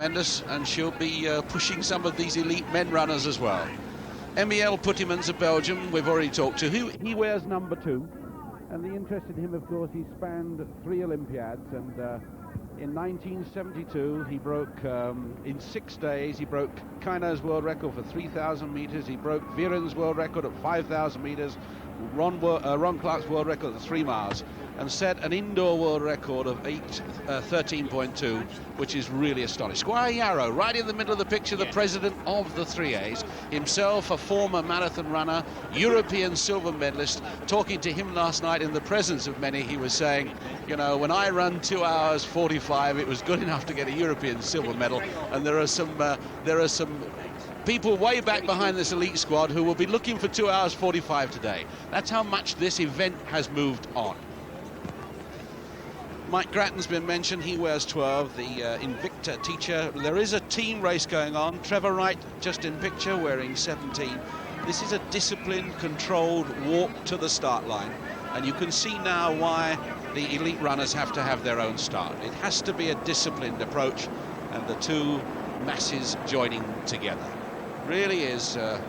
Tremendous, and she'll be pushing some of these elite men runners as well. Emiel Puttimans of Belgium, we've already talked to. He wears number 2, and the interest in him, of course, he spanned 3 Olympiads, and in 1972 he broke, in 6 days, he broke Kaina's world record for 3,000 meters, he broke Viren's world record at 5,000 meters, Ron Clark's world record at 3 miles, and set an indoor world record of 13.2, which is really astonishing. Squire Yarrow, right in the middle of the picture, the president of the 3As, himself a former marathon runner, European silver medalist. Talking to him last night in the presence of many, he was saying, you know, when I run 2 hours 45, it was good enough to get a European silver medal, and there are some people way back behind this elite squad who will be looking for 2 hours 45 today. That's how much this event has moved on. Mike Grattan's been mentioned. He wears 12, the Invicta teacher. There is a team race going on. Trevor Wright just in picture wearing 17. This is a disciplined, controlled walk to the start line, and you can see now why the elite runners have to have their own start. It has to be a disciplined approach, and the two masses joining together. Really is a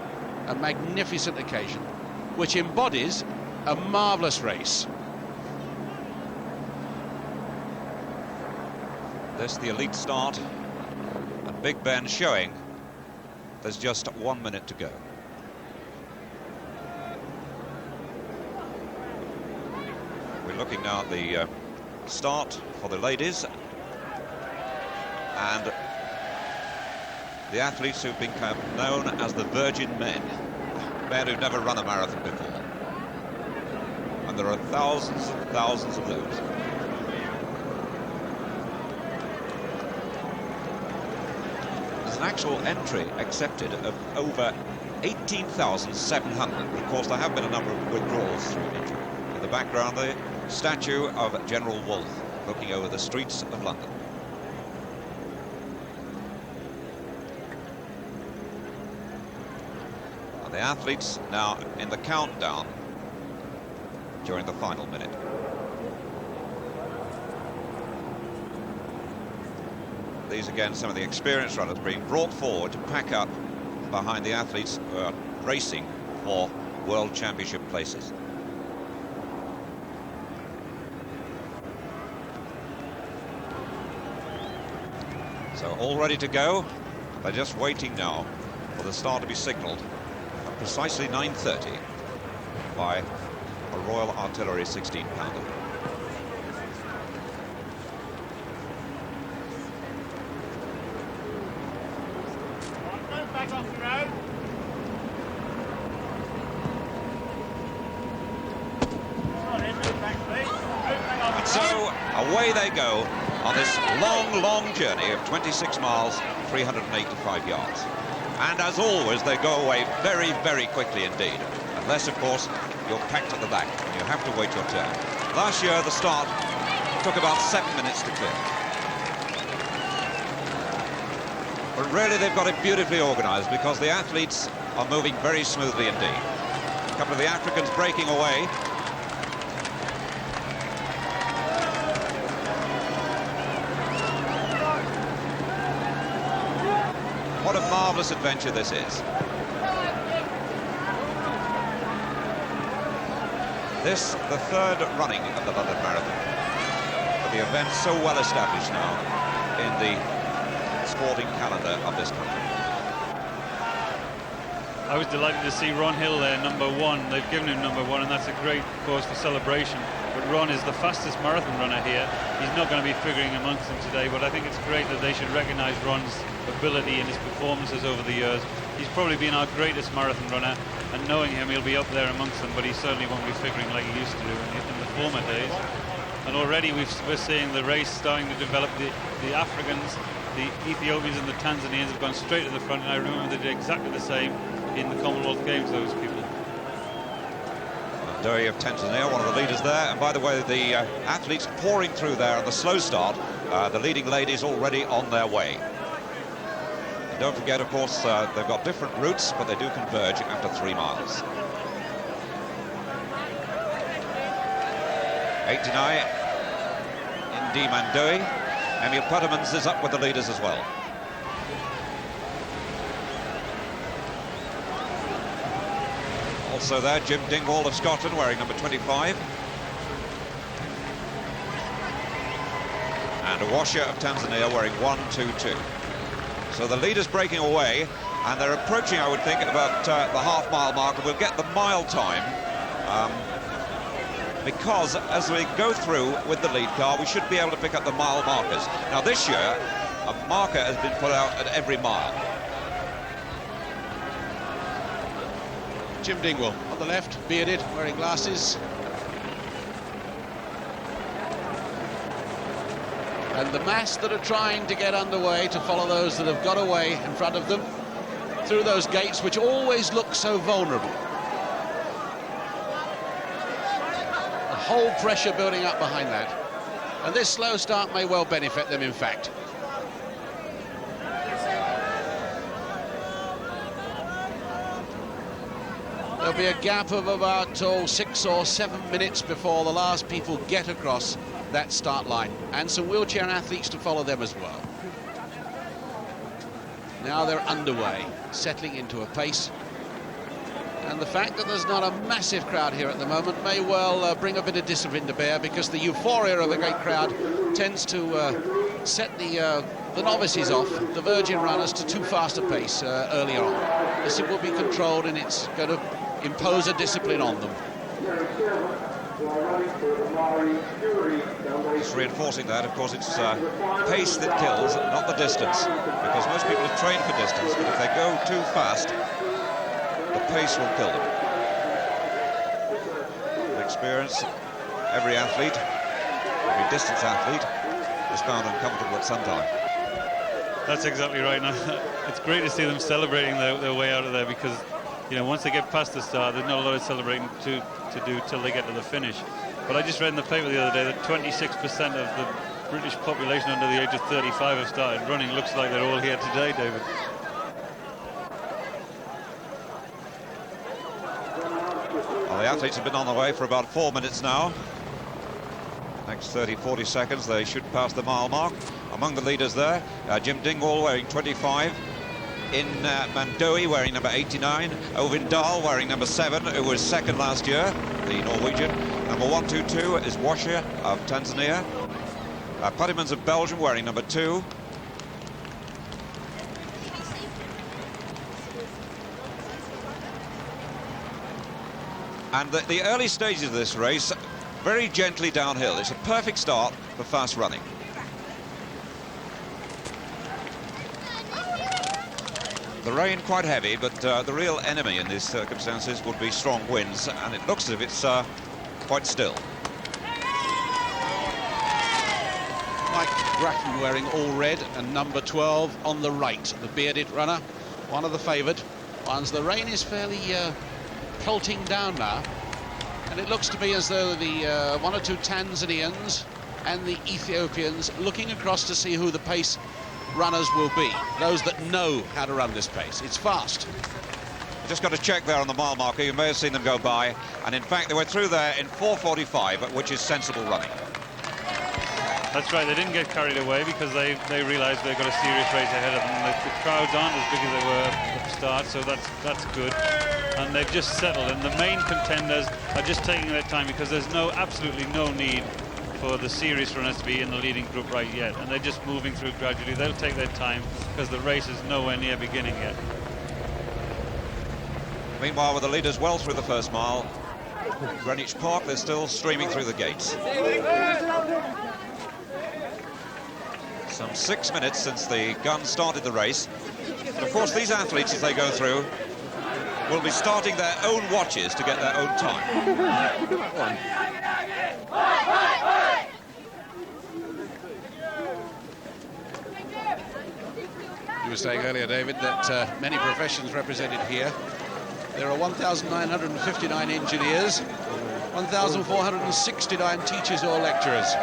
magnificent occasion, which embodies a marvellous race. This the elite start, and Big Ben showing there's just 1 minute to go. We're looking now at the start for the ladies, and the athletes who've become known as the Virgin Men, men who've never run a marathon before, and there are thousands and thousands of those. An actual entry accepted of over 18,700. Of course, there have been a number of withdrawals through injury. In the background, the statue of General Wolfe looking over the streets of London. And the athletes now in the countdown during the final minute. These again, some of the experienced runners being brought forward to pack up behind the athletes who are racing for World Championship places. So all ready to go. They're just waiting now for the start to be signalled at precisely 9:30 by a Royal Artillery 16-pounder. Away they go on this long journey of 26 miles, 385 yards. And as always, they go away very, very quickly indeed. Unless, of course, you're packed at the back and you have to wait your turn. Last year, the start took about 7 minutes to clear. But really, they've got it beautifully organised because the athletes are moving very smoothly indeed. A couple of the Africans breaking away. What a marvellous adventure this is. This, the third running of the London Marathon. But the event so well established now in the sporting calendar of this country. I was delighted to see Ron Hill there, number 1. They've given him number 1, and that's a great cause for celebration. But Ron is the fastest marathon runner here. He's not going to be figuring amongst them today, but I think it's great that they should recognise Ron's ability and his performances over the years. He's probably been our greatest marathon runner, and knowing him, he'll be up there amongst them, but he certainly won't be figuring like he used to do in the former days. And already we're seeing the race starting to develop. The Africans, the Ethiopians and the Tanzanians have gone straight to the front, and I remember they did exactly the same in the Commonwealth Games, those people. Dowie of Tanzania, one of the leaders there. And by the way, the athletes pouring through there on the slow start. The leading ladies already on their way. And don't forget, of course, they've got different routes, but they do converge after 3 miles. 89, Indi Mandoe. Emiel Puttimans is up with the leaders as well. Also there, Jim Dingwall of Scotland wearing number 25. And Awasha of Tanzania wearing 122. So the leader's breaking away, and they're approaching, I would think, about the half-mile mark, and we'll get the mile time. Because as we go through with the lead car, we should be able to pick up the mile markers. Now this year, a marker has been put out at every mile. Jim Dingwall on the left, bearded, wearing glasses. And the mass that are trying to get underway to follow those that have got away in front of them through those gates, which always look so vulnerable. The whole pressure building up behind that. And this slow start may well benefit them, in fact. There'll be a gap of about 6 or 7 minutes before the last people get across that start line, and some wheelchair athletes to follow them as well. Now they're underway, settling into a pace, and the fact that there's not a massive crowd here at the moment may well bring a bit of discipline to bear, because the euphoria of a great crowd tends to set the novices off, the virgin runners, to too fast a pace earlier on. This will be controlled, and it's going to impose a discipline on them. Just reinforcing that, of course, it's pace that kills, not the distance, because most people have trained for distance, but if they go too fast, the pace will kill them. In experience, every athlete, every distance athlete, is found uncomfortable at some time. That's exactly right. Now, it's great to see them celebrating their way out of there, because, you know, once they get past the start, there's not a lot of celebrating to do till they get to the finish. But I just read in the paper the other day that 26% of the British population under the age of 35 have started running. Looks like they're all here today, David. Well, the athletes have been on the way for about 4 minutes now. Next 30-40 seconds, they should pass the mile mark. Among the leaders there, Jim Dingwall wearing 25. In Mandoe wearing number 89, Ovin Dahl wearing number 7, who was second last year, the Norwegian. Number 122 is Awasha of Tanzania. Puttymans of Belgium wearing number 2. And the early stages of this race, very gently downhill. It's a perfect start for fast running. The rain quite heavy, but the real enemy in these circumstances would be strong winds, and it looks as if it's quite still. Mike Grattan wearing all red, and number 12 on the right, the bearded runner, one of the favoured ones. The rain is fairly pelting down now, and it looks to me as though the 1 or 2 Tanzanians and the Ethiopians looking across to see who the pace runners will be, those that know how to run this pace. It's fast. Just got to check there on the mile marker. You may have seen them go by, and in fact they were through there in 4:45, which is sensible running. That's right, they didn't get carried away, because they realised they've got a serious race ahead of them. The crowds aren't as big as they were at the start, so that's good. And they've just settled, and the main contenders are just taking their time, because there's absolutely no need for the serious runners to be in the leading group right yet, and they're just moving through gradually. They'll take their time, because the race is nowhere near beginning yet. Meanwhile, with the leaders well through the first mile, Greenwich Park, they're still streaming through the gates. Some 6 minutes since the gun started the race. And of course, these athletes, as they go through, will be starting their own watches to get their own time. You were saying earlier, David, that many professions represented here. There are 1,959 engineers, 1,469 teachers or lecturers,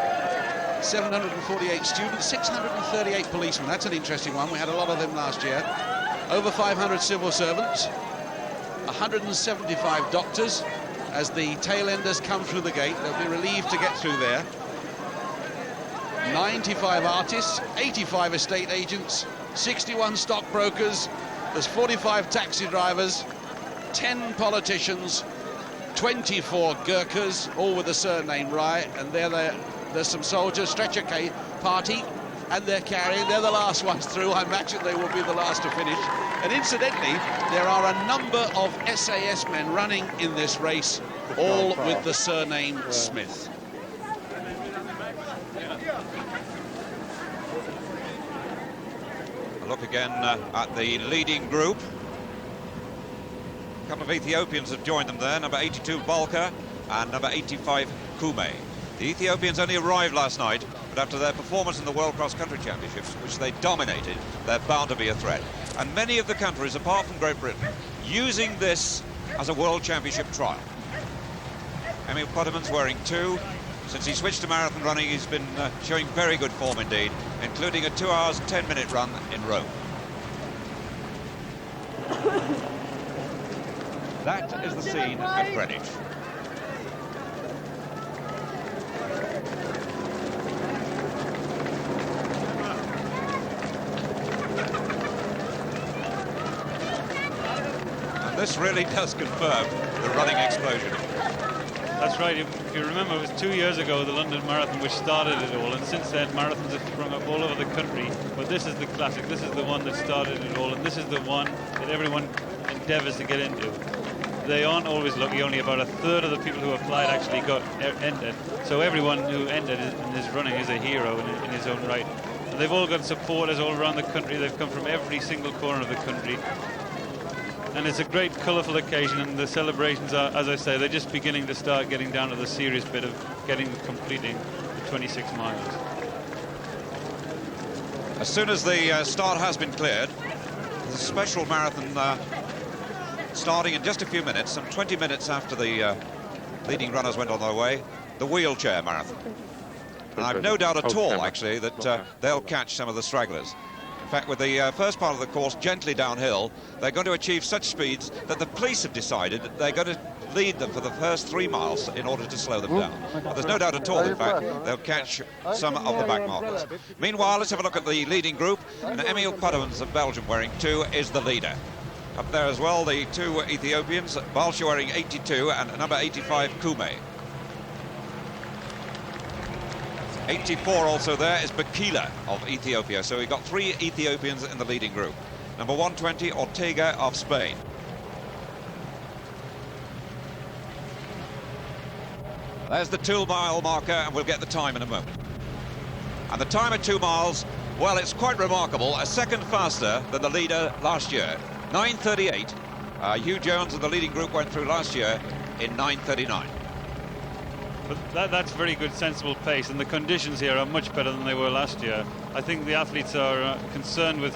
748 students, 638 policemen. That's an interesting one. We had a lot of them last year. Over 500 civil servants, 175 doctors. As the tail-enders come through the gate, they'll be relieved to get through there. 95 artists, 85 estate agents, 61 stockbrokers, there's 45 taxi drivers, 10 politicians, 24 Gurkhas, all with the surname right, and there's some soldiers, stretcher party, and they're the last ones through. I imagine they will be the last to finish. And incidentally, there are a number of SAS men running in this race, all with the surname Smith. A look again at the leading group. A couple of Ethiopians have joined them there, number 82 Balka and number 85 Kume. The Ethiopians only arrived last night, but after their performance in the World Cross Country Championships, which they dominated, they're bound to be a threat. And many of the countries, apart from Great Britain, using this as a World Championship trial. Emil Potterman's wearing 2. Since he switched to marathon running, he's been showing very good form indeed, including a 2 hours, 10-minute run in Rome. That is the scene at Greenwich. And this really does confirm the running explosion. That's right. If you remember, it was 2 years ago, the London Marathon, which started it all, and since then marathons have sprung up all over the country. But this is the classic. This is the one that started it all, and this is the one that everyone endeavours to get into. They aren't always lucky. Only about a third of the people who applied actually got entered. So everyone who entered in this running is a hero in his own right. And they've all got supporters all around the country. They've come from every single corner of the country. And it's a great, colourful occasion, and the celebrations are, as I say, they're just beginning to start getting down to the serious bit of completing the 26 miles. As soon as the start has been cleared, there's a special marathon starting in just a few minutes, some 20 minutes after the leading runners went on their way, the wheelchair marathon. And I've no doubt at all, actually, that they'll catch some of the stragglers. In fact, with the first part of the course gently downhill, they're going to achieve such speeds that the police have decided that they're going to lead them for the first 3 miles in order to slow them down. But there's no doubt at all, in fact, they'll catch some of the back markers. Meanwhile, let's have a look at the leading group. And Emil Pottermans of Belgium, wearing 2, is the leader. Up there as well, the 2 Ethiopians, Balcha wearing 82 and number 85 Kume. 84 also there is Bakila of Ethiopia. So we've got 3 Ethiopians in the leading group. Number 120, Ortega of Spain. There's the 2-mile marker, and we'll get the time in a moment. And the time at 2 miles, well, it's quite remarkable. A second faster than the leader last year. 9:38. Hugh Jones of the leading group went through last year in 9:39. But that's very good, sensible pace, and the conditions here are much better than they were last year. I think the athletes are concerned with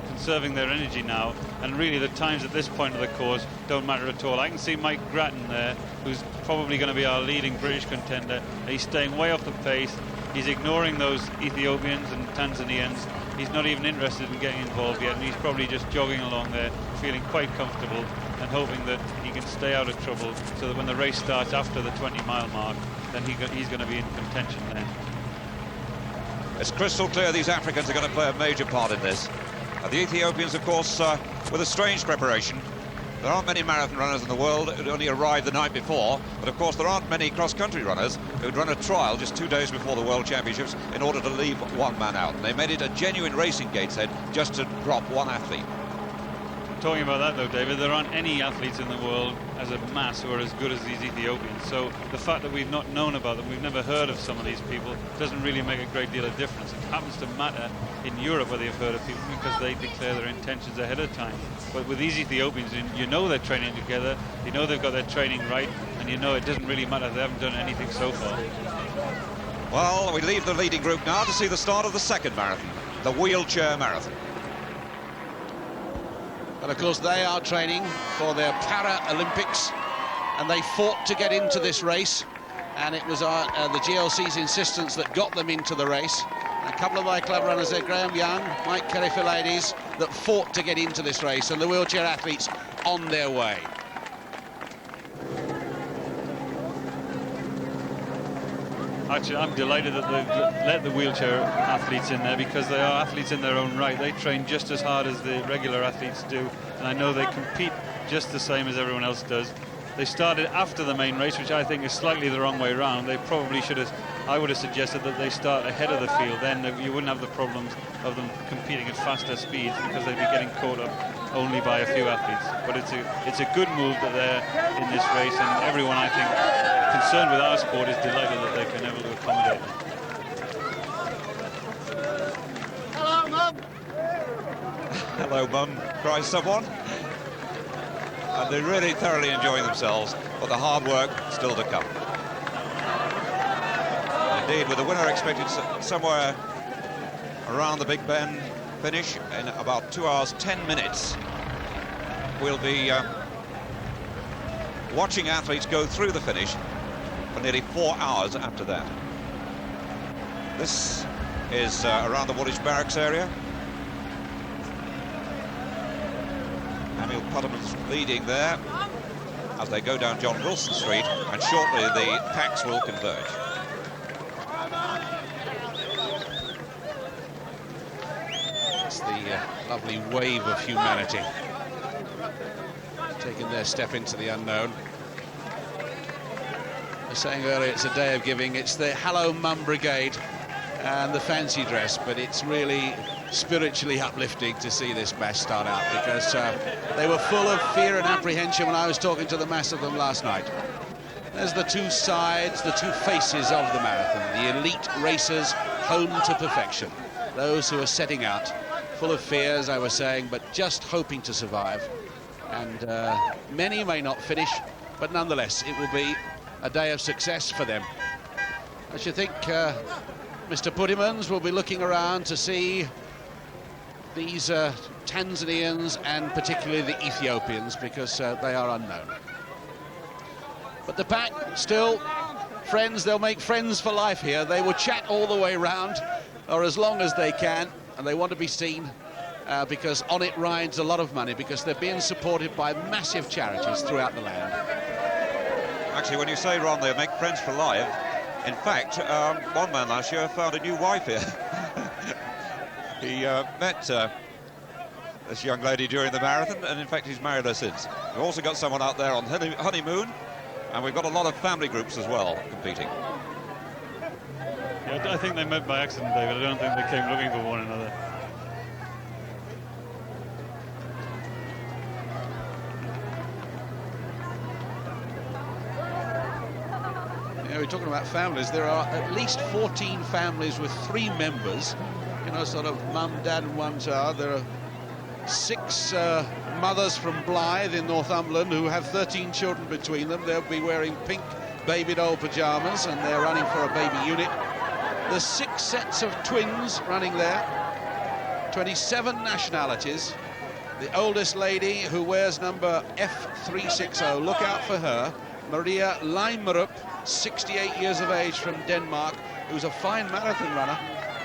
conserving their energy now, and really the times at this point of the course don't matter at all. I can see Mike Grattan there, who's probably going to be our leading British contender. He's staying way off the pace. He's ignoring those Ethiopians and Tanzanians. He's not even interested in getting involved yet, and he's probably just jogging along there, feeling quite comfortable and hoping that he can stay out of trouble so that when the race starts after the 20-mile mark, then he's going to be in contention then. It's crystal clear these Africans are going to play a major part in this. The Ethiopians, of course, with a strange preparation. There aren't many marathon runners in the world who'd only arrived the night before, but of course there aren't many cross-country runners who'd run a trial just 2 days before the World Championships in order to leave one man out. And they made it a genuine racing Gateshead just to drop one athlete. Talking about that though, David, there aren't any athletes in the world as a mass who are as good as these Ethiopians. So the fact that we've not known about them, we've never heard of some of these people, doesn't really make a great deal of difference. It happens to matter in Europe where they've heard of people because they declare their intentions ahead of time. But with these Ethiopians, you know they're training together, you know they've got their training right, and you know it doesn't really matter. They haven't done anything so far. Well, we leave the leading group now to see the start of the second marathon, the wheelchair marathon. And of course they are training for their Paralympics, and they fought to get into this race, and it was the GLC's insistence that got them into the race. A couple of my club runners there, Graham Young, Mike Kelly-Philades, that fought to get into this race, and the wheelchair athletes on their way. Actually, I'm delighted that they've let the wheelchair athletes in there, because they are athletes in their own right. They train just as hard as the regular athletes do, and I know they compete just the same as everyone else does. They started after the main race, which I think is slightly the wrong way around. They probably should have, I would have suggested that they start ahead of the field. Then you wouldn't have the problems of them competing at faster speeds, because they'd be getting caught up only by a few athletes. But it's a good move that they're in this race, and everyone, I think, concerned with our sport is delighted that they can able to accommodate them. Hello, Mum! Hello, Mum, cries someone. And they're really thoroughly enjoying themselves, but the hard work still to come. Indeed, with the winner expected somewhere around the Big Ben finish in about 2 hours 10 minutes, we'll be watching athletes go through the finish for nearly 4 hours after that. This is around the Woolwich Barracks area. Emil Putterman's leading there as they go down John Wilson Street, and shortly the packs will converge. It's the lovely wave of humanity taking their step into the unknown. I was saying earlier, it's a day of giving. It's the Hello Mum Brigade and the fancy dress, but it's really spiritually uplifting to see this mass start out, because they were full of fear and apprehension when I was talking to the mass of them last night. There's the two sides, the two faces of the marathon, the elite racers honed to perfection, those who are setting out full of fear, as I was saying, but just hoping to survive. And many may not finish, but nonetheless it will be a day of success for them. I should think Mr. Puddimans will be looking around to see these Tanzanians and particularly the Ethiopians, because they are unknown. But the pack still friends. They'll make friends for life here. They will chat all the way around, or as long as they can, and they want to be seen because on it rides a lot of money, because they're being supported by massive charities throughout the land. Actually, when you say, Ron, they'll make friends for life, in fact, one man last year found a new wife here. He met this young lady during the marathon, and in fact he's married her since. We've also got someone out there on honeymoon, and we've got a lot of family groups as well competing. Yeah, I think they met by accident, David. I don't think they came looking for one another. Yeah, we're talking about families. There are at least 14 families with 3 members. You know, sort of mum, dad and one child. There are 6 mothers from Blythe in Northumberland who have 13 children between them. They'll be wearing pink baby doll pyjamas, and they're running for a baby unit. There's 6 sets of twins running there, 27 nationalities. The oldest lady, who wears number F360, look out for her, Maria Leimerup, 68 years of age from Denmark, who's a fine marathon runner.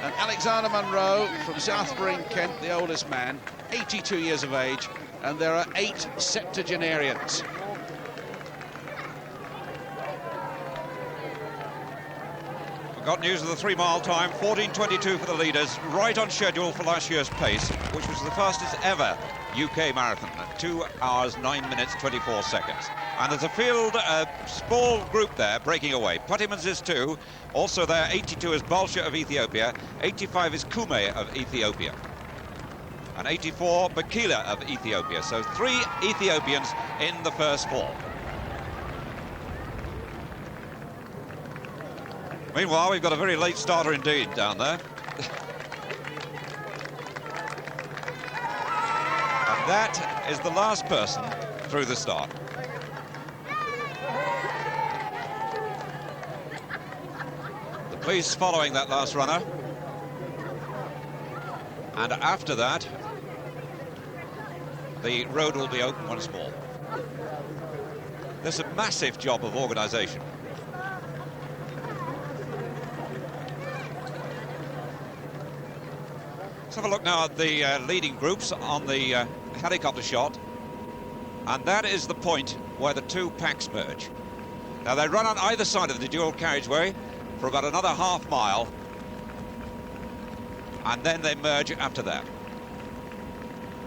And Alexander Munro from Southbury in Kent, the oldest man, 82 years of age, and there are 8 septuagenarians. We've got news of the 3-mile time, 14:22 for the leaders, right on schedule for last year's pace, which was the fastest ever UK marathon at 2 hours 9 minutes 24 seconds. And there's a field, a small group there breaking away. Puttymans is 2, also there 82 is Balsha of Ethiopia, 85 is Kume of Ethiopia, and 84 Bakila of Ethiopia. So 3 Ethiopians in the first 4. Meanwhile, we've got a very late starter indeed down there. And that is the last person through the start. The police following that last runner. And after that, the road will be open once more. There's a massive job of organisation. Let's have a look now at the leading groups on the helicopter shot, and that is the point where the 2 packs merge. Now they run on either side of the dual carriageway, for about another half mile, and then they merge after that.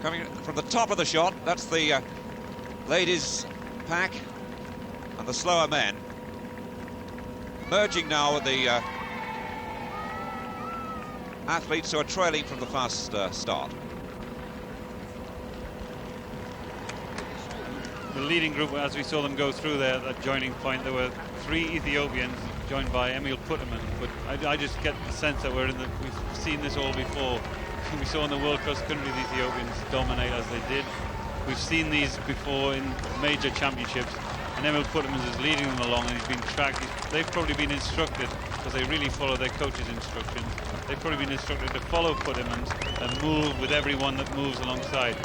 Coming from the top of the shot, that's the ladies' pack and the slower men. Merging now with the athletes who are trailing from the fast start. The leading group, as we saw them go through there at that joining point, there were 3 Ethiopians joined by Emil Putterman, but I just get the sense that we've seen this all before. We saw in the World Cross Country the Ethiopians dominate as they did. We've seen these before in major championships, and Emil Putterman is leading them along, and he's been tracked. They've probably been instructed, because they really follow their coach's instructions, they've probably been instructed to follow Putterman's and move with everyone that moves alongside.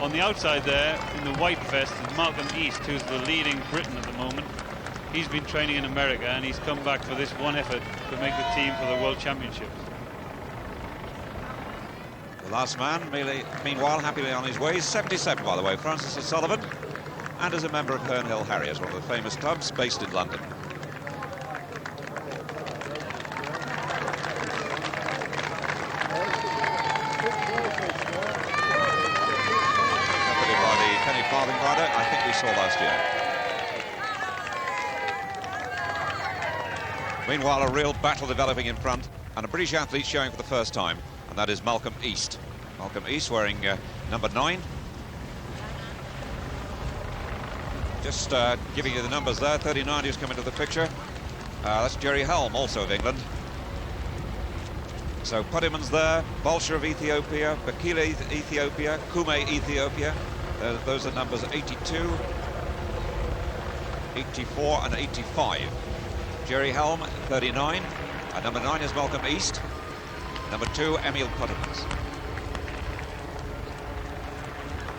On the outside there, in the white vest, is Malcolm East, who's the leading Briton at the moment. He's been training in America, and he's come back for this one effort to make the team for the World Championships. The last man, meanwhile, happily on his way. He's 77, by the way, Francis O'Sullivan, and is a member of Herne Hill Harriers, one of the famous clubs based in London. Accompanied by the penny farthing rider, I think we saw last year. Meanwhile, a real battle developing in front, and a British athlete showing for the first time, and that is Malcolm East. Malcolm East wearing number 9. Just giving you the numbers there, 39 who's come into the picture. That's Jerry Helm, also of England. So Putterman's there, Bolsher of Ethiopia, Bakile Ethiopia, Kume Ethiopia. Those are numbers 82, 84 and 85. Jerry Helm, 39. And number 9 is Malcolm East. Number 2, Emil Puttermans.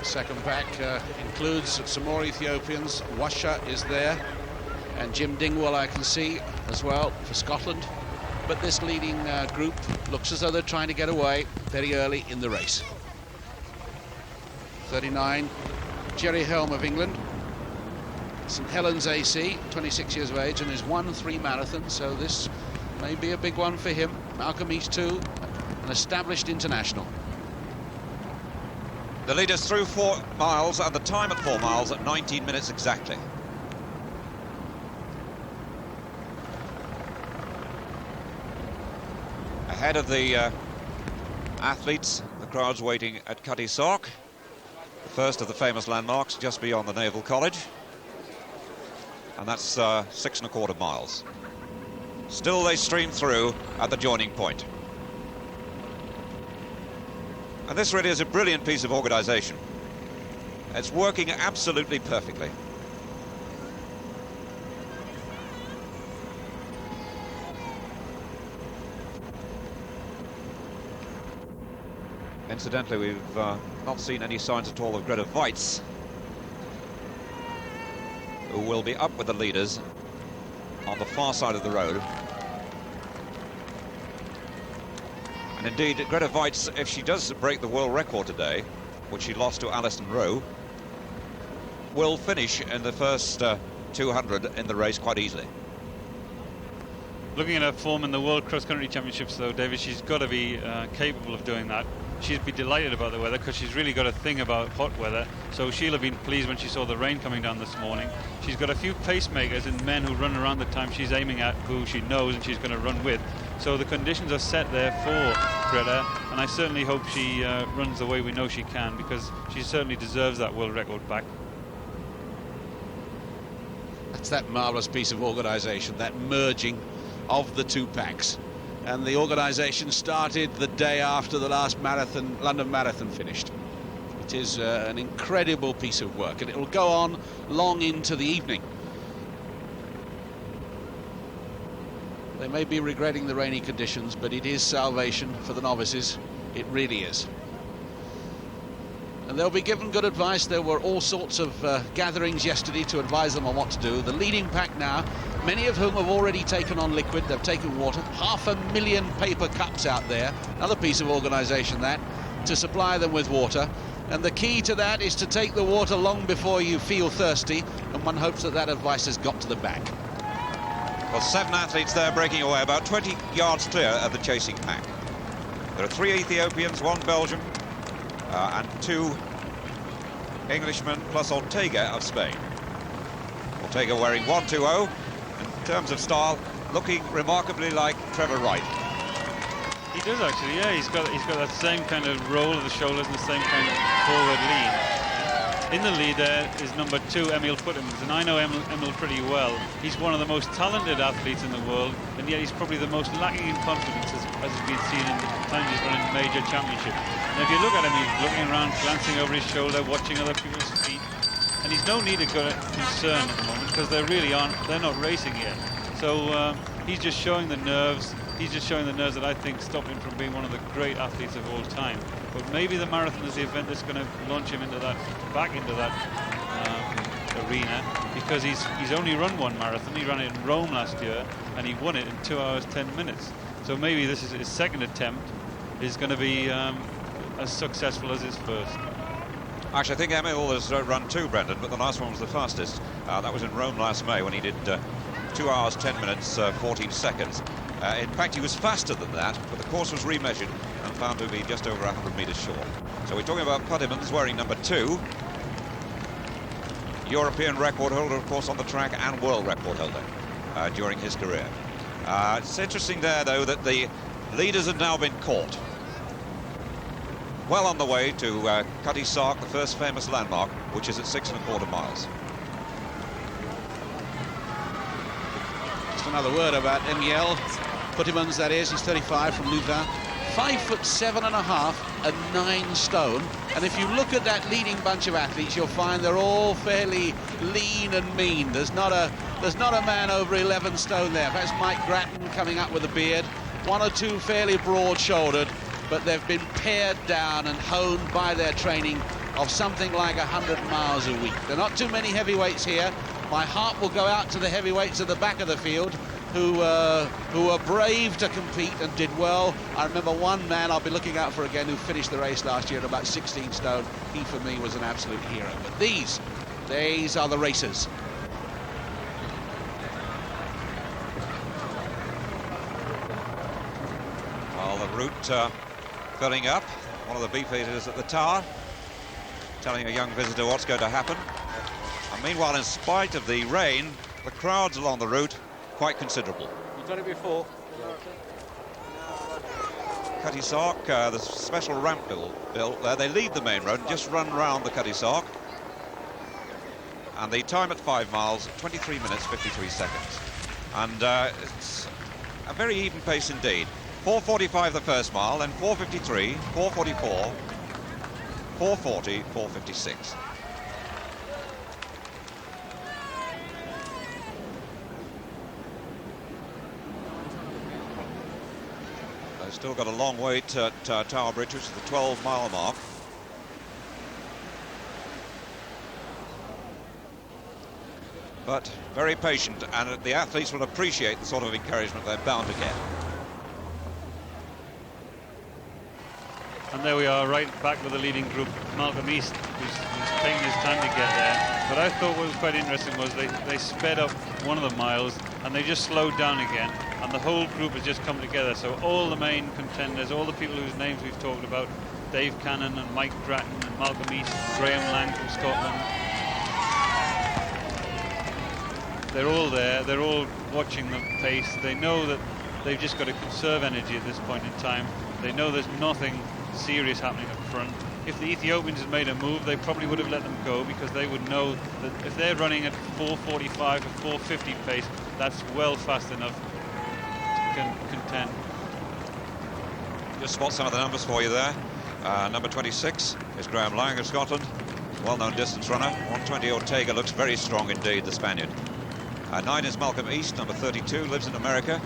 Second pack includes some more Ethiopians. Washa is there, and Jim Dingwall I can see as well for Scotland. But this leading group looks as though they're trying to get away very early in the race. 39, Jerry Helm of England. St Helens AC, 26 years of age, and has won 3 marathons, so this may be a big one for him. Malcolm East too, an established international. The leaders through 4 miles, and the time at 4 miles at 19 minutes exactly. Ahead of the athletes, the crowd's waiting at Cutty Sark, the first of the famous landmarks just beyond the Naval College. And that's 6 1/4 miles. Still they stream through at the joining point. And this really is a brilliant piece of organisation. It's working absolutely perfectly. Incidentally, we've not seen any signs at all of Greta Weitz, who will be up with the leaders on the far side of the road. And indeed, Greta Weitz, if she does break the world record today, which she lost to Alison Rowe, will finish in the first 200 in the race quite easily. Looking at her form in the World Cross Country Championships, though, David, she's got to be capable of doing that. She'd be delighted about the weather, because she's really got a thing about hot weather. So she'll have been pleased when she saw the rain coming down this morning. She's got a few pacemakers and men who run around the time she's aiming at, who she knows and she's going to run with. So the conditions are set there for Greta, and I certainly hope she runs the way we know she can, because she certainly deserves that world record back. That's that marvellous piece of organisation, that merging of the 2 packs. And the organisation started the day after the last marathon, London Marathon finished. It is an incredible piece of work, and it will go on long into the evening. They may be regretting the rainy conditions, but it is salvation for the novices. It really is. And they'll be given good advice. There were all sorts of gatherings yesterday to advise them on what to do. The leading pack now, many of whom have already taken on liquid. They've taken water. 500,000 paper cups out there. Another piece of organisation, that, to supply them with water. And the key to that is to take the water long before you feel thirsty, and one hopes that that advice has got to the back. Well, 7 athletes there breaking away, about 20 yards clear of the chasing pack. There are 3 Ethiopians, 1 Belgian, and 2 Englishmen, plus Ortega of Spain. Ortega wearing 120. In terms of style, looking remarkably like Trevor Wright. He does actually, yeah. He's got that same kind of roll of the shoulders and the same kind of forward lean. In the lead there is number 2, Emil Puttemans, and I know Emil pretty well. He's one of the most talented athletes in the world, and yet he's probably the most lacking in confidence as has been seen in the times he's run in major championships. And if you look at him, he's looking around, glancing over his shoulder, watching other people's feet, and he's no need of concern at the moment because they're not racing yet. So he's just showing the nerves. He's just showing the nerves that I think stop him from being one of the great athletes of all time. But maybe the marathon is the event that's going to launch him back into that arena, because he's only run 1 marathon. He ran it in Rome last year, and he won it in 2 hours 10 minutes. So maybe this is his second attempt is going to be as successful as his first. Actually, I think Emil has run 2, Brendan, but the last one was the fastest. That was in Rome last May when he did 2 hours 10 minutes 14 seconds. In fact, he was faster than that, but the course was remeasured and found to be just over 100 metres short. So we're talking about Puttemans wearing number 2. European record holder, of course, on the track, and world record holder during his career. It's interesting there, though, that the leaders have now been caught. Well on the way to Cutty Sark, the first famous landmark, which is at 6¼ miles. Just another word about Emil Puttemans, that is. He's 35, from Louvain. 5'7.5" and 9 stone. And if you look at that leading bunch of athletes, you'll find they're all fairly lean and mean. There's not a man over 11 stone there. That's Mike Grattan coming up with a beard. 1 or 2 fairly broad-shouldered, but they've been pared down and honed by their training of something like 100 miles a week. There are not too many heavyweights here. My heart will go out to the heavyweights at the back of the field who were brave to compete and did well. I remember one man I'll be looking out for again who finished the race last year at about 16 stone. He, for me, was an absolute hero. But these are the racers. Well, the route filling up. One of the beefeaters at the tower telling a young visitor what's going to happen. And meanwhile, in spite of the rain, the crowds along the route quite considerable. You've done it before. Cutty Sark, the special ramp built there. They leave the main road and just run round the Cutty Sark. And the time at 5 miles, 23 minutes, 53 seconds. And it's a very even pace indeed. 4:45 the first mile, then 4:53, 4:44, 4:40, 4:56. They've still got a long wait at Tower Bridge, which is the 12-mile mark. But very patient, and the athletes will appreciate the sort of encouragement they're bound to get. And there we are, right back with the leading group, Malcolm East, who's taking his time to get there. But I thought what was quite interesting was they sped up one of the miles and they just slowed down again, and the whole group has just come together. So all the main contenders, all the people whose names we've talked about, Dave Cannon and Mike Grattan and Malcolm East, Graham Lang from Scotland, they're all there, they're all watching the pace. They know that they've just got to conserve energy at this point in time. They know there's nothing serious happening up front. If the Ethiopians had made a move, they probably would have let them go, because they would know that if they're running at 4:45 or 4:50 pace, that's well fast enough to contend. Just spot some of the numbers for you there. Number 26 is Graham Lang of Scotland, well-known distance runner. 120 Ortega looks very strong indeed, the Spaniard. 9 is Malcolm East, number 32, lives in America.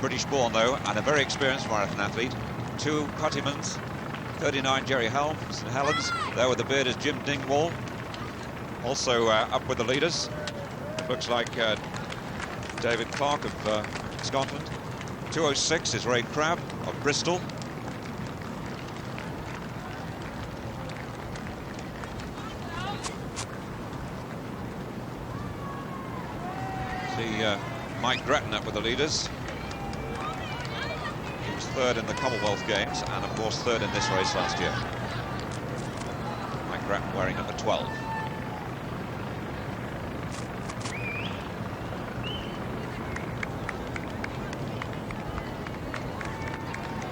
British-born though, and a very experienced marathon athlete. 2 Puttemans, 39 Jerry Helms, there with the beard is Jim Dingwall. Also up with the leaders, looks like David Clark of Scotland. 206 is Ray Crabb of Bristol. See Mike Gretton up with the leaders. He was third in the Commonwealth Games and, of course, third in this race last year. Mike Gretton wearing number 12.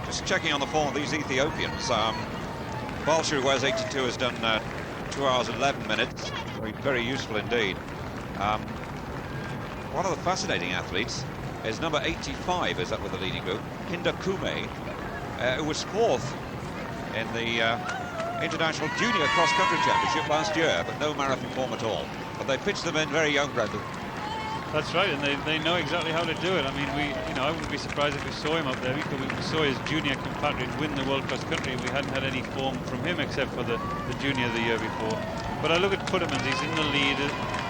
Just checking on the form of these Ethiopians. Balshu, who wears 82, has done 2 hours 11 minutes. Very useful indeed. One of the fascinating athletes is number 85, is up with the leading group, Hinda Kume, who was fourth in the International Junior Cross Country Championship last year, but no marathon form at all. But they pitched them in very young, Brendan. That's right, and they know exactly how to do it. I mean, I wouldn't be surprised if we saw him up there, because we saw his junior compatriot win the World Cross Country, and we hadn't had any form from him except for the junior the year before. But I look at Puttermans, he's in the lead,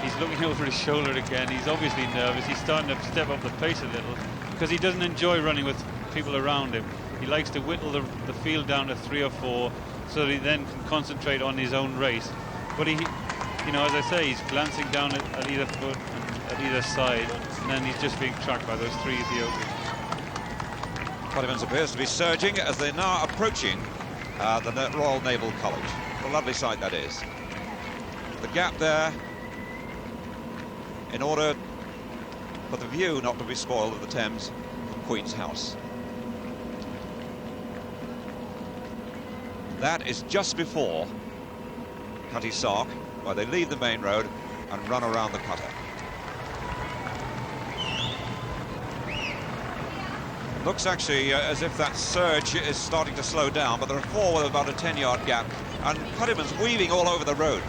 he's looking over his shoulder again, he's obviously nervous, he's starting to step up the pace a little, because he doesn't enjoy running with people around him. He likes to whittle the field down to 3 or 4, so that he then can concentrate on his own race. But he, as I say, he's glancing down at either foot and at either side, and then he's just being tracked by those 3 Ethiopians. Puttermans appears to be surging as they're now approaching the Royal Naval College. What a lovely sight that is. The gap there, in order for the view not to be spoiled of the Thames from Queen's House. That is just before Cutty Sark, where they leave the main road and run around the cutter. Looks actually as if that surge is starting to slow down, but there are 4 with about a 10-yard gap, and Putterman's weaving all over the road.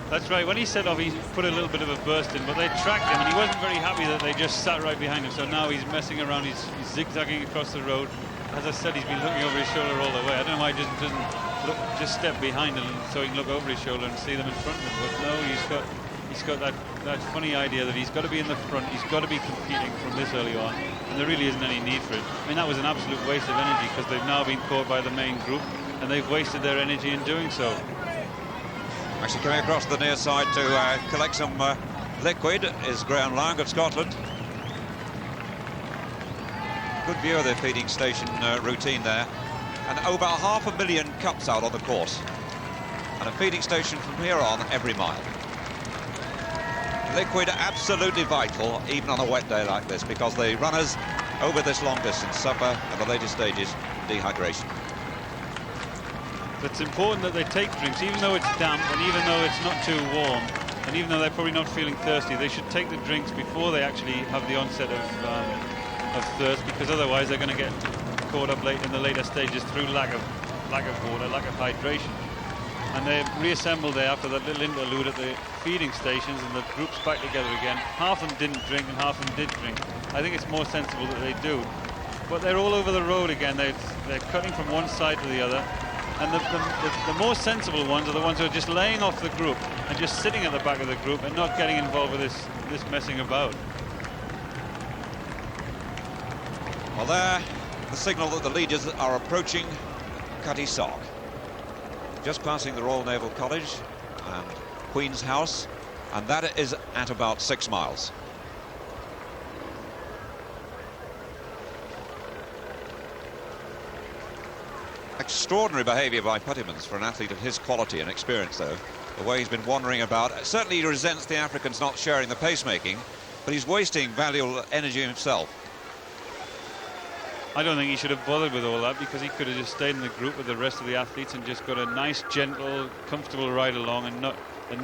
That's right, when he set off he put a little bit of a burst in, but they tracked him and he wasn't very happy that they just sat right behind him, so now he's messing around, he's zigzagging across the road. As I said, he's been looking over his shoulder all the way. I don't know why he doesn't just step behind him so he can look over his shoulder and see them in front of him, but no, he's got that funny idea that he's got to be in the front, he's got to be competing from this early on, and there really isn't any need for it. I mean, that was an absolute waste of energy, because they've now been caught by the main group and they've wasted their energy in doing so. Actually coming across the near side to collect some liquid is Graham Lang of Scotland. Good view of the feeding station routine there, and over 500,000 cups out on the course, and a feeding station from here on every mile. Liquid absolutely vital even on a wet day like this, because the runners over this long distance suffer at the later stages dehydration. It's important that they take drinks, even though it's damp and even though it's not too warm, and even though they're probably not feeling thirsty. They should take the drinks before they actually have the onset of thirst, because otherwise they're going to get caught up late in the later stages through lack of water, lack of hydration. And they reassembled there after that little interlude at the feeding stations, and the group's back together again. Half of them didn't drink and half of them did drink. I think it's more sensible that they do. But they're all over the road again. They're cutting from one side to the other. And the more sensible ones are the ones who are just laying off the group and just sitting at the back of the group and not getting involved with this messing about. Well, there, the signal that the leaders are approaching Cutty Sark. Just passing the Royal Naval College and Queen's House, and that is at about 6 miles. Extraordinary behaviour by Puttermans for an athlete of his quality and experience, though. The way he's been wandering about. Certainly he resents the Africans not sharing the pacemaking, but he's wasting valuable energy himself. I don't think he should have bothered with all that, because he could have just stayed in the group with the rest of the athletes and just got a nice, gentle, comfortable ride along, and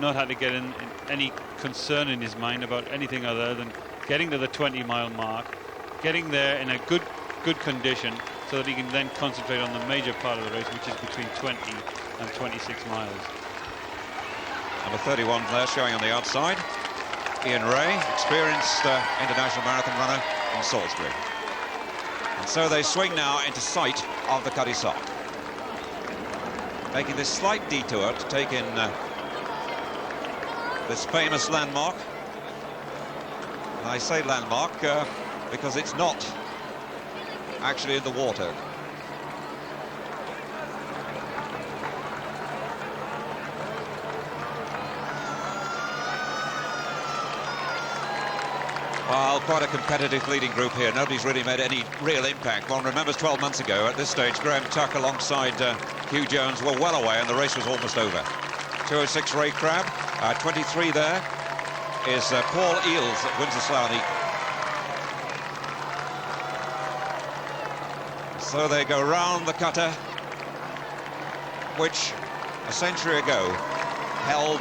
not had to get in any concern in his mind about anything other than getting to the 20-mile mark, getting there in a good condition, so that he can then concentrate on the major part of the race, which is between 20 and 26 miles. Number 31 there, showing on the outside. Ian Ray, experienced international marathon runner in Salisbury. And so they swing now into sight of the Cutty Sark, making this slight detour to take in this famous landmark. And I say landmark because it's not actually in the water. Well, quite a competitive leading group here. Nobody's really made any real impact. One remembers 12 months ago at this stage, Graham Tuck alongside Hugh Jones were well away and the race was almost over. 206 Ray Crabb, 23 there is Paul Eales at Windsor Slough. So they go round the cutter, which a century ago held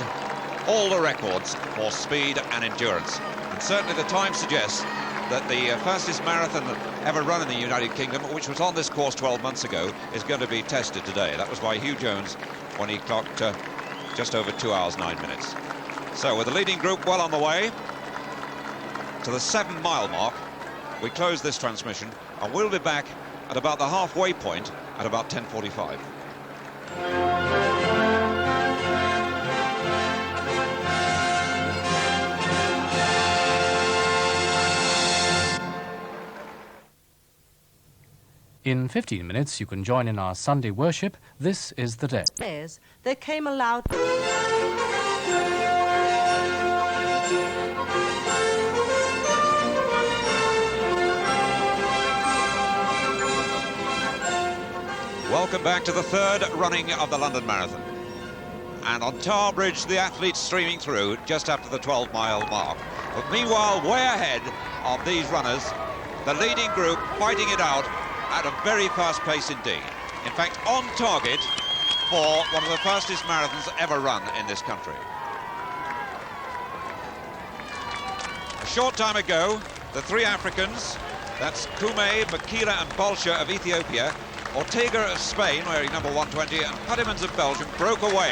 all the records for speed and endurance. And certainly the time suggests that the fastest marathon ever run in the United Kingdom, which was on this course 12 months ago, is going to be tested today. That was by Hugh Jones when he clocked just over 2 hours 9 minutes. So with the leading group well on the way to the 7-mile mark, we close this transmission and we'll be back at about the halfway point at about 10:45. In 15 minutes, you can join in our Sunday worship. This is the day. There came a loud... Welcome back to the third running of the London Marathon. And on Tower Bridge, the athletes streaming through just after the 12-mile mark. But meanwhile, way ahead of these runners, the leading group fighting it out at a very fast pace indeed. In fact, on target for one of the fastest marathons ever run in this country. A short time ago, the three Africans, that's Koumé, Makila and Bolsha of Ethiopia, Ortega of Spain, wearing number 120, and Puttimans of Belgium broke away.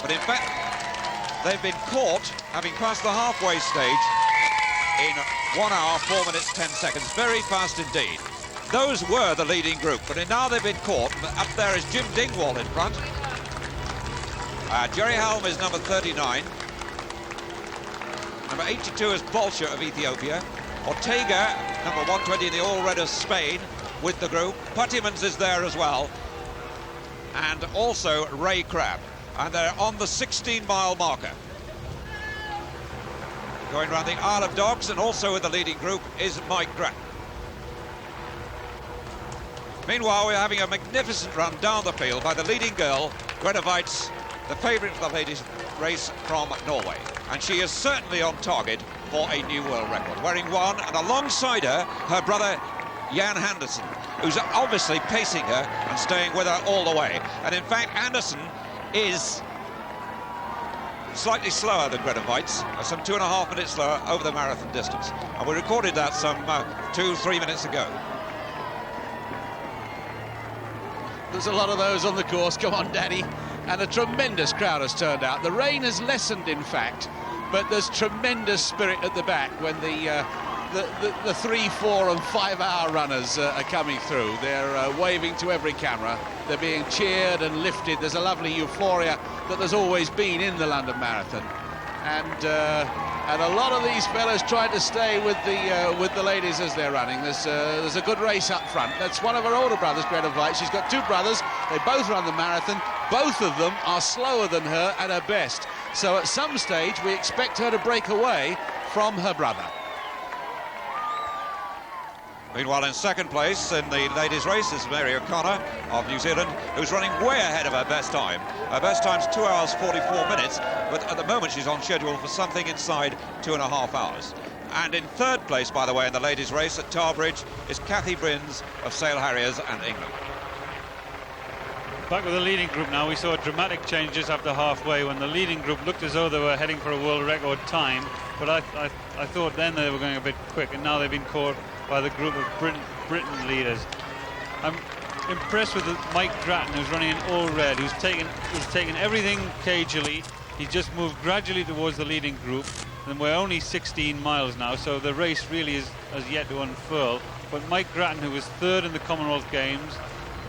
But in fact, they've been caught, having passed the halfway stage, in 1 hour, 4 minutes, 10 seconds. Very fast indeed. Those were the leading group, but now they've been caught. Up there is Jim Dingwall in front. Jerry Halm is number 39. Number 82 is Bolsha of Ethiopia. Ortega, number 120 in the All Red of Spain, with the group. Puttimans is there as well. And also Ray Crabb. And they're on the 16-mile marker. Going around the Isle of Dogs, and also in the leading group is Mike Grattan. Meanwhile, we're having a magnificent run down the field by the leading girl, Grete Waitz, the favourite of the ladies' race from Norway. And she is certainly on target for a new world record, wearing one, and alongside her, her brother, Jan Andersen, who's obviously pacing her and staying with her all the way. And in fact, Andersen is slightly slower than Grete Waitz, some 2.5 minutes slower over the marathon distance. And we recorded that some 2-3 minutes ago. There's a lot of those on the course. Come on, Danny. And a tremendous crowd has turned out. The rain has lessened, in fact, but there's tremendous spirit at the back when the 3, 4 and 5 hour runners are coming through. They're waving to every camera. They're being cheered and lifted. There's a lovely euphoria that there's always been in the London Marathon. And a lot of these fellas trying to stay with the ladies as they're running. There's a good race up front. That's one of her older brothers, Grete Waitz. She's got two brothers. They both run the marathon. Both of them are slower than her at her best. So at some stage, we expect her to break away from her brother. Meanwhile, in second place in the ladies' race is Mary O'Connor of New Zealand, who's running way ahead of her best time. Her best time's 2 hours 44 minutes, but at the moment she's on schedule for something inside 2.5 hours. And in third place, by the way, in the ladies' race at Tower Bridge is Kathy Brins of Sale Harriers and England. Back with the leading group now. We saw dramatic changes after halfway when the leading group looked as though they were heading for a world record time, but I thought then they were going a bit quick, and now they've been caught by the group of Britain leaders. I'm impressed with Mike Grattan, who's running in all red, who's taken everything cagily. He's just moved gradually towards the leading group, and we're only 16 miles now, so the race really has yet to unfurl. But Mike Grattan, who was third in the Commonwealth Games,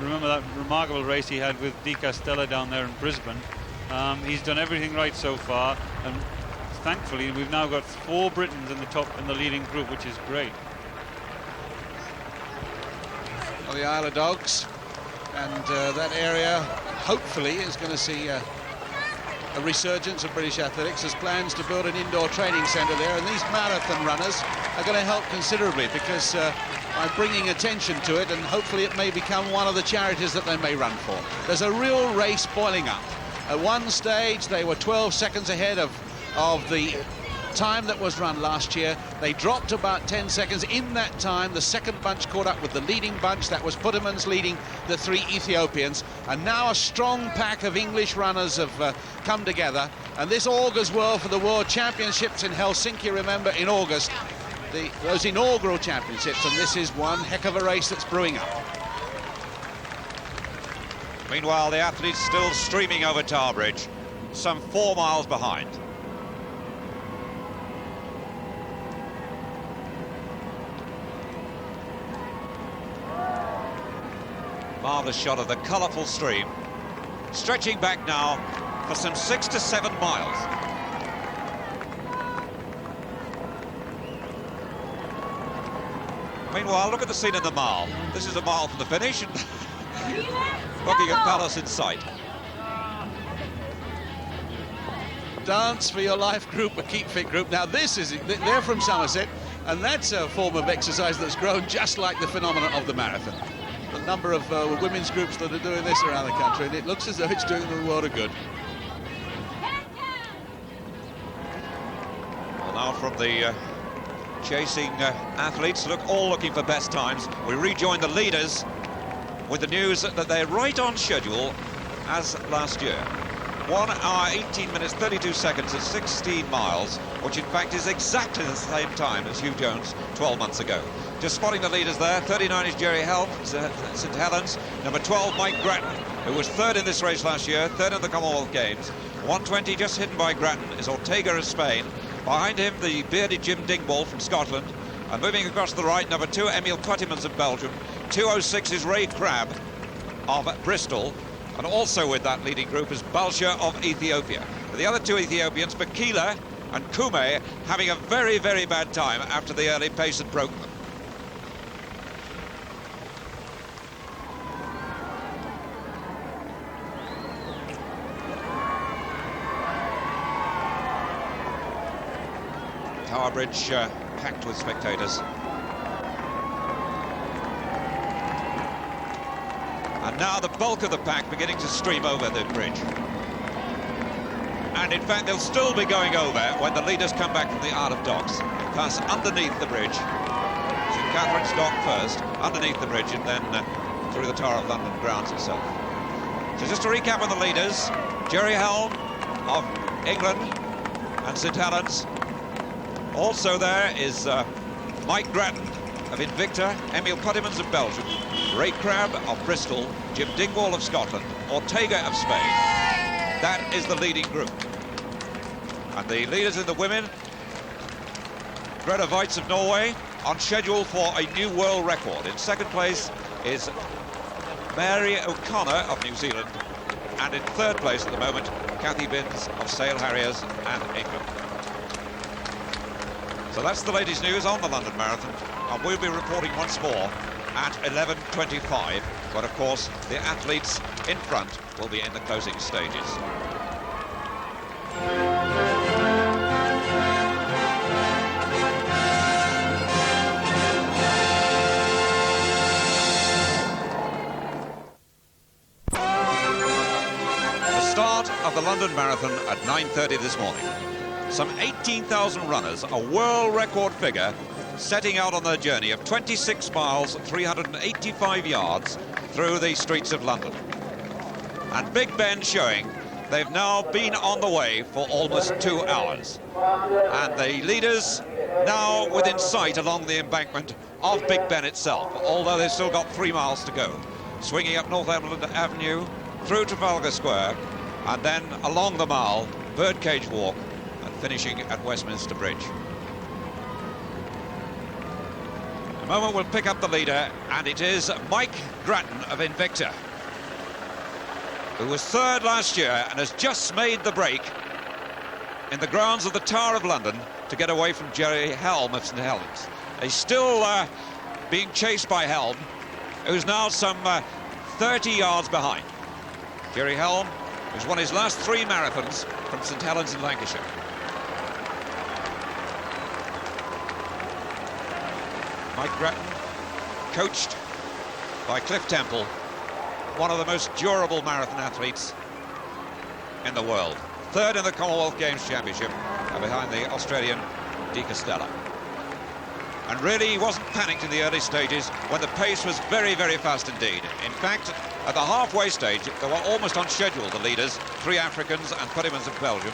remember that remarkable race he had with Di Castella down there in Brisbane, he's done everything right so far, and thankfully we've now got 4 Britons in the leading group, which is great. On the Isle of Dogs, and that area hopefully is going to see a resurgence of British athletics. There's plans to build an indoor training centre there, and these marathon runners are going to help considerably, because by bringing attention to it, and hopefully it may become one of the charities that they may run for. There's a real race boiling up. At one stage, they were 12 seconds ahead of the time that was run last year. They dropped about 10 seconds. In that time, the second bunch caught up with the leading bunch. That was Puttermans leading the 3 Ethiopians. And now a strong pack of English runners have come together. And this augurs well for the World Championships in Helsinki, remember, in August. Those inaugural championships, and this is one heck of a race that's brewing up. Meanwhile, the athletes still streaming over Tower Bridge, some 4 miles behind. Marvellous shot of the colourful stream, stretching back now for some 6 to 7 miles. Meanwhile, look at the scene in the Mall. This is a mile from the finish, and Buckingham Palace in sight. Dance for Your Life group, a Keep Fit group. Now they're from Somerset, and that's a form of exercise that's grown just like the phenomenon of the marathon. The number of women's groups that are doing this around the country, and it looks as though it's doing them a world of good. Well, now from the chasing athletes, all looking for best times, we rejoin the leaders with the news that they're right on schedule as last year. 1 hour, 18 minutes, 32 seconds at 16 miles, which in fact is exactly the same time as Hugh Jones 12 months ago. Just spotting the leaders there, 39 is Jerry Helm, St Helens, number 12 Mike Grattan, who was 3rd in this race last year, 3rd in the Commonwealth Games. 120 just hidden by Grattan is Ortega of Spain. Behind him, the bearded Jim Dingwall from Scotland. And moving across the right, number 2, Emil Puttermans of Belgium. 206 is Ray Crabb of Bristol. And also with that leading group is Balsha of Ethiopia. The other 2 Ethiopians, Bakila and Kume, having a very, very bad time after the early pace had broken them. Tower Bridge packed with spectators. And now the bulk of the pack beginning to stream over the bridge. And in fact, they'll still be going over when the leaders come back from the Isle of Docks, pass underneath the bridge. St Catherine's Dock first, underneath the bridge, and then through the Tower of London grounds itself. So just to recap on the leaders, Jerry Helm of England and St Helens. Also there is Mike Grattan of Invicta, Emil Puttermans of Belgium, Ray Crabb of Bristol, Jim Dingwall of Scotland, Ortega of Spain. That is the leading group. And the leaders in the women, Greta Weitz of Norway, on schedule for a new world record. In second place is Mary O'Connor of New Zealand, and in third place at the moment, Kathy Binns of Sale Harriers and England. So that's the latest news on the London Marathon, and we'll be reporting once more at 11:25, but of course the athletes in front will be in the closing stages. The start of the London Marathon at 9:30 this morning. Some 18,000 runners, a world record figure, setting out on their journey of 26 miles, 385 yards through the streets of London. And Big Ben showing they've now been on the way for almost 2 hours. And the leaders now within sight along the embankment of Big Ben itself, although they've still got 3 miles to go. Swinging up Northumberland Avenue, through Trafalgar Square, and then along the Mall, Birdcage Walk, and finishing at Westminster Bridge. In a moment we'll pick up the leader, and it is Mike Grattan of Invicta, who was third last year and has just made the break in the grounds of the Tower of London to get away from Jerry Helm of St Helens. He's still being chased by Helm, who's now some 30 yards behind. Jerry Helm, who's won his last 3 marathons from St Helens in Lancashire. Mike Grattan, coached by Cliff Temple, one of the most durable marathon athletes in the world. Third in the Commonwealth Games Championship, behind the Australian De Castella. And really, he wasn't panicked in the early stages when the pace was very, very fast indeed. In fact, at the halfway stage, they were almost on schedule, the leaders, 3 Africans and Puttymans of Belgium,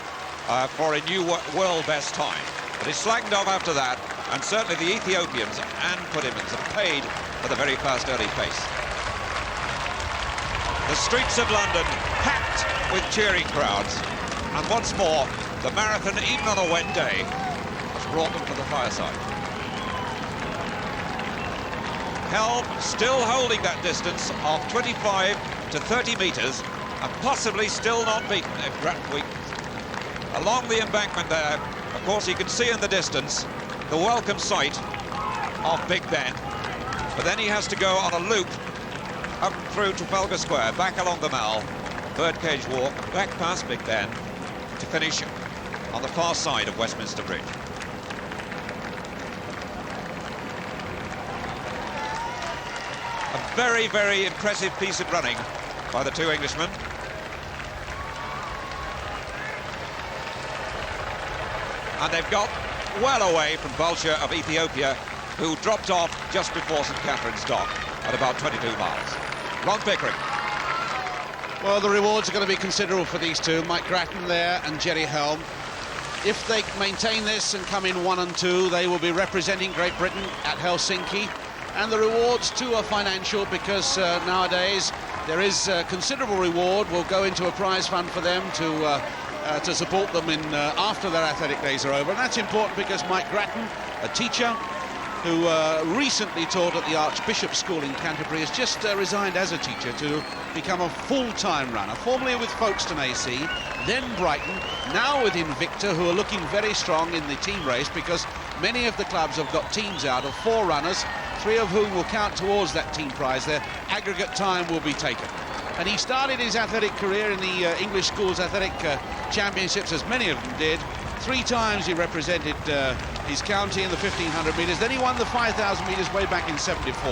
for a new world best time. But he slackened off after that, and certainly the Ethiopians and Puttymans have paid for the very fast early pace. The streets of London packed with cheering crowds, and once more, the marathon, even on a wet day, has brought them to the fireside. Helm still holding that distance of 25 to 30 metres, and possibly still not beaten if Grattan weakens. Along the embankment there, of course, you can see in the distance the welcome sight of Big Ben, but then he has to go on a loop up through Trafalgar Square, back along the Mall, Birdcage Walk, back past Big Ben, to finish on the far side of Westminster Bridge. A very, very impressive piece of running by the 2 Englishmen. And they've got well away from Vulture of Ethiopia, who dropped off just before St Catherine's Dock at about 22 miles. Ron Pickering. Well, the rewards are going to be considerable for these two, Mike Grattan there and Jerry Helm. If they maintain this and come in 1 and 2, they will be representing Great Britain at Helsinki. And the rewards too are financial, because nowadays there is considerable reward will go into a prize fund for them to support them in after their athletic days are over. And that's important because Mike Grattan, a teacher who recently taught at the Archbishop's School in Canterbury, has just resigned as a teacher to become a full-time runner, formerly with Folkestone AC, then Brighton, now with Invicta, who are looking very strong in the team race, because many of the clubs have got teams out of 4 runners, 3 of whom will count towards that team prize. Their aggregate time will be taken. And he started his athletic career in the English Schools Athletic Championships, as many of them did. 3 times he represented his county in the 1500 metres. Then he won the 5,000 metres way back in 74.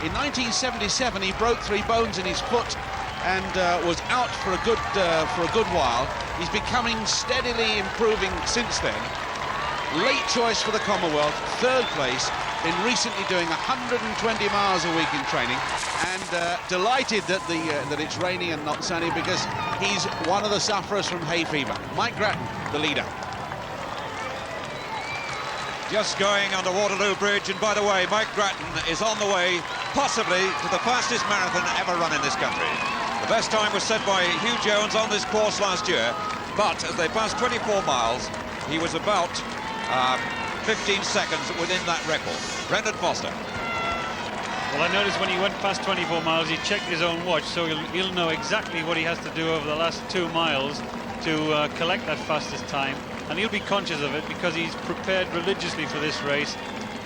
In 1977, he broke 3 bones in his foot and was out for a good while. He's becoming steadily improving since then. Late choice for the Commonwealth, 3rd place. Been recently doing 120 miles a week in training, and delighted that that it's raining and not sunny, because he's one of the sufferers from hay fever. Mike Grattan, the leader. Just going under Waterloo Bridge, and by the way, Mike Grattan is on the way, possibly, to the fastest marathon ever run in this country. The best time was set by Hugh Jones on this course last year, but as they passed 24 miles, he was about 15 seconds within that record. Brendan Foster. Well, I noticed when he went past 24 miles, he checked his own watch, so he'll know exactly what he has to do over the last 2 miles to collect that fastest time. And he'll be conscious of it, because he's prepared religiously for this race.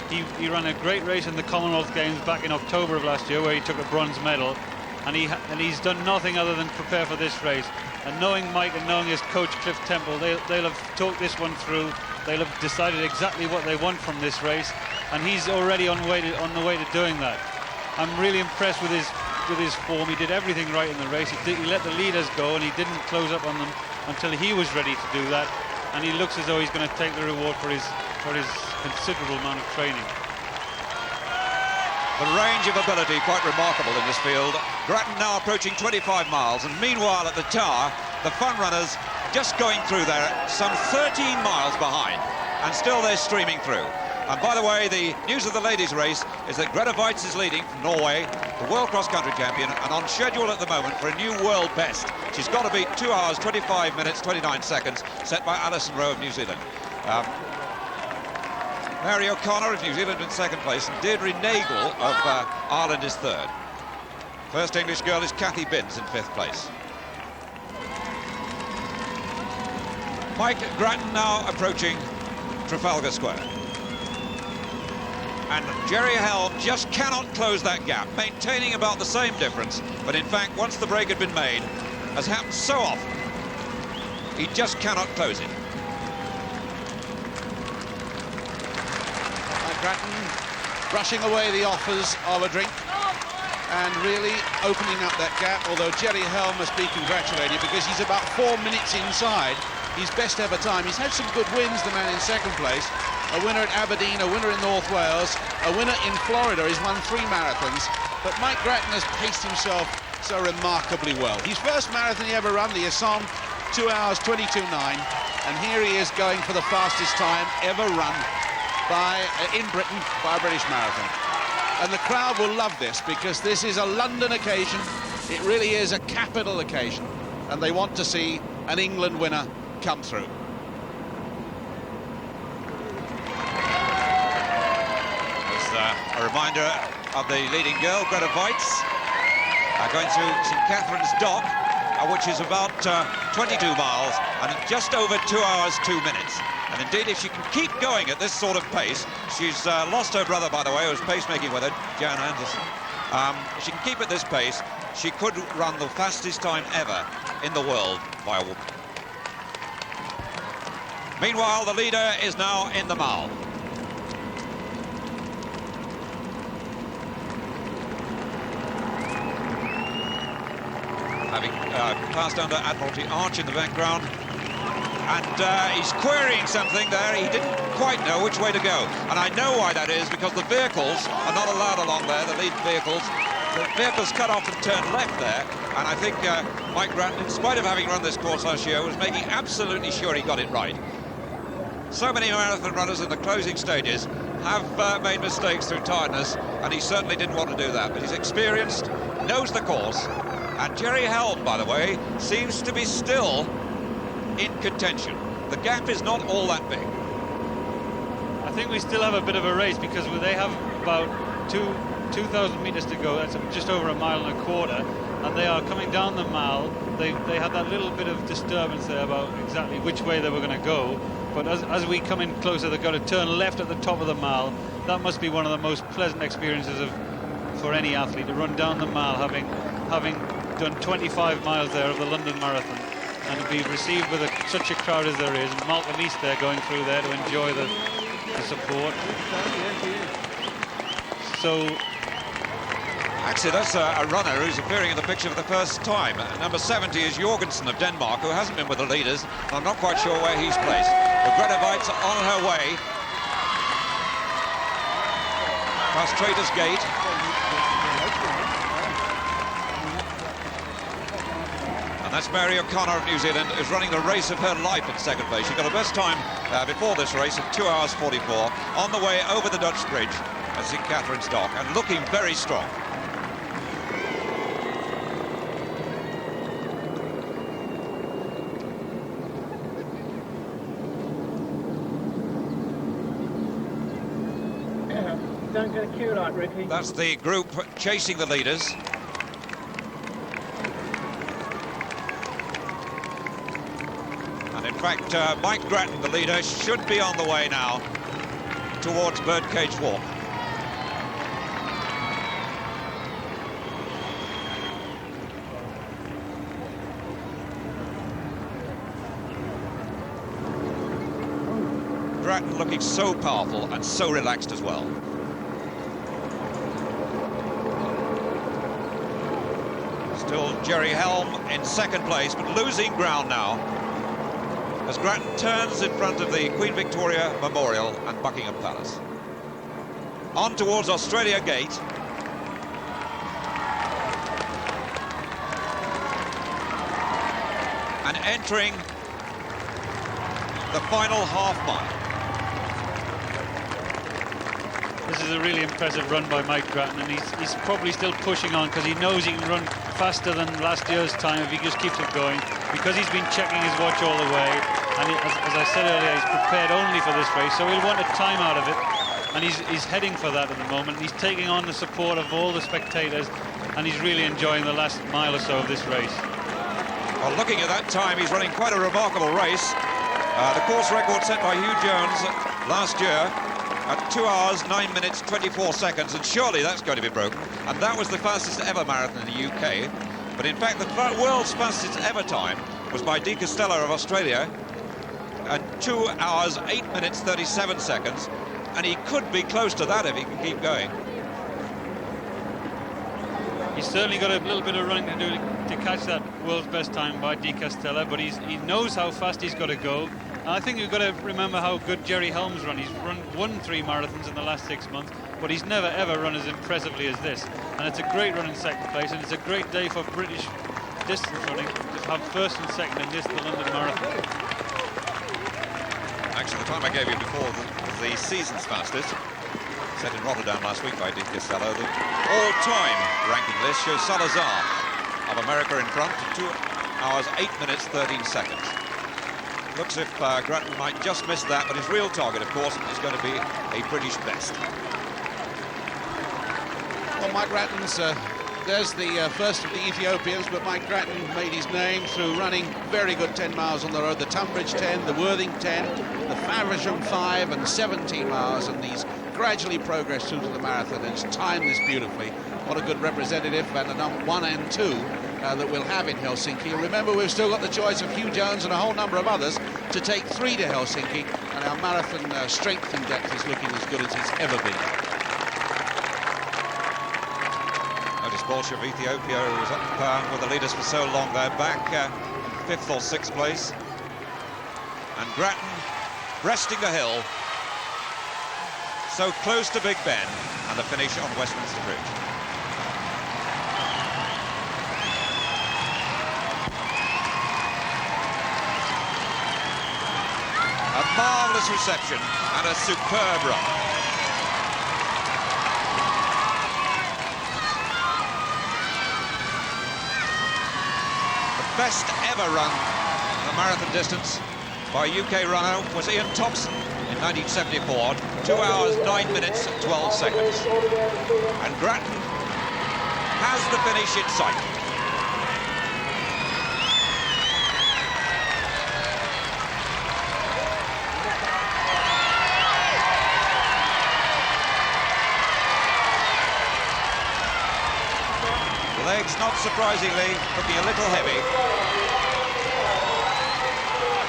He ran a great race in the Commonwealth Games back in October of last year, where he took a bronze medal. And he's done nothing other than prepare for this race. And knowing Mike and knowing his coach Cliff Temple, they'll have talked this one through. They'll have decided exactly what they want from this race, and he's already on the way to doing that. I'm really impressed with his form. He did everything right in the race. He let the leaders go, and he didn't close up on them until he was ready to do that. And he looks as though he's going to take the reward for his considerable amount of training. The range of ability quite remarkable in this field. Grattan now approaching 25 miles, and meanwhile at the Tower, the fun runners just going through there, some 13 miles behind, and still they're streaming through. And by the way, the news of the ladies' race is that Greta Weitz is leading from Norway, the world cross-country champion, and on schedule at the moment for a new world best. She's got to beat 2 hours, 25 minutes, 29 seconds, set by Alison Rowe of New Zealand. Mary O'Connor of New Zealand in 2nd place, and Deirdre Nagle of Ireland is 3rd. First English girl is Kathy Binns in 5th place. Mike Grattan now approaching Trafalgar Square. And Jerry Helm just cannot close that gap, maintaining about the same difference. But in fact, once the break had been made, as happens so often, he just cannot close it. Mike Grattan brushing away the offers of a drink and really opening up that gap, although Jerry Helm must be congratulated because he's about 4 minutes inside his best ever time. He's had some good wins, the man in second place, a winner at Aberdeen, a winner in North Wales, a winner in Florida. He's won 3 marathons, but Mike Grattan has paced himself so remarkably well. His first marathon he ever run, the Assam, 2 hours 22.9, and here he is going for the fastest time ever run in Britain by a British marathon. And the crowd will love this because this is a London occasion. It really is a capital occasion, and they want to see an England winner come through. It's a reminder of the leading girl, Greta Weitz, going through St Catherine's Dock, which is about 22 miles and just over 2 hours 2 minutes. And indeed, if she can keep going at this sort of pace, she's lost her brother, by the way, who was pacemaking with her, Jan Anderson. If she can keep at this pace, she could run the fastest time ever in the world by a woman. Meanwhile, the leader is now in the mile. Having passed under Admiralty Arch in the background, and he's querying something there. He didn't quite know which way to go, and I know why that is, because the vehicles are not allowed along there, the lead vehicles. The vehicles cut off and turn left there, and I think Mike Grattan, in spite of having run this course last year, was making absolutely sure he got it right. So many marathon runners in the closing stages have made mistakes through tiredness, and he certainly didn't want to do that, but he's experienced, knows the course, and Jerry Helm, by the way, seems to be still in contention. The gap is not all that big. I think we still have a bit of a race because they have about 2,000 metres to go. That's just over 1.25 miles, and they are coming down the mile. They had that little bit of disturbance there about exactly which way they were going to go, but as we come in closer, they've got to turn left at the top of the mile. That must be one of the most pleasant experiences for any athlete, to run down the mile having done 25 miles there of the London Marathon, and to be received with such a crowd as there is, and Malcolm East there going through there to enjoy the support. So actually, that's a runner who's appearing in the picture for the first time. Number 70 is Jorgensen of Denmark, who hasn't been with the leaders. I'm not quite sure where he's placed. But Greta Weitz on her way past Traitors Gate. And that's Mary O'Connor of New Zealand, who's running the race of her life in second place. She got her best time before this race of 2 hours 44 on the way over the Dutch Bridge at St Catherine's Dock, and looking very strong. Don't get a cue like Ricky. That's the group chasing the leaders. And in fact, Mike Grattan, the leader, should be on the way now towards Birdcage Walk. Grattan looking so powerful and so relaxed as well. Still Jerry Helm in second place, but losing ground now as Grattan turns in front of the Queen Victoria Memorial and Buckingham Palace. On towards Australia Gate. And entering the final half mile. this is a really impressive run by Mike Grattan, and he's probably still pushing on because he knows he can run faster than last year's time if he just keeps it going, because he's been checking his watch all the way, and as I said earlier, he's prepared only for this race, so he'll want a time out of it, and he's heading for that at the moment. He's taking on the support of all the spectators, and he's really enjoying the last mile or so of this race. Well, looking at that time, he's running quite a remarkable race. The course record set by Hugh Jones last year at 2 hours, 9 minutes, 24 seconds, and surely that's going to be broken. And that was the fastest ever marathon in the UK. But in fact, the world's fastest ever time was by De Castella of Australia at 2 hours, 8 minutes, 37 seconds. and he could be close to that if he can keep going. He's certainly got a little bit of running to do to catch that world's best time by De Castella, but he knows how fast he's got to go. And I think you've got to remember how good Jerry Helm's run. He's won 3 marathons in the last 6 months, but he's never ever run as impressively as this. And it's a great run in second place, and it's a great day for British distance running to have first and second in this, the London Marathon. Actually, the time I gave you before the season's fastest, set in Rotterdam last week by De Castella, the all-time ranking list shows Salazar of America in front, 2 hours, 8 minutes, 13 seconds. Looks if Grattan might just miss that, but his real target, of course, is going to be a British best. Well, Mike Grattan's, there's the first of the Ethiopians, but Mike Grattan made his name through running very good 10 miles on the road, the Tunbridge 10, the Worthing 10, the Faversham 5 and 17 miles, and he's gradually progressed through to the marathon and has timed this beautifully. What a good representative, and the number 1 and 2 that we'll have in Helsinki. Remember, we've still got the choice of Hugh Jones and a whole number of others to take 3 to Helsinki, and our marathon strength and depth is looking as good as it's ever been. Notice Bolsha of Ethiopia, who was up with the leaders for so long, they're back in 5th or 6th place. And Grattan breasting the hill, so close to Big Ben, and the finish on Westminster Bridge. A marvellous reception and a superb run. The best ever run the marathon distance by a UK runner was Ian Thompson in 1974, 2 hours, 9 minutes, 12 seconds. And Grattan has the finish in sight. Legs, not surprisingly, looking a little heavy.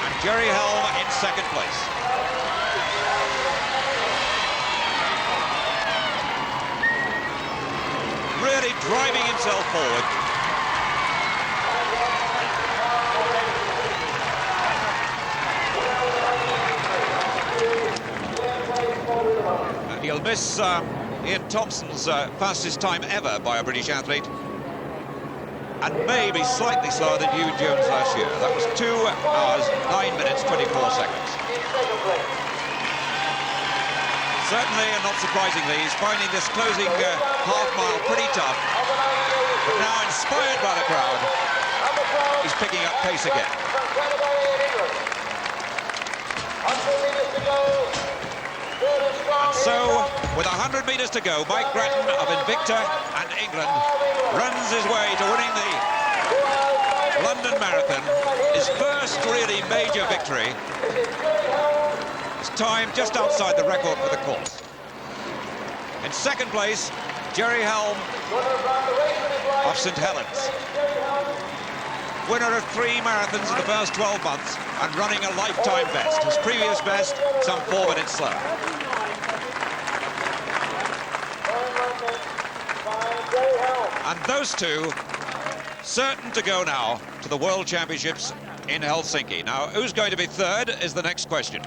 And Jerry Helm in 2nd place. Really driving himself forward. And he'll miss Ian Thompson's fastest time ever by a British athlete, and maybe slightly slower than Hugh Jones last year. That was 2 hours, 9 minutes, 24 seconds. Certainly, and not surprisingly, he's finding this closing half-mile pretty tough. But now, inspired by the crowd, he's picking up pace again. And so, with 100 metres to go, Mike Grattan of Invicta and England runs his way to winning the London Marathon, his first really major victory. His time just outside the record for the course. In 2nd place, Jerry Helm of St Helens. Winner of 3 marathons in the first 12 months and running a lifetime best. His previous best, some 4 minutes slower. And those two certain to go now to the World Championships in Helsinki. Now, who's going to be 3rd is the next question.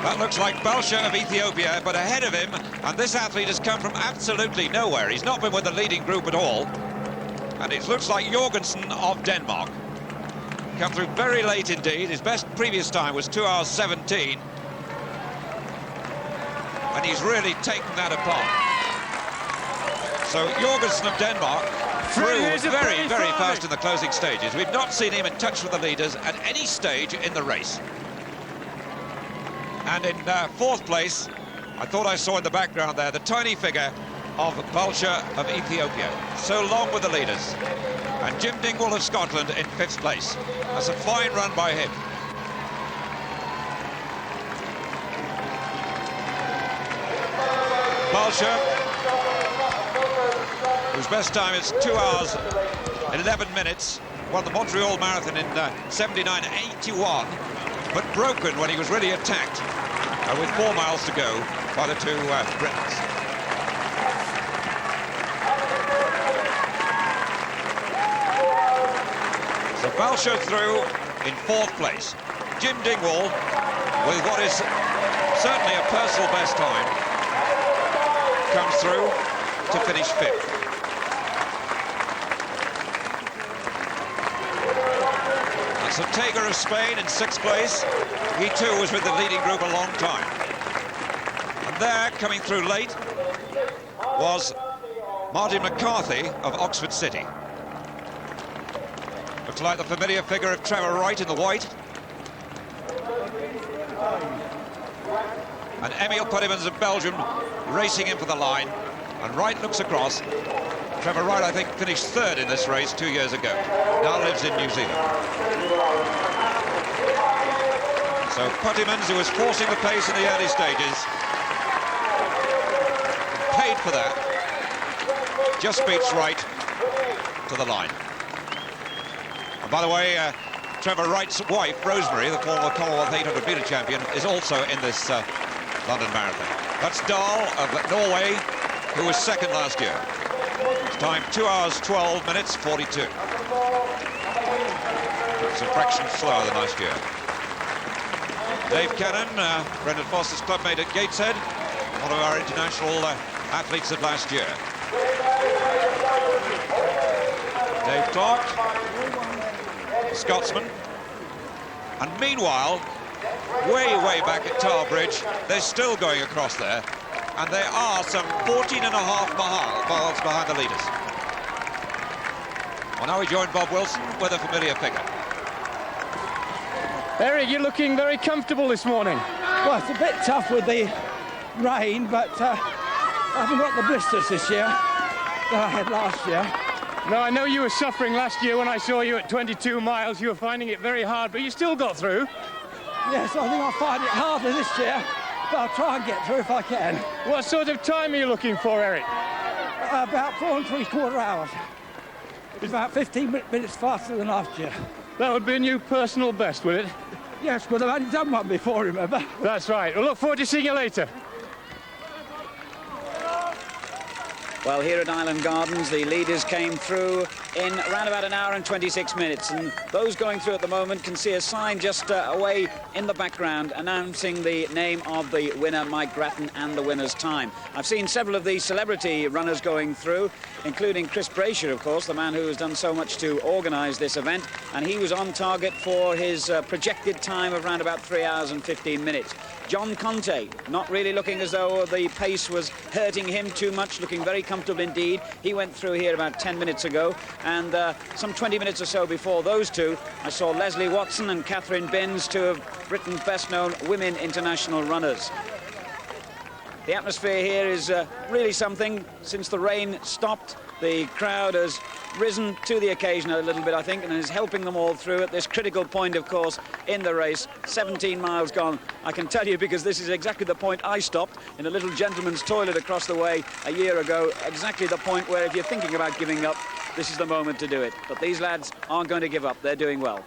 That looks like Balsha of Ethiopia, but ahead of him, and this athlete has come from absolutely nowhere. He's not been with the leading group at all. And it looks like Jorgensen of Denmark. Come through very late indeed. His best previous time was 2 hours 17. And he's really taken that apart. So Jorgensen of Denmark through very, very fast in the closing stages. We've not seen him in touch with the leaders at any stage in the race. And in 4th place, I thought I saw in the background there the tiny figure of Balsha of Ethiopia, so long with the leaders. And Jim Dingwall of Scotland in 5th place. That's a fine run by him. Balsha, whose best time is 2 hours 11 minutes, won the Montreal Marathon in 79-81, but broken when he was really attacked with 4 miles to go by the two Britons. So Balsho through in 4th place. Jim Dingwall with what is certainly a personal best time comes through to finish 5th. That's Ortega of Spain in 6th place. He too was with the leading group a long time. And there, coming through late, was Martin McCarthy of Oxford City. Looks like the familiar figure of Trevor Wright in the white. And Emil Puttymans of Belgium racing in for the line. And Wright looks across. Trevor Wright, I think, finished 3rd in this race 2 years ago. Now lives in New Zealand. So Puttymans, who was forcing the pace in the early stages, paid for that, just beats Wright to the line. And by the way, Trevor Wright's wife, Rosemary, the former Commonwealth 800-metre champion, is also in this London Marathon. That's Dahl of Norway, who was 2nd last year. His time 2 hours 12 minutes 42. It's a fraction slower than last year. Dave Cannon, Brendan Foster's clubmate at Gateshead, one of our international athletes of last year. Dave Clark, Scotsman. And meanwhile, way back at Tower Bridge, they're still going across there, and they are some 14.5 miles behind the leaders. Well, now we join Bob Wilson with a familiar figure. Eric, you're looking very comfortable this morning. Well, it's a bit tough with the rain, but I haven't got the blisters this year that I had last year. No, I know you were suffering last year when I saw you at 22 miles. You were finding it very hard, but you still got through. Yes, I think I'll find it harder this year, but I'll try and get through if I can. What sort of time are you looking for, Eric? About 4 3/4 hours. It's about 15 minutes faster than last year. That would be a new personal best, would it? Yes, but I've only done one before, remember? That's right. We'll look forward to seeing you later. Well, here at Island Gardens, the leaders came through in around about 1 hour and 26 minutes. And those going through at the moment can see a sign just away in the background announcing the name of the winner, Mike Grattan, and the winner's time. I've seen several of the celebrity runners going through, including Chris Brasher, of course, the man who has done so much to organise this event. And he was on target for his projected time of around about 3 hours and 15 minutes. John Conte, not really looking as though the pace was hurting him too much, looking very comfortable indeed. He went through here about 10 minutes ago, and some 20 minutes or so before those two, I saw Leslie Watson and Catherine Binns, two of Britain's best-known women international runners. The atmosphere here is really something. Since the rain stopped, the crowd has risen to the occasion a little bit, I think, and is helping them all through at this critical point, of course, in the race. 17 miles gone. I can tell you, because this is exactly the point I stopped in a little gentleman's toilet across the way a year ago. Exactly the point where, if you're thinking about giving up, this is the moment to do it. But these lads aren't going to give up. They're doing well.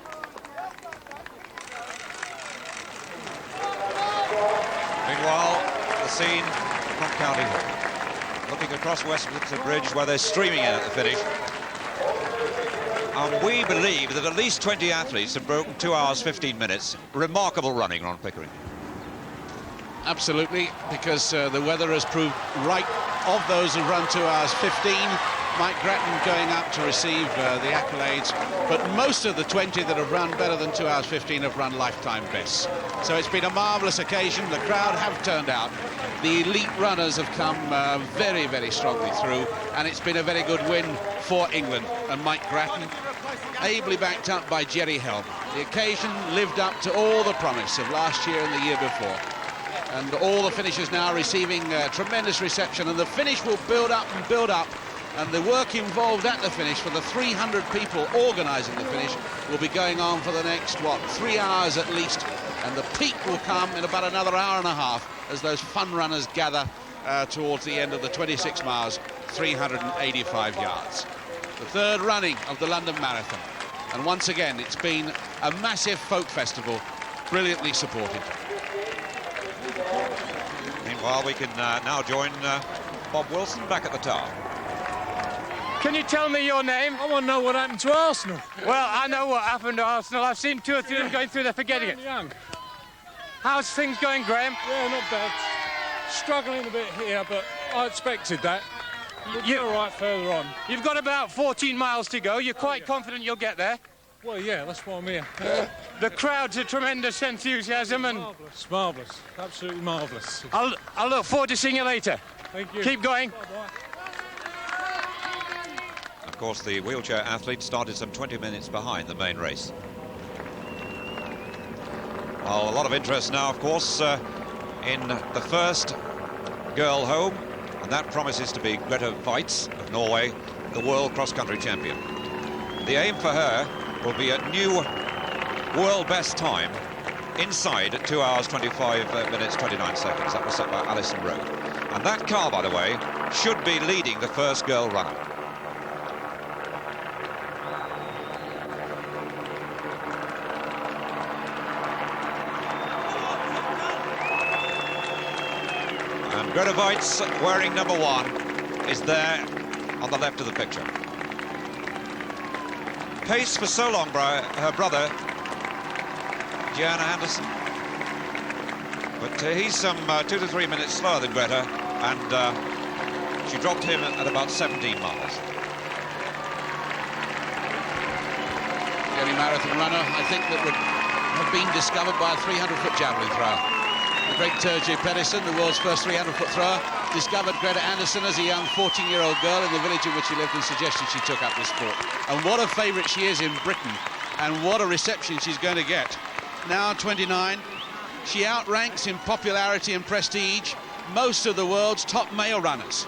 Meanwhile, the scene from County Hall. Looking across Westminster Bridge, where they're streaming in at the finish. And we believe that at least 20 athletes have broken 2 hours 15 minutes. Remarkable running, Ron Pickering. Absolutely, because the weather has proved right. Of those who run 2 hours 15, Mike Grattan going up to receive the accolades, but most of the 20 that have run better than 2 hours 15 have run lifetime bests. So it's been a marvellous occasion. The crowd have turned out. The elite runners have come very, very strongly through, and it's been a very good win for England. And Mike Grattan, ably backed up by Jerry Helm. The occasion lived up to all the promise of last year and the year before. And all the finishers now receiving tremendous reception, and the finish will build up and build up. And the work involved at the finish for the 300 people organising the finish will be going on for the next, 3 hours at least. And the peak will come in about another hour and a half as those fun runners gather towards the end of the 26 miles, 385 yards. The third running of the London Marathon. And once again, it's been a massive folk festival. brilliantly supported. Meanwhile, we can now join Bob Wilson back at the tower. Can you tell me your name? I want to know what happened to Arsenal. Well, I know what happened to Arsenal. I've seen 2 or 3 of them going through there forgetting it. Young. How's things going, Graham? Yeah, not bad. Struggling a bit here, but I expected that. You're all right further on. You've got about 14 miles to go. You're quite confident you'll get there? Well, yeah, that's why I'm here. The crowd's a tremendous enthusiasm and... Marvellous, marvellous, absolutely marvellous. I'll look forward to seeing you later. Thank you. Keep going. Bye-bye. Of course, the wheelchair athlete started some 20 minutes behind the main race. Well, a lot of interest now, of course, in the first girl home, and that promises to be Grete Waitz of Norway, the world cross-country champion. The aim for her will be a new world best time inside 2 hours 25 minutes 29 seconds. That was set by Alison Rowe. And that car, by the way, should be leading the first girl runner. And Grete Waitz, wearing number 1, is there on the left of the picture. Pace for so long by her brother, Gianna Anderson. But he's some 2 to 3 minutes slower than Grete, and she dropped him at about 17 miles. The only marathon runner, I think, that would have been discovered by a 300-foot javelin thrower. The great Terje Pedersen, the world's first 300-foot thrower, discovered Grete Anderson as a young 14-year-old girl in the village in which she lived and suggested she took up this sport. And what a favourite she is in Britain, and what a reception she's going to get. Now 29, she outranks in popularity and prestige most of the world's top male runners.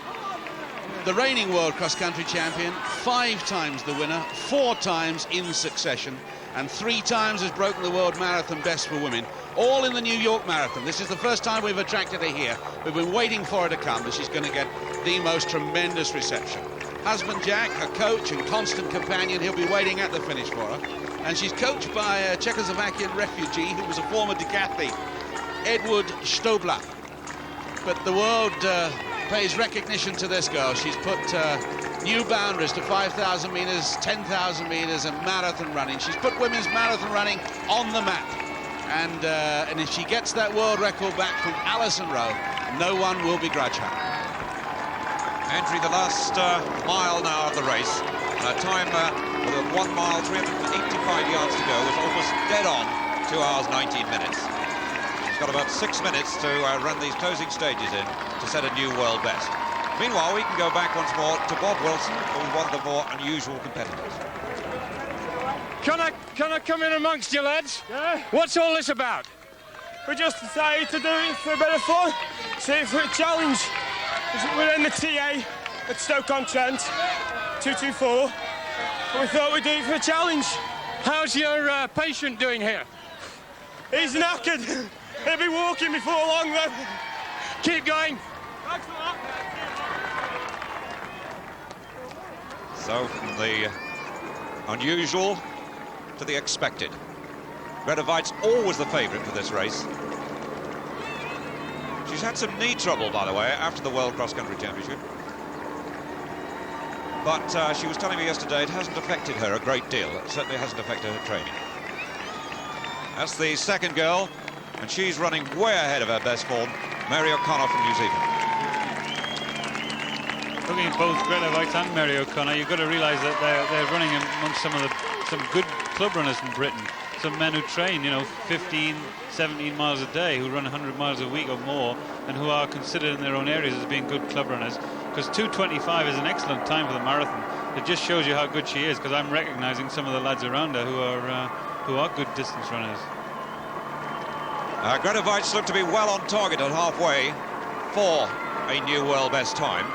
The reigning world cross-country champion, 5 times the winner, 4 times in succession, and 3 times has broken the world marathon best for women, all in the New York Marathon. This is the first time we've attracted her here. We've been waiting for her to come, and she's going to get the most tremendous reception. Husband Jack, her coach and constant companion, he'll be waiting at the finish for her. And she's coached by a Czechoslovakian refugee who was a former decathlete, Edward Stobler. But the world pays recognition to this girl. She's put new boundaries to 5,000 metres, 10,000 metres and marathon running. She's put women's marathon running on the map. And if she gets that world record back from Alison Rowe, no one will begrudge her. Entering the last mile now of the race. Her time with a 1 mile, 385 yards to go was almost dead on 2 hours, 19 minutes. She's got about 6 minutes to run these closing stages in to set a new world best. Meanwhile, we can go back once more to Bob Wilson, who's one of the more unusual competitors. Can I come in amongst you, lads? Yeah? What's all this about? We just decided to do it for a bit of fun, see it for a challenge. We're in the TA at Stoke-on-Trent, 224, and we thought we'd do it for a challenge. How's your patient doing here? He's knackered. He'll be walking before long, though. Keep going. Thanks a lot. So from the unusual to the expected. Grete Waitz always the favourite for this race. She's had some knee trouble, by the way, after the World Cross Country Championship. But she was telling me yesterday it hasn't affected her a great deal. It certainly hasn't affected her training. That's the second girl, and she's running way ahead of her best form, Mary O'Connor from New Zealand. Looking at both Grete Waitz and Mary O'Connor, you've got to realise that they're running amongst some good club runners from Britain. Some men who train, 15, 17 miles a day, who run 100 miles a week or more, and who are considered in their own areas as being good club runners. Because 2:25 is an excellent time for the marathon. It just shows you how good she is, because I'm recognising some of the lads around her who are good distance runners. Grete Waitz looked to be well on target at halfway for a new world best time.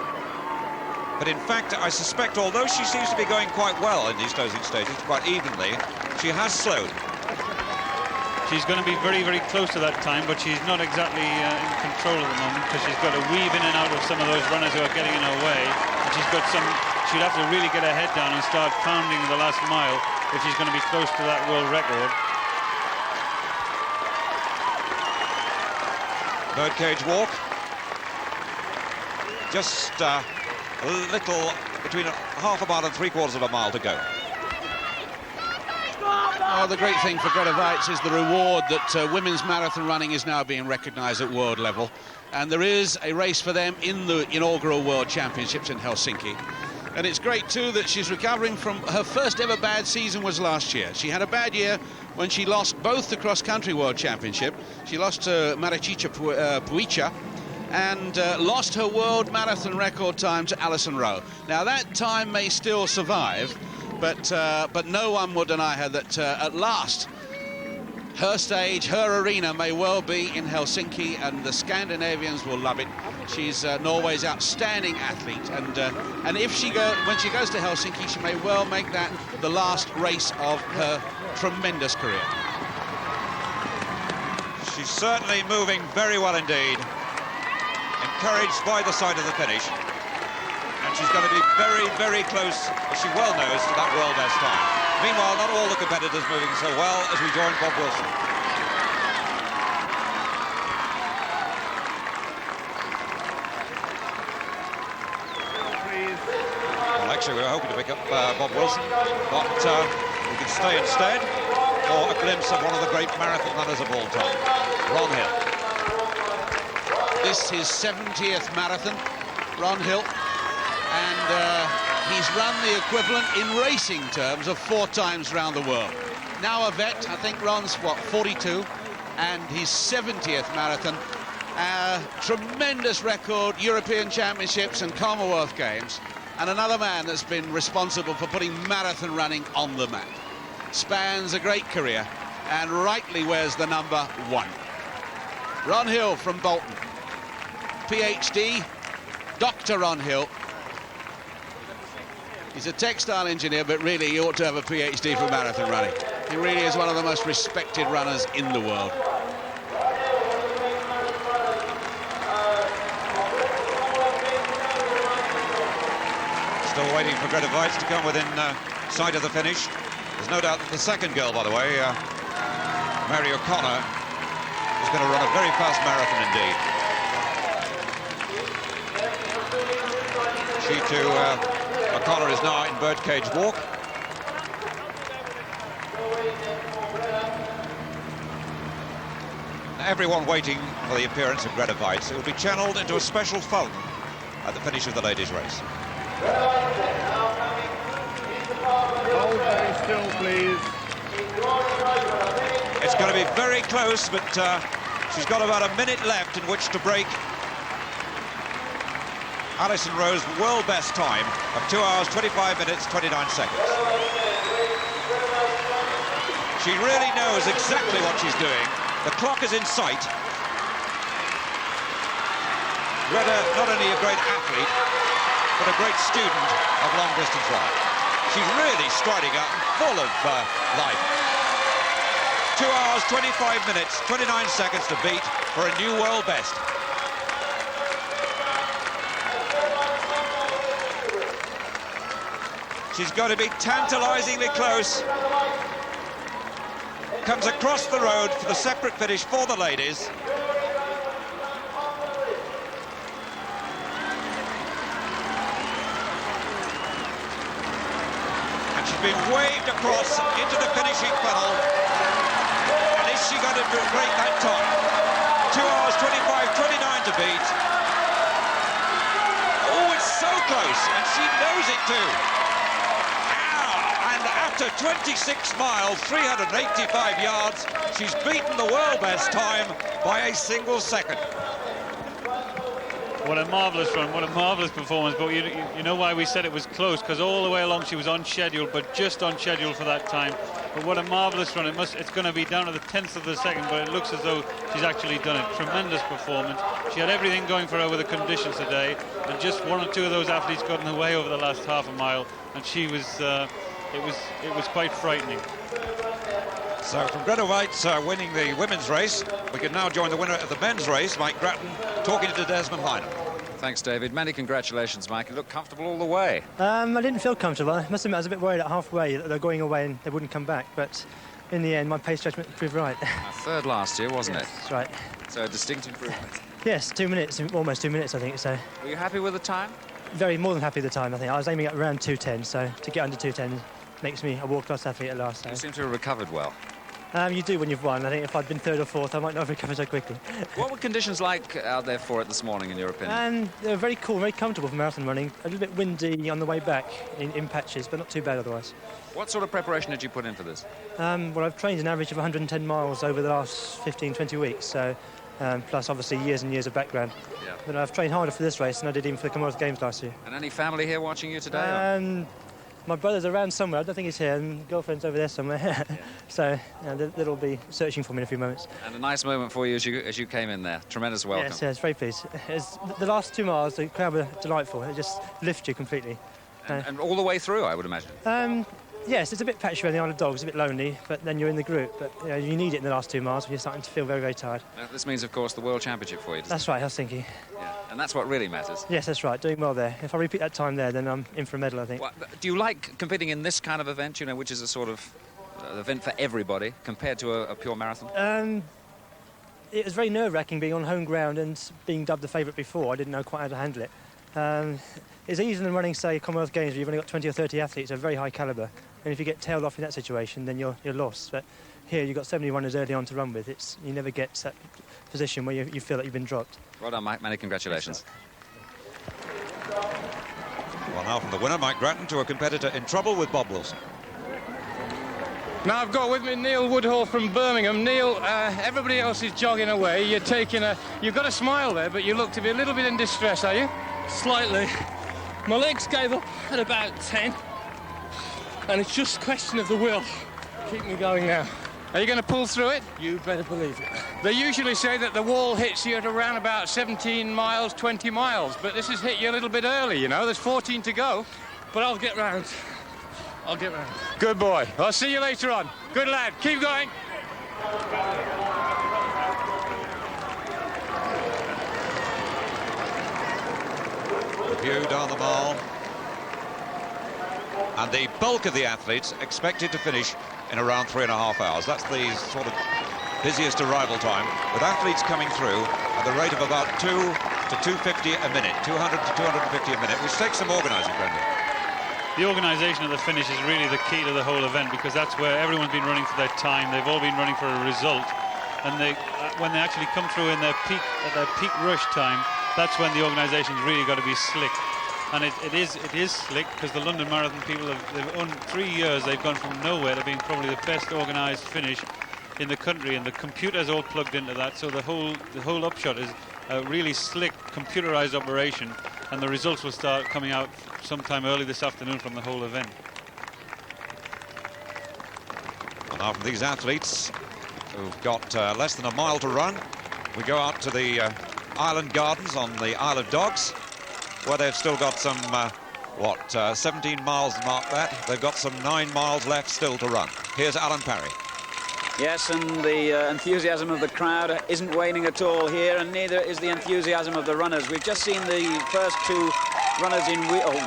But in fact, I suspect, although she seems to be going quite well in these closing stages, quite evenly, she has slowed. She's going to be very, very close to that time, but she's not exactly in control at the moment, because she's got to weave in and out of some of those runners who are getting in her way. And she'd have to really get her head down and start pounding the last mile if she's going to be close to that world record. Birdcage walk. Just a little, between half a mile and 3/4 of a mile to go. Oh, the great thing for Grete Waitz is the reward that women's marathon running is now being recognised at world level. And there is a race for them in the inaugural World Championships in Helsinki. And it's great, too, that she's recovering from her first ever bad season was last year. She had a bad year when she lost both the cross-country World Championship. She lost to Maricica Puica and lost her world marathon record time to Alison Rowe. Now, that time may still survive, but no one will deny her that at last her stage, her arena may well be in Helsinki, and the Scandinavians will love it. She's Norway's outstanding athlete, and if when she goes to Helsinki, she may well make that the last race of her tremendous career. She's certainly moving very well indeed, encouraged by the sight of the finish, and she's going to be very, very close, as she well knows, to that world best time. Meanwhile, not all the competitors moving so well as we join Bob Wilson. Well, actually, we were hoping to pick up Bob Wilson, but we can stay instead for a glimpse of one of the great marathon runners of all time, Ron Hill. This is his 70th marathon, Ron Hill, and he's run the equivalent in racing terms of 4 times around the world. Now a vet, I think Ron's, 42, and his 70th marathon. Tremendous record, European Championships and Commonwealth Games, and another man that's been responsible for putting marathon running on the map. Spans a great career, and rightly wears the number 1. Ron Hill from Bolton. PhD, Dr. Ron Hill. He's a textile engineer, but really he ought to have a PhD for marathon running. He really is one of the most respected runners in the world. Still waiting for Grete Waitz to come within sight of the finish. There's no doubt that the second girl, by the way, Mary O'Connor, is going to run a very fast marathon indeed. She too, O'Connor is now in Birdcage walk. Everyone waiting for the appearance of Grete Waitz. It will be channeled into a special fountain at the finish of the ladies' race. Hold very still, please. It's going to be very close, but she's got about a minute left in which to break Alison Rowe's world best time of 2 hours, 25 minutes, 29 seconds. She really knows exactly what she's doing. The clock is in sight. Grete, not only a great athlete, but a great student of long-distance running. She's really striding up, full of life. 2 hours, 25 minutes, 29 seconds to beat for a new world best. She's got to be tantalisingly close. Comes across the road for the separate finish for the ladies. And she's been waved across into the finishing funnel. And is she going to break that time? 2 hours, 25:29 to beat. Oh, it's so close, and she knows it too. After 26 miles, 385 yards, she's beaten the world best time by a single second. What a marvellous run, what a marvellous performance. But you know why we said it was close, because all the way along she was on schedule, but just on schedule for that time. But what a marvellous run. It's going to be down to the 10th of the second, but it looks as though she's actually done it. Tremendous performance. She had everything going for her with the conditions today, and just 1 or 2 of those athletes got in the way over the last half a mile, and she was... It was quite frightening. So from Grete Waitz winning the women's race, we can now join the winner of the men's race, Mike Grattan, talking to Desmond Hynam. Thanks, David. Many congratulations, Mike. You look comfortable all the way. I didn't feel comfortable. I must admit, I was a bit worried at halfway that they're going away and they wouldn't come back, but in the end, my pace judgment proved right. Third last year, wasn't Yes, it? That's right. So a distinct improvement. Yes, 2 minutes, almost 2 minutes, I think. So Were you happy with the time? more than happy with the time. I think I was aiming at around 2:10, so to get under 2:10 makes me a world-class athlete at last. So. You seem to have recovered well. You do when you've won. I think if I'd been third or fourth, I might not have recovered so quickly. What were conditions like out there for it this morning, in your opinion? They were very cool, very comfortable for marathon running. A little bit windy on the way back in patches, but not too bad otherwise. What sort of preparation did you put in for this? Well, I've trained an average of 110 miles over the last 15, 20 weeks, so plus obviously years and years of background. Yeah. But I've trained harder for this race than I did even for the Commonwealth Games last year. And any family here watching you today? My brother's around somewhere. I don't think he's here, and girlfriend's over there somewhere. Yeah. So they'll be searching for me in a few moments. And a nice moment for you as you came in there. Tremendous welcome. Yes, very pleased. The last 2 miles, the crowd were delightful. It just lifts you completely. And all the way through, I would imagine. Yes, it's a bit patchy around the Isle of Dogs, a bit lonely, but then you're in the group. But you need it in the last 2 miles when you're starting to feel very, very tired. This means, of course, the World Championship for you. That's right, Helsinki. Yeah. And that's what really matters. Yes, that's right, doing well there. If I repeat that time there, then I'm in for a medal, I think. Well, do you like competing in this kind of event, which is a sort of event for everybody, compared to a pure marathon? It was very nerve-wracking being on home ground and being dubbed the favourite before. I didn't know quite how to handle it. It's easier than running, say, Commonwealth Games where you've only got 20 or 30 athletes of very high calibre. And if you get tailed off in that situation, then you're lost. But here you've got so many runners early on to run with. You never get to that position where you feel that you've been dropped. Well done, Mike. Many congratulations. Well, now from the winner, Mike Grattan, to a competitor in trouble with Bob Wilson. Now I've got with me Neil Woodhall from Birmingham. Neil, everybody else is jogging away. You've got a smile there, but you look to be a little bit in distress, are you? Slightly. My legs gave up at about 10, and it's just a question of the will. Keep me going now. Are you going to pull through it? You better believe it. They usually say that the wall hits you at around about 17 miles, 20 miles, but this has hit you a little bit early, There's 14 to go. But I'll get round. I'll get round. Good boy. I'll see you later on. Good lad. Keep going. View down the mall. And the bulk of the athletes expected to finish in around 3.5 hours. That's the sort of busiest arrival time, with athletes coming through at the rate of about 2 to 250 a minute, 200 to 250 a minute, which takes some organising, Brendan. The organisation of the finish is really the key to the whole event, because that's where everyone's been running for their time. They've all been running for a result, and when they actually come through in their peak rush time, that's when the organisation's really got to be slick. And it is slick, because the London Marathon people they've on 3 years, they've gone from nowhere to being probably the best organised finish in the country, and the computer's all plugged into that, so the whole upshot is a really slick computerized operation, and the results will start coming out sometime early this afternoon from the whole event. And now from these athletes who've got less than a mile to run, we go out to the Island Gardens on the Isle of Dogs, where they've still got some 17 miles to mark that. They've got some 9 miles left still to run. Here's Alan Parry. Yes, and the enthusiasm of the crowd isn't waning at all here, and neither is the enthusiasm of the runners. We've just seen the first 2 runners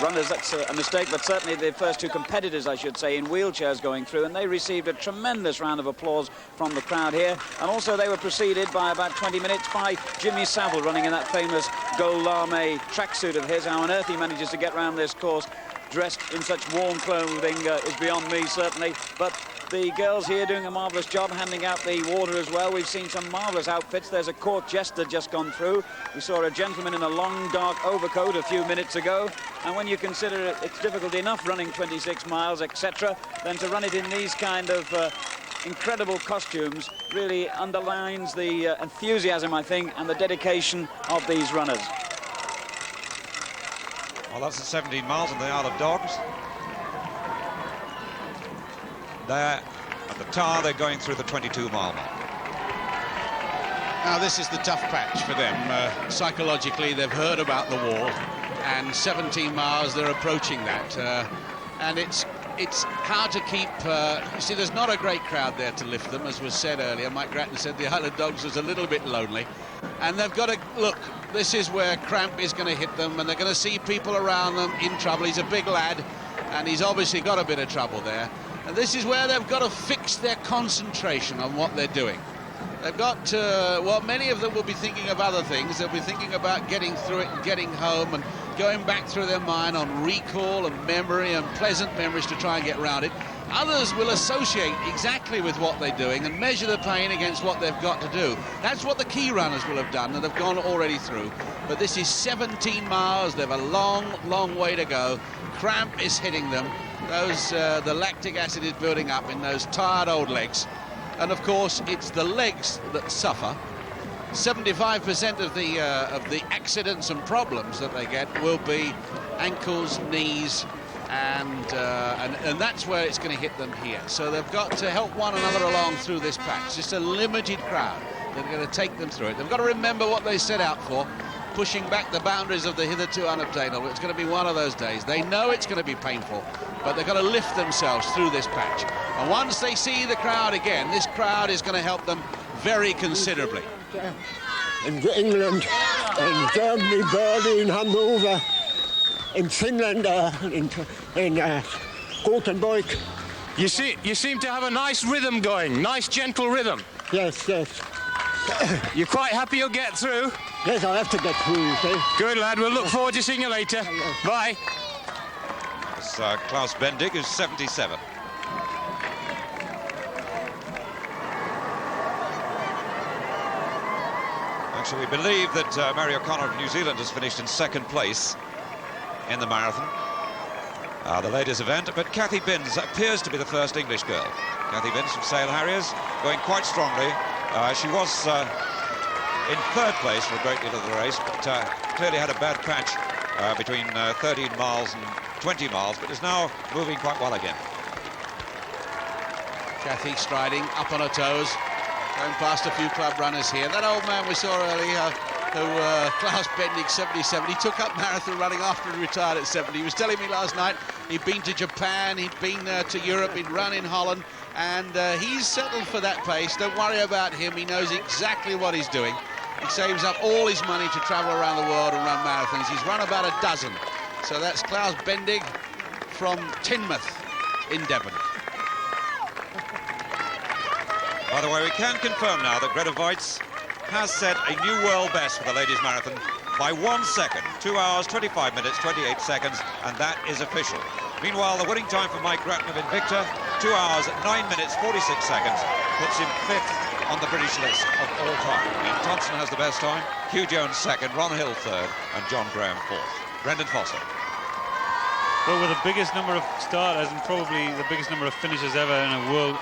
runners, that's a mistake, but certainly the first 2 competitors, I should say, in wheelchairs going through, and they received a tremendous round of applause from the crowd here. And also they were preceded by about 20 minutes by Jimmy Savile running in that famous Gold Lame tracksuit of his. How on earth he manages to get round this course dressed in such warm clothing is beyond me, certainly. But the girls here doing a marvellous job handing out the water as well. We've seen some marvellous outfits. There's a court jester just gone through. We saw a gentleman in a long dark overcoat a few minutes ago. And when you consider it's difficult enough running 26 miles, etc., then to run it in these kind of incredible costumes really underlines the enthusiasm, I think, and the dedication of these runners. Well, that's the 17 miles on the Isle of Dogs. There at the Tower, they're going through the 22-mile mark. Now, this is the tough patch for them. Psychologically, they've heard about the wall, and 17 miles, they're approaching that. And it's it's how to keep... you see, there's not a great crowd there to lift them, as was said earlier. Mike Grattan said the Island Dogs was a little bit lonely. And they've got to... Look, this is where Cramp is going to hit them, and they're going to see people around them in trouble. He's a big lad, and he's obviously got a bit of trouble there. And this is where they've got to fix their concentration on what they're doing. They've got to... Well, many of them will be thinking of other things. They'll be thinking about getting through it and getting home and going back through their mind on recall and memory and pleasant memories to try and get around it. Others will associate exactly with what they're doing and measure the pain against what they've got to do. That's what the key runners will have done and have gone already through. But this is 17 miles. They've a long, long way to go. Cramp is hitting them. The lactic acid is building up in those tired old legs. And of course, it's the legs that suffer. 75% of the accidents and problems that they get will be ankles, knees, and that's where it's going to hit them here. So they've got to help one another along through this patch. Just a limited crowd that are going to take them through it. They've got to remember what they set out for, pushing back the boundaries of the hitherto unobtainable. It's going to be one of those days. They know it's going to be painful, but they've got to lift themselves through this patch. And once they see the crowd again, this crowd is going to help them very considerably. In England, in Germany, Berlin, Hanover, in Finland, in Gothenburg. You seem to have a nice rhythm going, nice gentle rhythm. Yes, yes. You're quite happy you'll get through? Yes, I'll have to get through, you see. Good, lad. We'll look forward to seeing you later. Bye. It's Klaus Bendig, who's 77. Actually, we believe that Mary O'Connor of New Zealand has finished in second place in the marathon, the ladies' event, but Kathy Binns appears to be the first English girl. Kathy Binns from Sale Harriers, going quite strongly. She was in third place for a great deal of the race, but clearly had a bad patch between 13 miles and 20 miles, but is now moving quite well again. Kathy striding up on her toes, going past a few club runners here. That old man we saw earlier, Klaus Bendig, 77, he took up marathon running after he retired at 70. He was telling me last night he'd been to Japan, he'd been to Europe, he'd run in Holland, and he's settled for that pace. Don't worry about him, he knows exactly what he's doing. He saves up all his money to travel around the world and run marathons. He's run about a dozen. So that's Klaus Bendig from Teignmouth in Devon. By the way, we can confirm now that Greta Weitz has set a new world best for the ladies' marathon by 1 second, 2 hours, 25 minutes, 28 seconds, and that is official. Meanwhile, the winning time for Mike Grattan of Invicta, 2 hours, 9 minutes, 46 seconds, puts him fifth on the British list of all time. And Thompson has the best time, Hugh Jones second, Ron Hill third, and John Graham fourth. Brendan Foster. Well, with the biggest number of starters and probably the biggest number of finishers ever in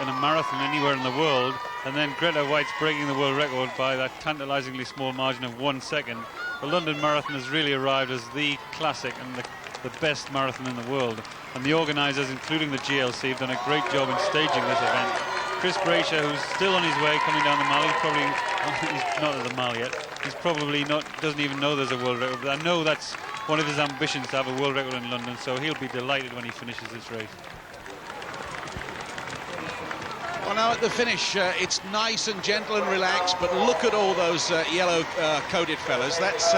a marathon anywhere in the world, and then Greta Weitz breaking the world record by that tantalisingly small margin of 1 second, the London Marathon has really arrived as the classic and the best marathon in the world. And the organisers, including the GLC, have done a great job in staging this event. Chris Brasher, who's still on his way coming down the mile, he's not at the mile yet. He's probably doesn't even know there's a world record, but I know that's one of his ambitions, to have a world record in London, so he'll be delighted when he finishes this race. Well, now at the finish, it's nice and gentle and relaxed, but look at all those yellow-coated fellas. That's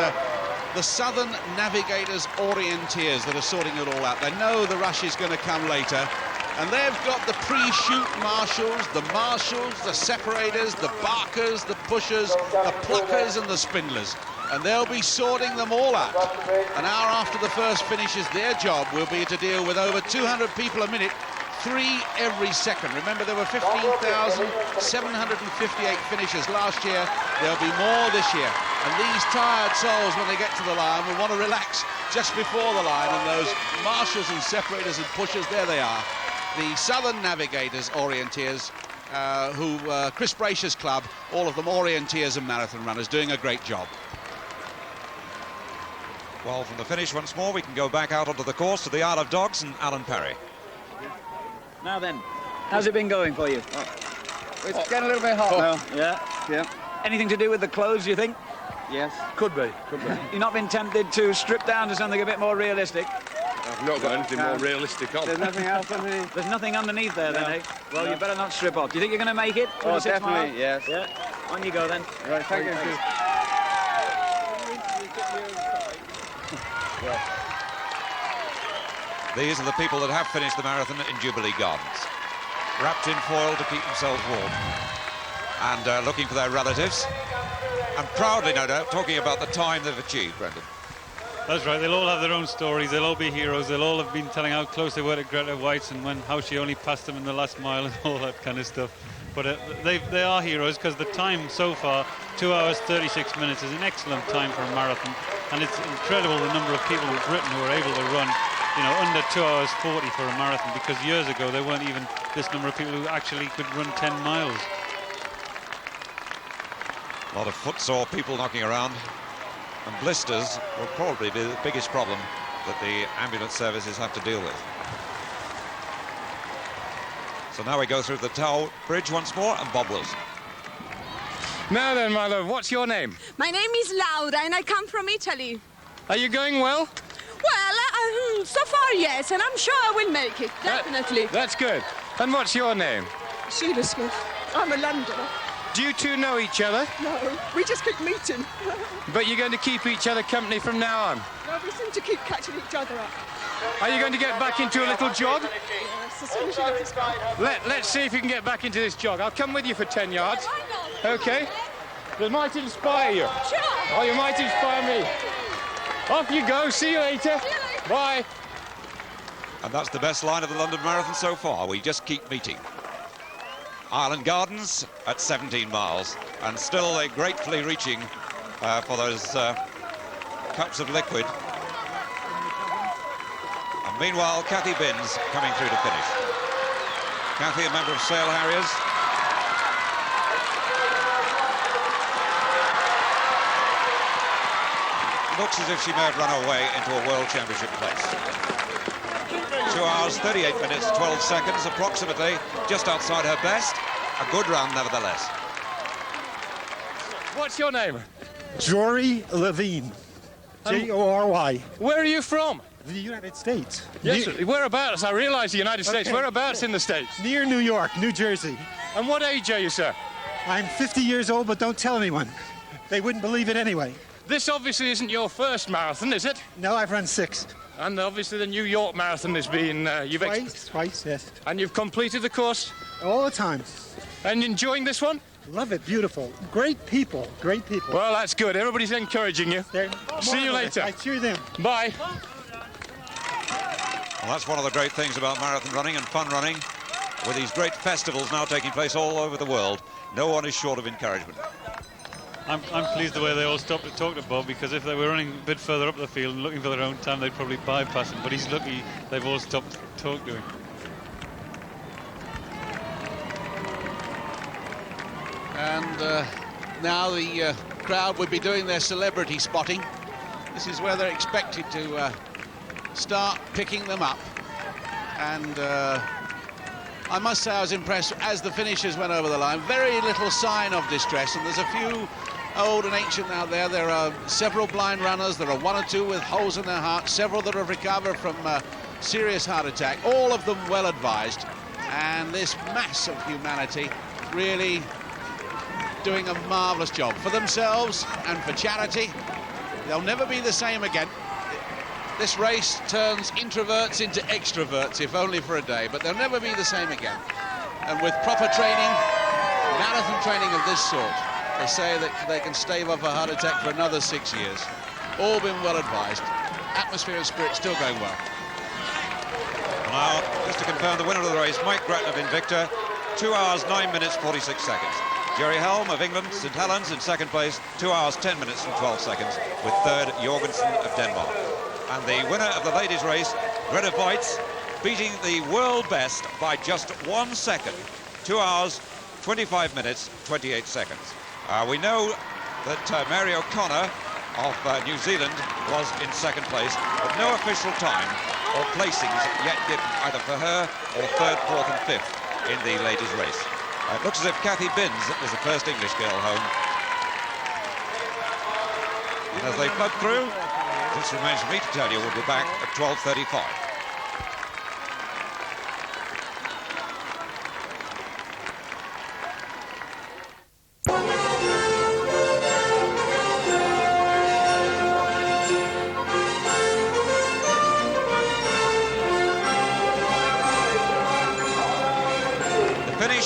the Southern Navigators Orienteers that are sorting it all out. They know the rush is going to come later, and they've got the pre-shoot marshals, the separators, the barkers, the pushers, the pluckers and the spindlers. And they'll be sorting them all out. An hour after the first finishes, their job will be to deal with over 200 people a minute, 3 every second. Remember, there were 15,758 finishers last year. There'll be more this year. And these tired souls, when they get to the line, will want to relax just before the line. And those marshals and separators and pushers, there they are. The Southern Navigators Orienteers, Chris Brasher's club, all of them Orienteers and marathon runners, doing a great job. Well, from the finish once more, we can go back out onto the course to the Isle of Dogs and Alan Parry. Now then, how's it been going for you? It's getting a little bit hot now. Yeah. Anything to do with the clothes, do you think? Yes. Could be. You've not been tempted to strip down to something a bit more realistic? I've not got anything more realistic on. There's nothing else underneath? There's nothing underneath there, then, eh? Well, you better not strip off. Do you think you're going to make it? 26 definitely, miles? yes. Yeah. On you go, then. Right, thank you. These are the people that have finished the marathon in Jubilee Gardens, wrapped in foil to keep themselves warm, and looking for their relatives, and proudly, no doubt, talking about the time they've achieved, Brendan. That's right, they'll all have their own stories, they'll all be heroes, they'll all have been telling how close they were to Greta Waitz and how she only passed them in the last mile and all that kind of stuff. But they are heroes because the time so far, 2 hours 36 minutes, is an excellent time for a marathon, and it's incredible the number of people in Britain who are able to run, you know, under 2 hours 40 for a marathon, because years ago there weren't even this number of people who actually could run 10 miles. A lot of footsore people knocking around, and blisters will probably be the biggest problem that the ambulance services have to deal with. So now we go through the Tower Bridge once more, and Bob Wilson. Now then, my love, what's your name? My name is Laura and I come from Italy. Are you going well? Well, so far, yes, and I'm sure I will make it, definitely. That's good. And what's your name? Sheila Smith. I'm a Londoner. Do you two know each other? No, we just keep meeting. But you're going to keep each other company from now on? No, we seem to keep catching each other up. Are you going to get back into a little jog? Yes, as soon as she lets us go. Let's see if you can get back into this jog. I'll come with you for 10 yards. OK? That might inspire you. Sure. Oh, you might inspire me. Off you go. See you later. Bye. And that's the best line of the London Marathon so far. We just keep meeting. Island Gardens at 17 miles, and still they're gratefully reaching for those cups of liquid. And meanwhile, Kathy Binns coming through to finish. Kathy, a member of Sale Harriers. Looks as if she may have run her way into a World Championship place. 2 hours, 38 minutes, 12 seconds, approximately, just outside her best. A good run, nevertheless. What's your name? Jory Levine. J-O-R-Y. Where are you from? The United States. Yes, whereabouts? I realise the United States. Whereabouts in the States? Near New York, New Jersey. And what age are you, sir? I'm 50 years old, but don't tell anyone. They wouldn't believe it anyway. This obviously isn't your first marathon, is it? No, I've run 6. And obviously the New York Marathon has been... Twice, yes. And you've completed the course? All the time. And enjoying this one? Love it, beautiful. Great people, great people. Well, that's good. Everybody's encouraging you. See you later. I cheer them. Bye. Well, that's one of the great things about marathon running and fun running. With these great festivals now taking place all over the world, no one is short of encouragement. I'm pleased the way they all stopped to talk to Bob, because if they were running a bit further up the field and looking for their own time, they'd probably bypass him. But he's lucky they've all stopped to talk to him. And now the crowd would be doing their celebrity spotting. This is where they're expected to start picking them up. And I must say I was impressed as the finishers went over the line. Very little sign of distress, and there's a few old and ancient out there. There are several blind runners. There are 1 or 2 with holes in their heart, several that have recovered from serious heart attack, all of them well advised. And this mass of humanity really doing a marvellous job for themselves and for charity. They'll never be the same again. This race turns introverts into extroverts, if only for a day, but they'll never be the same again. And with proper training, marathon training of this sort, they say that they can stave off a heart attack for another 6 years. All been well advised. Atmosphere and spirit still going well. Now, just to confirm the winner of the race, Mike Gretton of Invicta, 2 hours, 9 minutes, 46 seconds. Jerry Helm of England, St Helens in second place, 2 hours, 10 minutes and 12 seconds, with third Jorgensen of Denmark. And the winner of the ladies' race, Greta Waitz, beating the world best by just 1 second, 2 hours, 25 minutes, 28 seconds. We know that Mary O'Connor of New Zealand was in second place, but no official time or placings yet given either for her or third, fourth and fifth in the ladies' race. It looks as if Kathy Binns was the first English girl home. And as they plug through, this remains for me to tell you, we'll be back at 12:35.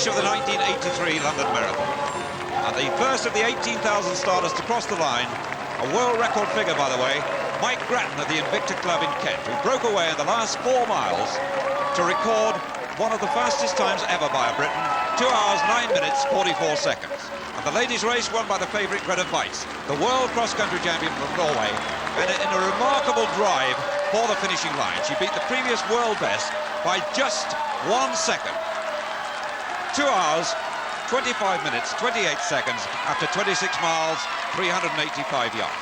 finish of the 1983 London Marathon. And the first of the 18,000 starters to cross the line, a world record figure, by the way, Mike Grattan of the Invicta Club in Kent, who broke away in the last 4 miles to record one of the fastest times ever by a Briton, 2 hours, 9 minutes, 44 seconds. And the ladies' race won by the favourite Greta Weitz, the world cross-country champion from Norway, and in a remarkable drive for the finishing line. She beat the previous world best by just 1 second. 2 hours, 25 minutes, 28 seconds after 26 miles, 385 yards.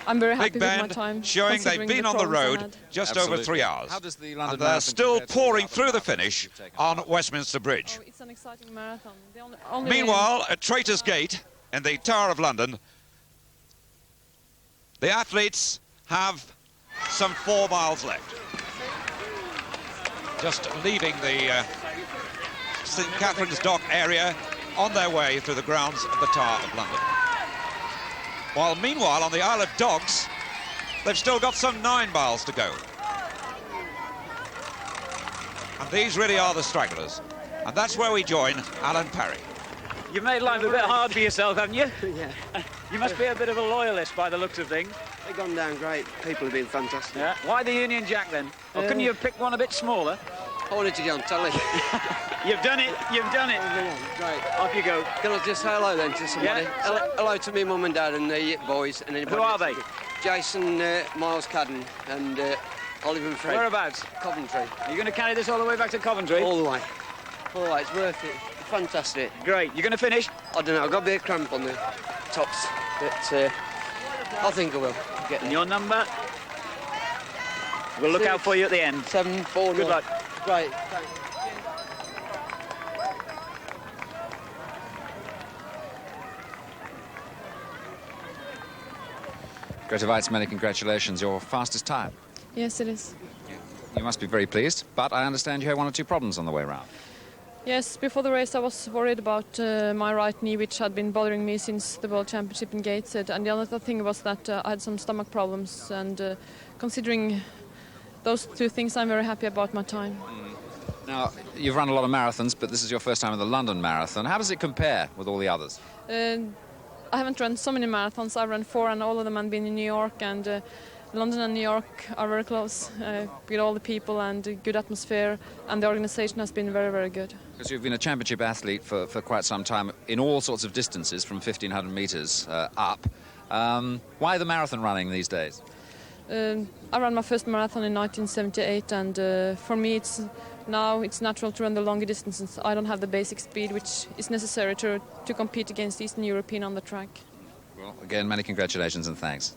I'm very happy Big with my band time, showing they've been on the road just over 3 hours. How does the London and they're Marathon still compare to pouring the through the London finish on Westminster Bridge. Oh, it's an exciting marathon. The only Meanwhile, at Traitors Gate in the Tower of London, the athletes have some 4 miles left. Just leaving the St Catherine's Dock area on their way through the grounds of the Tower of London. While meanwhile on the Isle of Dogs, they've still got some 9 miles to go. And these really are the stragglers. And that's where we join Alan Parry. You've made life a bit hard for yourself, haven't you? Yeah. You must be a bit of a loyalist by the looks of things. They've gone down great. People have been fantastic. Yeah. Why the Union Jack then? Or couldn't you have picked one a bit smaller? I wanted to get on telly. You've done it. You've done it. Great. Off you go. Can I just say hello then to somebody? Yeah. Hello to me mum and dad and the boys. And anybody. Who are they? Jason, Miles Cadden and Oliver and Fred. Whereabouts? Coventry. Are you going to carry this all the way back to Coventry? All the way. All the way. It's worth it. Fantastic. Great. You're going to finish? I don't know. I've got a bit of cramp on the tops. But I think I will. Get And your number? We'll look out for you at the end. 749. Good luck. Great. Thanks. Greta Weitz, many congratulations. Your fastest time. Yes, it is. You must be very pleased, but I understand you had 1 or 2 problems on the way round. Yes, before the race I was worried about my right knee, which had been bothering me since the World Championship in Gateshead. And the other thing was that I had some stomach problems. And considering those 2 things, I'm very happy about my time. Now, you've run a lot of marathons, but this is your first time in the London Marathon. How does it compare with all the others? I haven't run so many marathons. I've run 4 and all of them have been in New York. And London and New York are very close with all the people and good atmosphere. And the organization has been very, very good. Because you've been a championship athlete for quite some time in all sorts of distances from 1,500 metres up. Why the marathon running these days? I ran my first marathon in 1978 and for me it's natural to run the longer distances. I don't have the basic speed which is necessary to compete against Eastern European on the track. Well, again, many congratulations and thanks.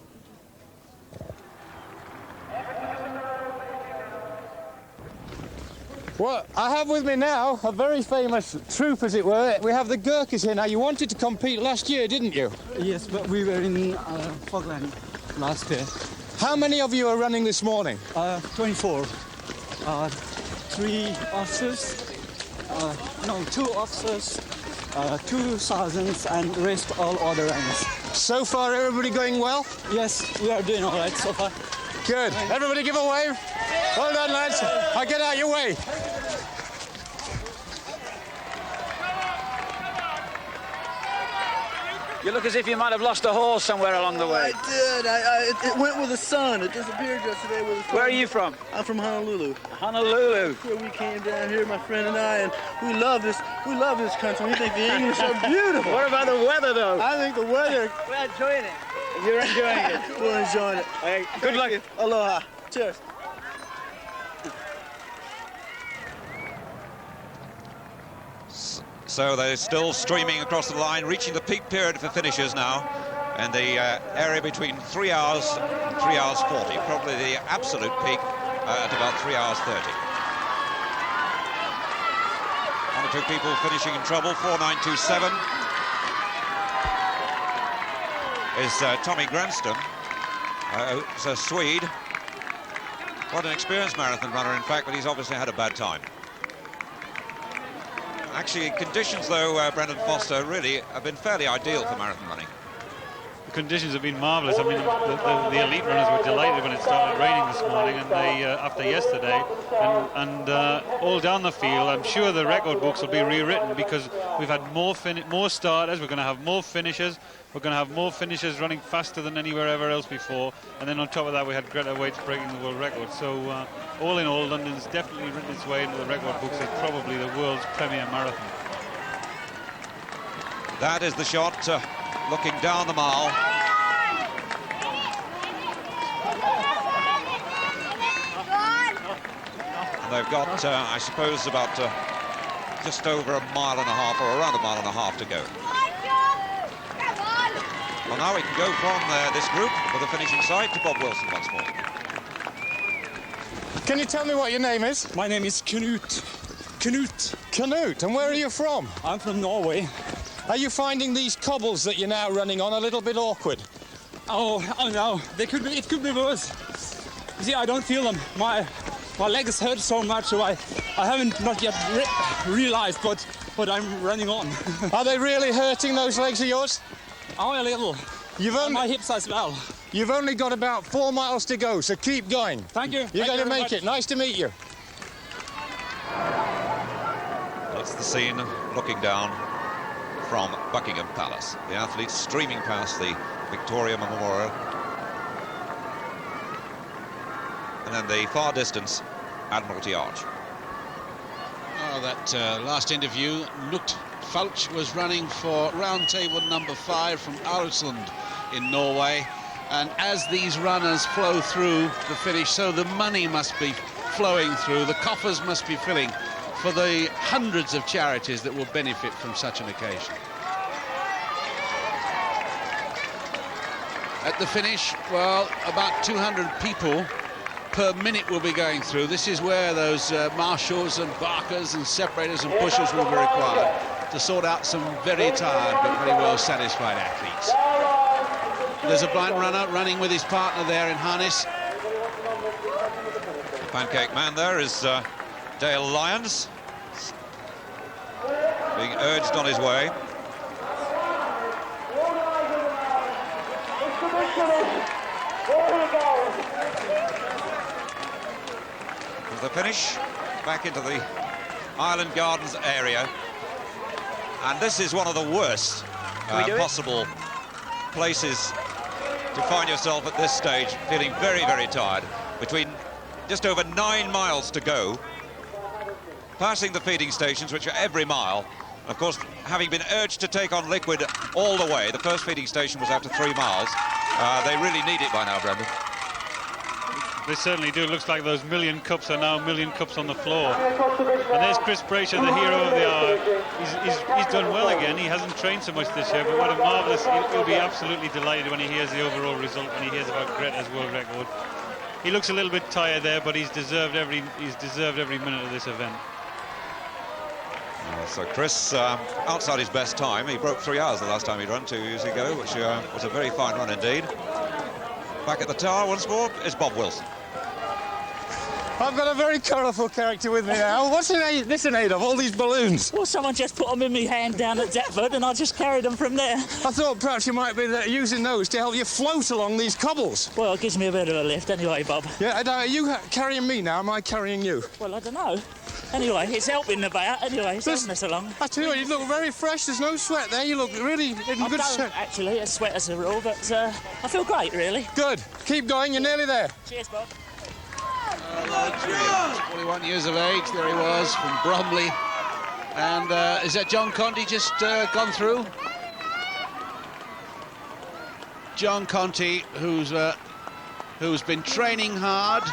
Well, I have with me now a very famous troupe, as it were. We have the Gurkhas here. Now, you wanted to compete last year, didn't you? Yes, but we were in Falkland last year. How many of you are running this morning? 24. 3 officers. 2 officers, 2 sergeants, and the rest all other ranks. So far, everybody going well? Yes, we are doing all right so far. Good. Everybody give a wave. Well done, lads. I'll get out your way. You look as if you might have lost a horse somewhere along the way. I did. It went with the sun. It disappeared yesterday with the sun. Where are you from? I'm from Honolulu. Honolulu. Where we came down here, my friend and I, and we love this. We love this country. We think the English are beautiful. What about the weather, though? I think the weather. We're enjoying it. You're enjoying it. We're enjoying it. Hey, good luck. You. Aloha. Cheers. So they're still streaming across the line, reaching the peak period for finishers now, and the area between 3 hours and 3 hours 40, probably the absolute peak at about 3 hours 30. 1 or 2 people finishing in trouble. 4927 is Tommy Granston, who's a Swede. Quite an experienced marathon runner, in fact, but he's obviously had a bad time. Actually, conditions, though, Brendan Foster, really have been fairly ideal for marathon running. the conditions have been marvellous. I mean, the elite runners were delighted when it started raining this morning, and they after yesterday, and all down the field. I'm sure the record books will be rewritten because we've had more starters. We're going to have more finishers. We're going to have more finishers running faster than anywhere ever else before, and then on top of that we had Greta Waitz breaking the world record. So all in all, London's definitely written its way into the record books as probably the world's premier marathon. That is the shot, looking down the mile. And they've got, I suppose, about just over a mile and a half, or around a mile and a half to go. Well, now we can go from this group with the finishing side to Bob Wilson once more. Can you tell me what your name is? My name is Knut. Knut, and where are you from? I'm from Norway. Are you finding these cobbles that you're now running on a little bit awkward? Oh no, it could be worse. You see, I don't feel them. My legs hurt so much, so I haven't not yet realized what I'm running on. Are they really hurting, those legs of yours? Oh, a little. My hips as well. You've only got about 4 miles to go, so keep going. Thank you. You're going to make it. Nice to meet you. That's the scene looking down from Buckingham Palace. The athletes streaming past the Victoria Memorial. And then the far distance, Admiralty Arch. Oh, that last interview, Knut Fauch was running for round table number 5 from Aurland in Norway. And as these runners flow through the finish, so the money must be flowing through, the coffers must be filling for the hundreds of charities that will benefit from such an occasion. At the finish, well, about 200 people per minute will be going through. This is where those marshals and barkers and separators and pushers will be required to sort out some very tired but very well satisfied athletes. There's a blind runner running with his partner there in harness. Pancake man there is Dale Lyons, being urged on his way. The finish back into the Island Gardens area, and this is one of the worst possible places to find yourself at this stage, feeling very, very tired. Between just over 9 miles to go, passing the feeding stations, which are every mile. Of course, having been urged to take on liquid all the way, the first feeding station was after 3 miles. They really need it by now, Brendan. They certainly do. It looks like those million cups are now a million cups on the floor. And there's Chris Brayshaw, the hero of the hour. He's done well again. He hasn't trained so much this year, but what a marvellous... He'll be absolutely delighted when he hears the overall result, when he hears about Greta's world record. He looks a little bit tired there, but he's deserved every minute of this event. So Chris, outside his best time, he broke 3 hours the last time he'd run 2 years ago, which was a very fine run indeed. Back at the tower once more is Bob Wilson. I've got a very colourful character with me now. What's this in aid of, all these balloons? Well, someone just put them in my hand down at Deptford and I just carried them from there. I thought perhaps you might be using those to help you float along these cobbles. Well, it gives me a bit of a lift anyway, Bob. Yeah, and, are you carrying me now? Am I carrying you? Well, I don't know. Anyway, it's helping about. Anyway, it's helping us along. I tell you what, you look very fresh. There's no sweat there. You look really in good shape. Actually, a sweat as a rule, but I feel great, really. Good. Keep going. You're nearly there. Cheers, Bob. 41 years of age, there he was, from Bromley. And is that John Conti just gone through? John Conti, who's been training hard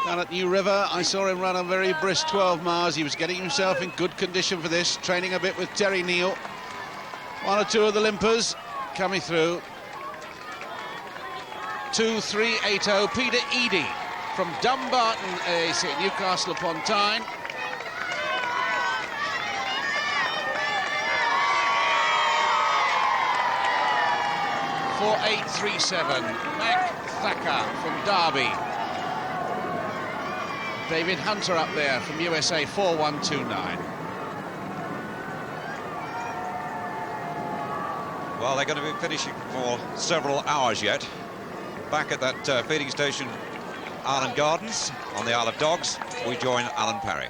down at New River. I saw him run a very brisk 12 miles. He was getting himself in good condition for this, training a bit with Terry Neal. 1 or 2 of the limpers coming through. 2:3:80. Peter Eadie from Dumbarton AC, Newcastle upon Tyne. .4837. Mac Thacker from Derby. David Hunter up there from USA, 4129. Well, they're going to be finishing for several hours yet. Back at that feeding station, Island Gardens, on the Isle of Dogs, we join Alan Parry.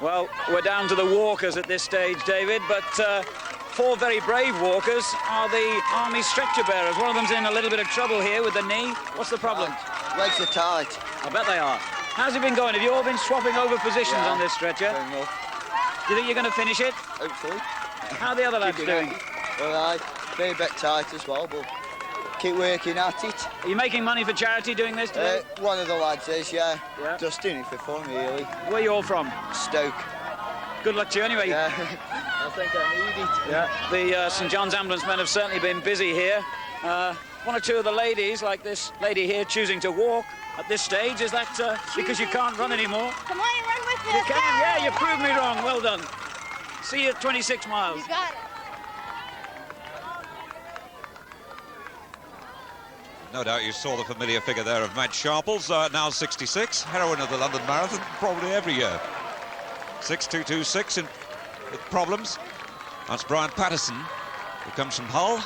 Well, we're down to the walkers at this stage, David, but 4 very brave walkers are the Army stretcher bearers. One of them's in a little bit of trouble here with the knee. What's the problem? Legs are tight. I bet they are. How's it been going? Have you all been swapping over positions on this stretcher? Do you think you're going to finish it? Hopefully. How are the other lads doing? All right. Very bit tight as well, but keep working at it. Are you making money for charity doing this today? One of the lads is, yeah. Just doing it for fun, really. Where are you all from? Stoke. Good luck to you anyway. Yeah. I think I need it. Yeah. The St John's ambulance men have certainly been busy here. One or two of the ladies, like this lady here, choosing to walk at this stage. Is that because you can't run anymore? Come on, you run with me. You can, yeah, you proved me wrong. Well done. See you at 26 miles. You got it. No doubt you saw the familiar figure there of Madge Sharples, now 66, heroine of the London Marathon, probably every year. 6:2:26 with problems. That's Brian Patterson, who comes from Hull.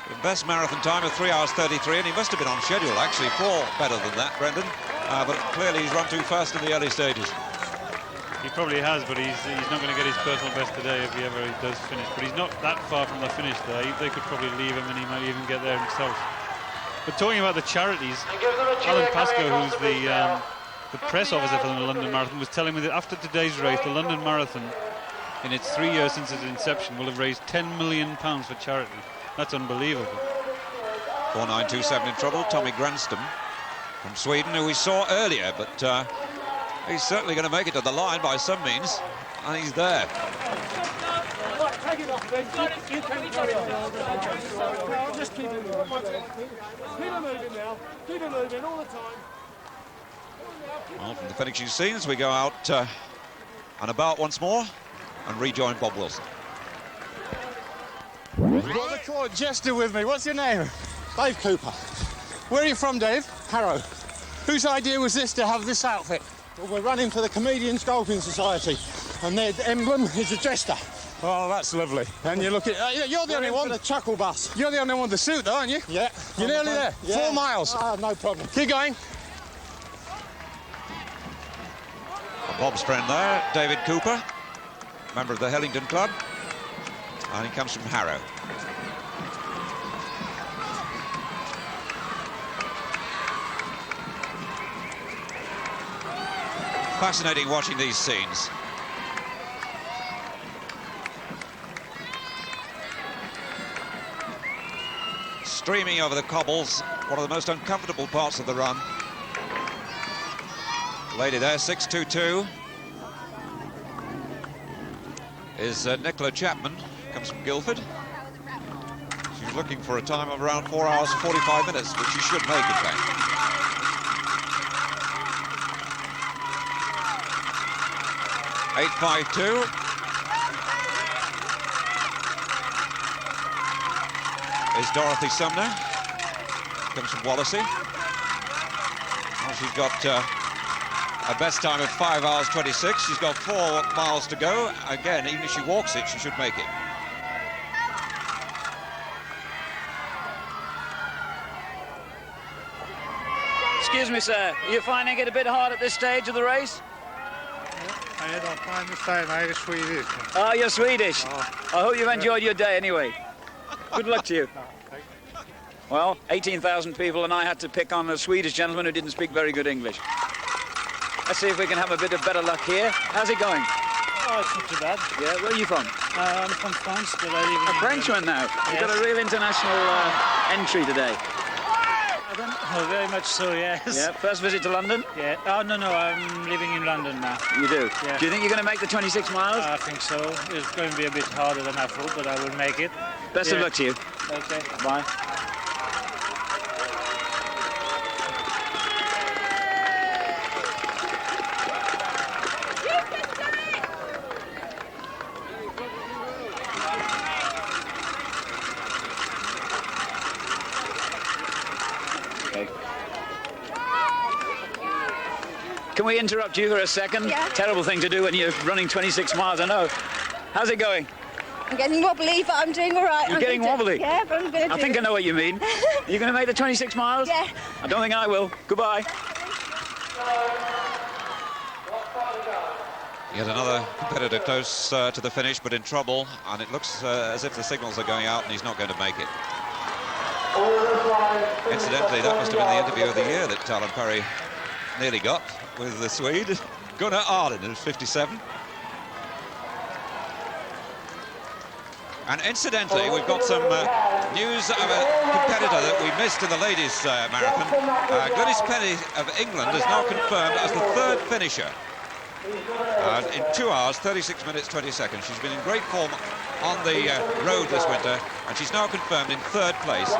The best marathon time of 3 hours 33, and he must have been on schedule, actually, for better than that, Brendan. But clearly he's run too fast in the early stages. He probably has, but he's not going to get his personal best today if he ever does finish. But he's not that far from the finish there. They could probably leave him and he might even get there himself. But talking about the charities, Alan Pascoe, who's the press officer for the London Marathon, was telling me that after today's race, the London Marathon, in its 3 years since its inception, will have raised £10 million for charity. That's unbelievable. 4927 in trouble, Tommy Granstam from Sweden, who we saw earlier, but he's certainly going to make it to the line by some means, and he's there. Take it off, Ben. You can carry on. Just keep it moving. Keep it moving now. Keep it moving all the time. Well, from the finishing scenes, we go out and about once more and rejoin Bob Wilson. I've got the court jester with me. What's your name? Dave Cooper. Where are you from, Dave? Harrow. Whose idea was this to have this outfit? Well, we're running for the Comedians Golfing Society, and their emblem is a jester. Oh, that's lovely. And you look at... you're the only one. The chuckle bus. You're the only one with the suit, though, aren't you? Yeah. You're nearly there. Yeah. 4 miles. No problem. Keep going. Bob's friend there, David Cooper, member of the Hellington Club, and he comes from Harrow. Fascinating watching these scenes. Streaming over the cobbles, one of the most uncomfortable parts of the run. Lady there, 6:22, is Nicola Chapman, comes from Guildford. She's looking for a time of around 4 hours 45 minutes, which she should make, in fact. .852. Is Dorothy Sumner, comes from Wallasey. Well, she's got a best time of 5 hours 26. She's got 4 miles to go. Again, even if she walks it, she should make it. Excuse me, sir. Are you finding it a bit hard at this stage of the race? I don't find the same. I'm Swedish. Oh, you're Swedish. I hope you've enjoyed your day anyway. Good luck to you. Well, 18,000 people, and I had to pick on a Swedish gentleman who didn't speak very good English. Let's see if we can have a bit of better luck here. How's it going? Oh, it's not too bad. Yeah, where are you from? I'm from France, but I live in... A Frenchman now. You've got a real international entry today. I don't know, very much so, yes. Yeah, first visit to London? Yeah. Oh, no, I'm living in London now. You do? Yeah. Do you think you're going to make the 26 miles? I think so. It's going to be a bit harder than I thought, but I will make it. Best of luck to you. Okay. Bye. Can we interrupt you for a second? Yeah. Terrible thing to do when you're running 26 miles, I know. How's it going? I'm getting wobbly, but I'm doing all right. You're getting wobbly? Yeah, but I'm going to do I think I know what you mean. Are you going to make the 26 miles? Yeah. I don't think I will. Goodbye. Yet another competitor close to the finish, but in trouble, and it looks as if the signals are going out and he's not going to make it. Incidentally, that must have been the interview of the year that Alan Perry nearly got with the Swede, Gunnar Arden, who's 57. And incidentally, we've got some news of a competitor that we missed in the ladies' marathon. Glynis Penny of England is now confirmed as the third finisher. In 2 hours, 36 minutes, 20 seconds. She's been in great form on the road this winter, and she's now confirmed in third place,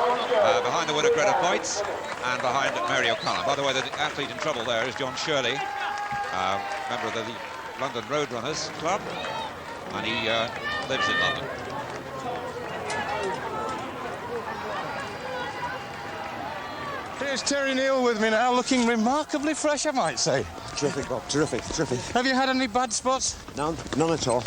behind the winner Greta Feitz and behind Mary O'Connor. By the way, the athlete in trouble there is John Shirley, member of the London Roadrunners Club, and he lives in London. Here's Terry Neal with me now, looking remarkably fresh, I might say. Terrific, Bob. Terrific, terrific. Have you had any bad spots? None at all.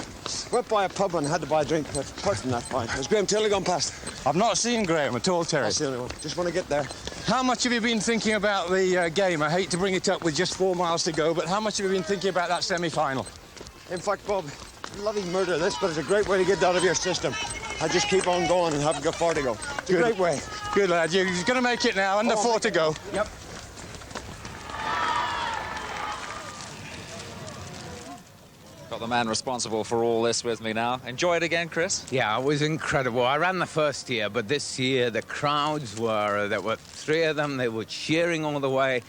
Went by a pub and had to buy a drink, but apart from that, fine. Has Graham Taylor gone past? I've not seen Graham at all, Terry. That's the only one. Just want to get there. How much have you been thinking about the game? I hate to bring it up with just 4 miles to go, but how much have you been thinking about that semi-final? In fact, Bob, bloody murder this, but it's a great way to get out of your system. I just keep on going and haven't got far to go. It's a great way. Good lad. You're going to make it now. Under 4 to go. Yep. Got the man responsible for all this with me now. Enjoy it again, Chris? Yeah, it was incredible. I ran the first year, but this year the crowds were, there were 3 of them, they were cheering all the way.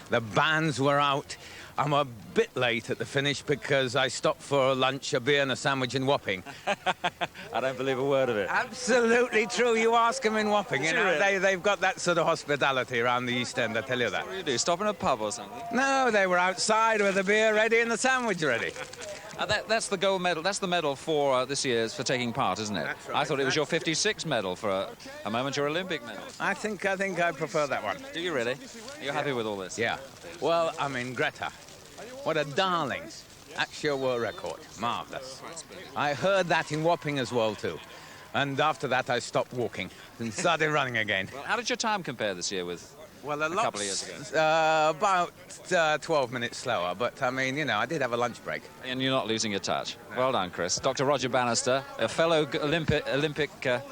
The bands were out. I'm a bit late at the finish because I stopped for lunch, a beer and a sandwich in Wapping. I don't believe a word of it. Absolutely true. You ask them in Wapping, you know, they've got that sort of hospitality around the East End, I tell you that. What do you do, stop in a pub or something? No, they were outside with the beer ready and the sandwich ready. That's the gold medal. That's the medal for this year's for taking part, isn't it? That's right. I thought it was your 56 medal for a moment, your Olympic medal. I think I prefer that one. Do you really? Are you happy with all this? Yeah. Well, I mean, Greta, what a darling. That's your world record. Marvellous. I heard that in Wapping as well, too. And after that, I stopped walking and started running again. Well, how did your time compare this year with a couple of years ago? About 12 minutes slower, but I mean, you know, I did have a lunch break. And you're not losing your touch. No. Well done, Chris. Dr. Roger Bannister, a fellow Olympic,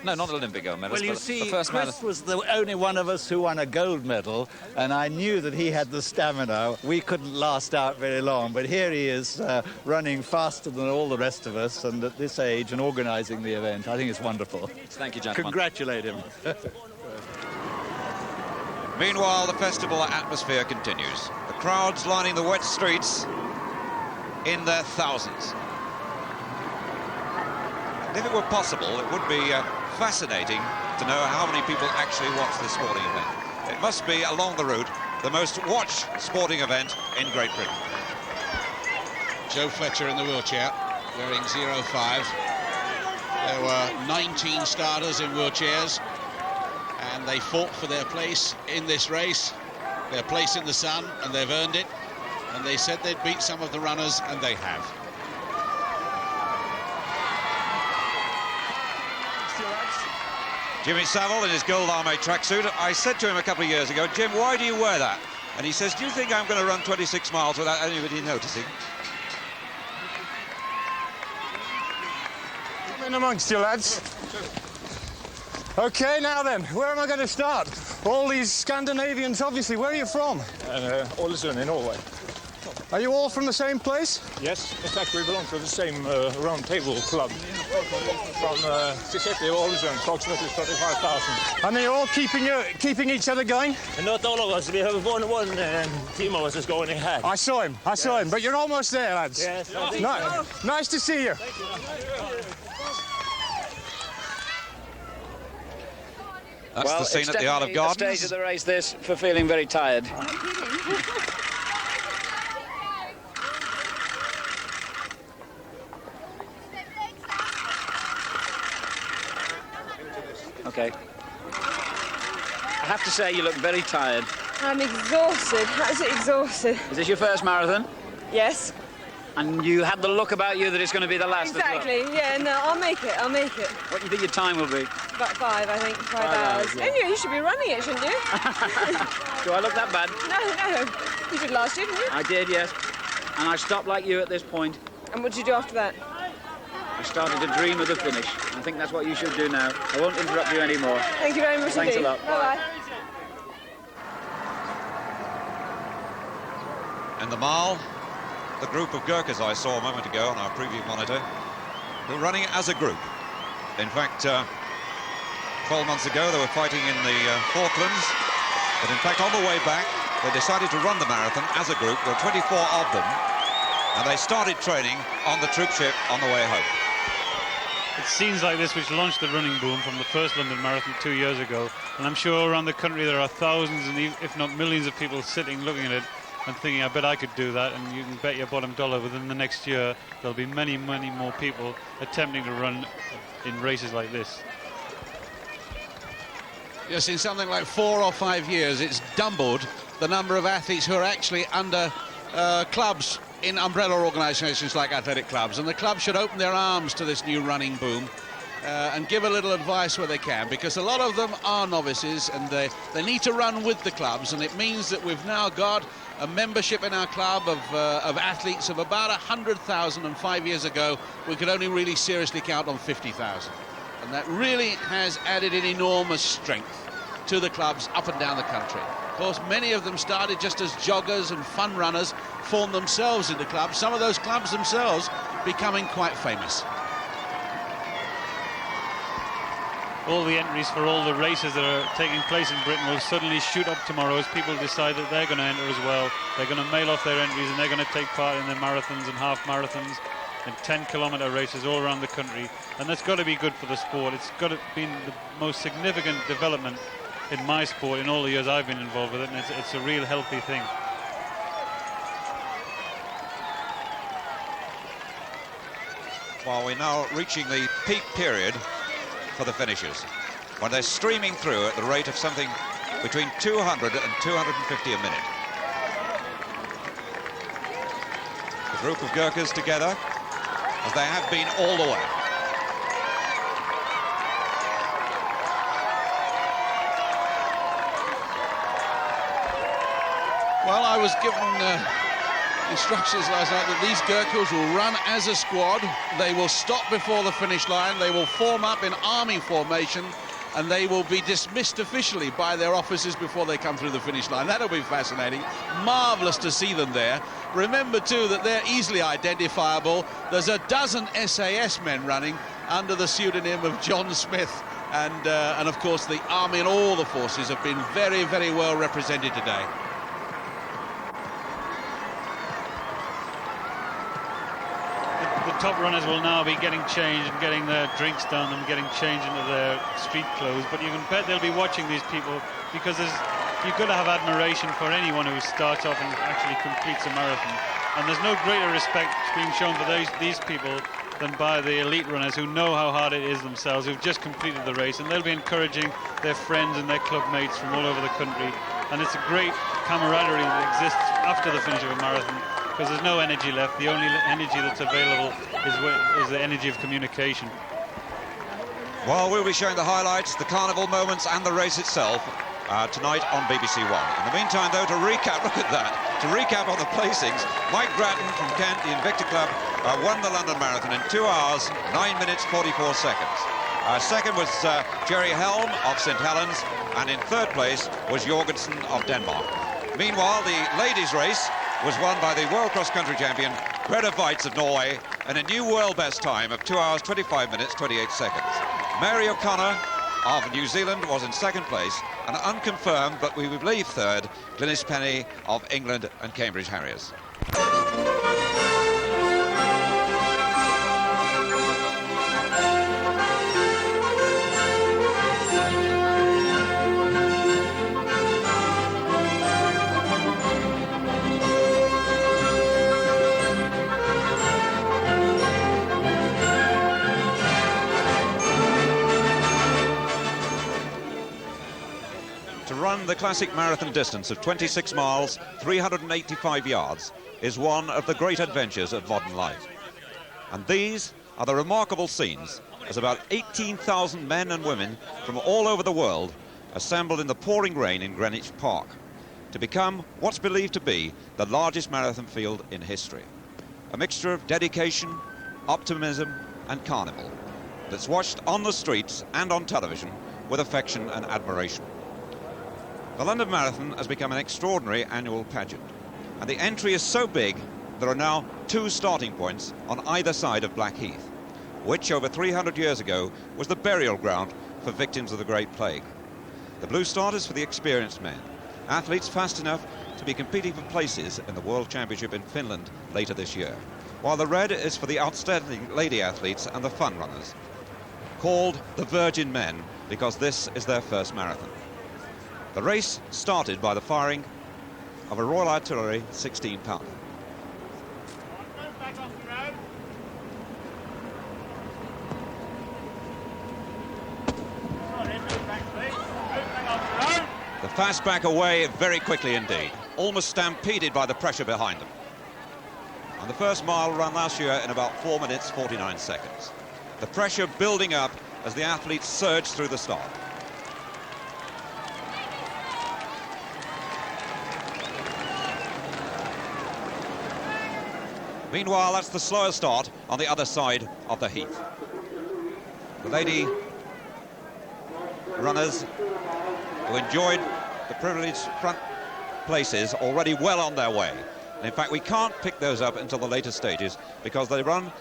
no, not Olympic gold medalist, well, you but see, the first Chris was the only one of us who won a gold medal, and I knew that he had the stamina. We couldn't last out very long, but here he is running faster than all the rest of us, and at this age, and organising the event. I think it's wonderful. Thank you, gentlemen. Congratulate him. Meanwhile, the festival atmosphere continues. The crowds lining the wet streets in their thousands. If it were possible, it would be fascinating to know how many people actually watch this sporting event. It must be, along the route, the most watched sporting event in Great Britain. Joe Fletcher in the wheelchair, wearing 05. There were 19 starters in wheelchairs, and they fought for their place in this race, their place in the sun, and they've earned it. And they said they'd beat some of the runners, and they have. Jimmy Savile in his gold armé tracksuit. I said to him a couple of years ago, Jim, why do you wear that? And he says, do you think I'm going to run 26 miles without anybody noticing? Come in amongst you, lads. OK, now then, where am I going to start? All these Scandinavians, obviously. Where are you from? Ålesund in Norway. Are you all from the same place? Yes, in fact, we belong to the same round table club. From Sissetti, Ålesund, approximately 35,000. And they're all keeping each other going? And not all of us. We have one team of us is going ahead. I saw him, but you're almost there, lads. Yes, I think so. Nice to see you. That's well, the scene at the Olive Gardens. Gardens. Stage of the race this for feeling very tired. Okay. I have to say, you look very tired. I'm exhausted, absolutely exhausted. Is this your first marathon? Yes. And you had the look about you that it's going to be the last Exactly, as well. yeah, no, I'll make it, I'll make it. What do you think your time will be? About 5, I think, 5 hours. yeah. Anyway, you should be running it, shouldn't you? Do I look that bad? No. You did last year, didn't you? I did, yes. And I stopped like you at this point. And what did you do after that? I started to dream of the finish. I think that's what you should do now. I won't interrupt you anymore. Thank you very much Thanks indeed. a lot. Bye-bye. In the mile, the group of Gurkhas I saw a moment ago on our preview monitor, who were running as a group. In fact, 12 months ago they were fighting in the Falklands, but in fact on the way back they decided to run the marathon as a group. There were 24 of them, and they started training on the troop ship on the way home. It's scenes like this which launched the running boom from the first London Marathon 2 years ago, and I'm sure around the country there are thousands and if not millions of people sitting looking at it and thinking, I bet I could do that. And you can bet your bottom dollar within the next year there'll be many, many more people attempting to run in races like this. Yes, in something like 4 or 5 years, it's doubled the number of athletes who are actually under clubs in umbrella organisations like athletic clubs. And the clubs should open their arms to this new running boom and give a little advice where they can, because a lot of them are novices and they need to run with the clubs. And it means that we've now got a membership in our club of athletes of about 100,000, and 5 years ago we could only really seriously count on 50,000. And that really has added an enormous strength to the clubs up and down the country. Of course, many of them started just as joggers and fun runners, formed themselves into clubs, some of those clubs themselves becoming quite famous. All the entries for all the races that are taking place in Britain will suddenly shoot up tomorrow as people decide that they're going to enter as well. They're going to mail off their entries and they're going to take part in the marathons and half marathons and 10-kilometre races all around the country. And that's got to be good for the sport. It's got to be the most significant development in my sport in all the years I've been involved with it, and it's a real healthy thing. While we're now reaching the peak period for the finishers, when they're streaming through at the rate of something between 200 and 250 a minute. The group of Gurkhas together, as they have been all the way. Well, I was given instructions last night that these Gurkhas will run as a squad. They will stop before the finish line. They will form up in army formation, and they will be dismissed officially by their officers before they come through the finish line. That'll be fascinating. Marvellous to see them there. Remember, too, that they're easily identifiable. There's a dozen SAS men running under the pseudonym of John Smith. And of course, the army and all the forces have been very, very well represented today. The top runners will now be getting changed and getting their drinks done and getting changed into their street clothes, but you can bet they'll be watching these people, because you've got to have admiration for anyone who starts off and actually completes a marathon, and there's no greater respect being shown for these people than by the elite runners who know how hard it is themselves, who've just completed the race, and they'll be encouraging their friends and their club mates from all over the country. And it's a great camaraderie that exists after the finish of a marathon, because there's no energy left. The only energy that's available is the energy of communication. Well, we'll be showing the highlights, the carnival moments and the race itself tonight on BBC One. In the meantime, though, to recap, look at that, to recap on the placings, Mike Grattan from Kent, the Invicta Club, won the London Marathon in 2 hours, 9 minutes, 44 seconds. Second was Jerry Helm of St Helens, and in third place was Jorgensen of Denmark. Meanwhile, the ladies' race was won by the World Cross Country Champion, Greta Weitz of Norway, in a new world best time of 2 hours, 25 minutes, 28 seconds. Mary O'Connor of New Zealand was in second place, and unconfirmed, but we believe third, Glynis Penny of England and Cambridge Harriers. To run the classic marathon distance of 26 miles, 385 yards, is one of the great adventures of modern life. And these are the remarkable scenes as about 18,000 men and women from all over the world assembled in the pouring rain in Greenwich Park to become what's believed to be the largest marathon field in history. A mixture of dedication, optimism and carnival that's watched on the streets and on television with affection and admiration. The London Marathon has become an extraordinary annual pageant, and the entry is so big there are now 2 starting points on either side of Blackheath, which over 300 years ago was the burial ground for victims of the Great Plague. The blue start is for the experienced men, athletes fast enough to be competing for places in the World Championship in Finland later this year, while the red is for the outstanding lady athletes and the fun runners, called the Virgin Men because this is their first marathon. The race started by the firing of a Royal Artillery 16-pounder. The fast back away very quickly indeed, almost stampeded by the pressure behind them. And the first mile run last year in about 4 minutes 49 seconds. The pressure building up as the athletes surge through the start. Meanwhile, that's the slower start on the other side of the heath. The lady runners who enjoyed the privileged front places already well on their way. And in fact, we can't pick those up until the later stages because they run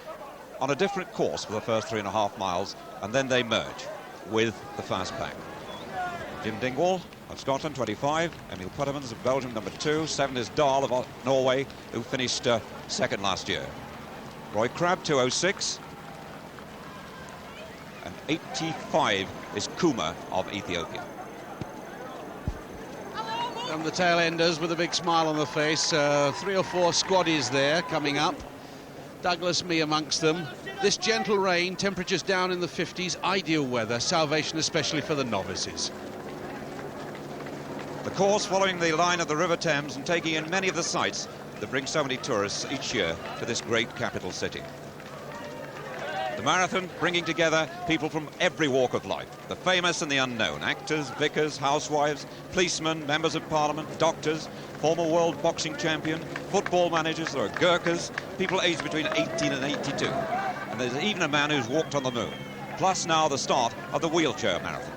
on a different course for the first 3.5 miles, and then they merge with the fast pack. Jim Dingwall of Scotland, 25. Emil Puttermans of Belgium, number 2. 7 is Dahl of Norway, who finished second last year. Roy Crabb, 2:06. And 85 is Kuma of Ethiopia. And the tail enders with a big smile on the face. 3 or 4 squaddies there coming up. Douglas Mee amongst them. This gentle rain, temperatures down in the 50s, ideal weather, salvation especially for the novices. The course following the line of the River Thames and taking in many of the sights that bring so many tourists each year to this great capital city. The marathon bringing together people from every walk of life, the famous and the unknown, actors, vicars, housewives, policemen, members of parliament, doctors, former world boxing champion, football managers, there are Gurkhas, people aged between 18 and 82. And there's even a man who's walked on the moon. Plus now the start of the wheelchair marathon.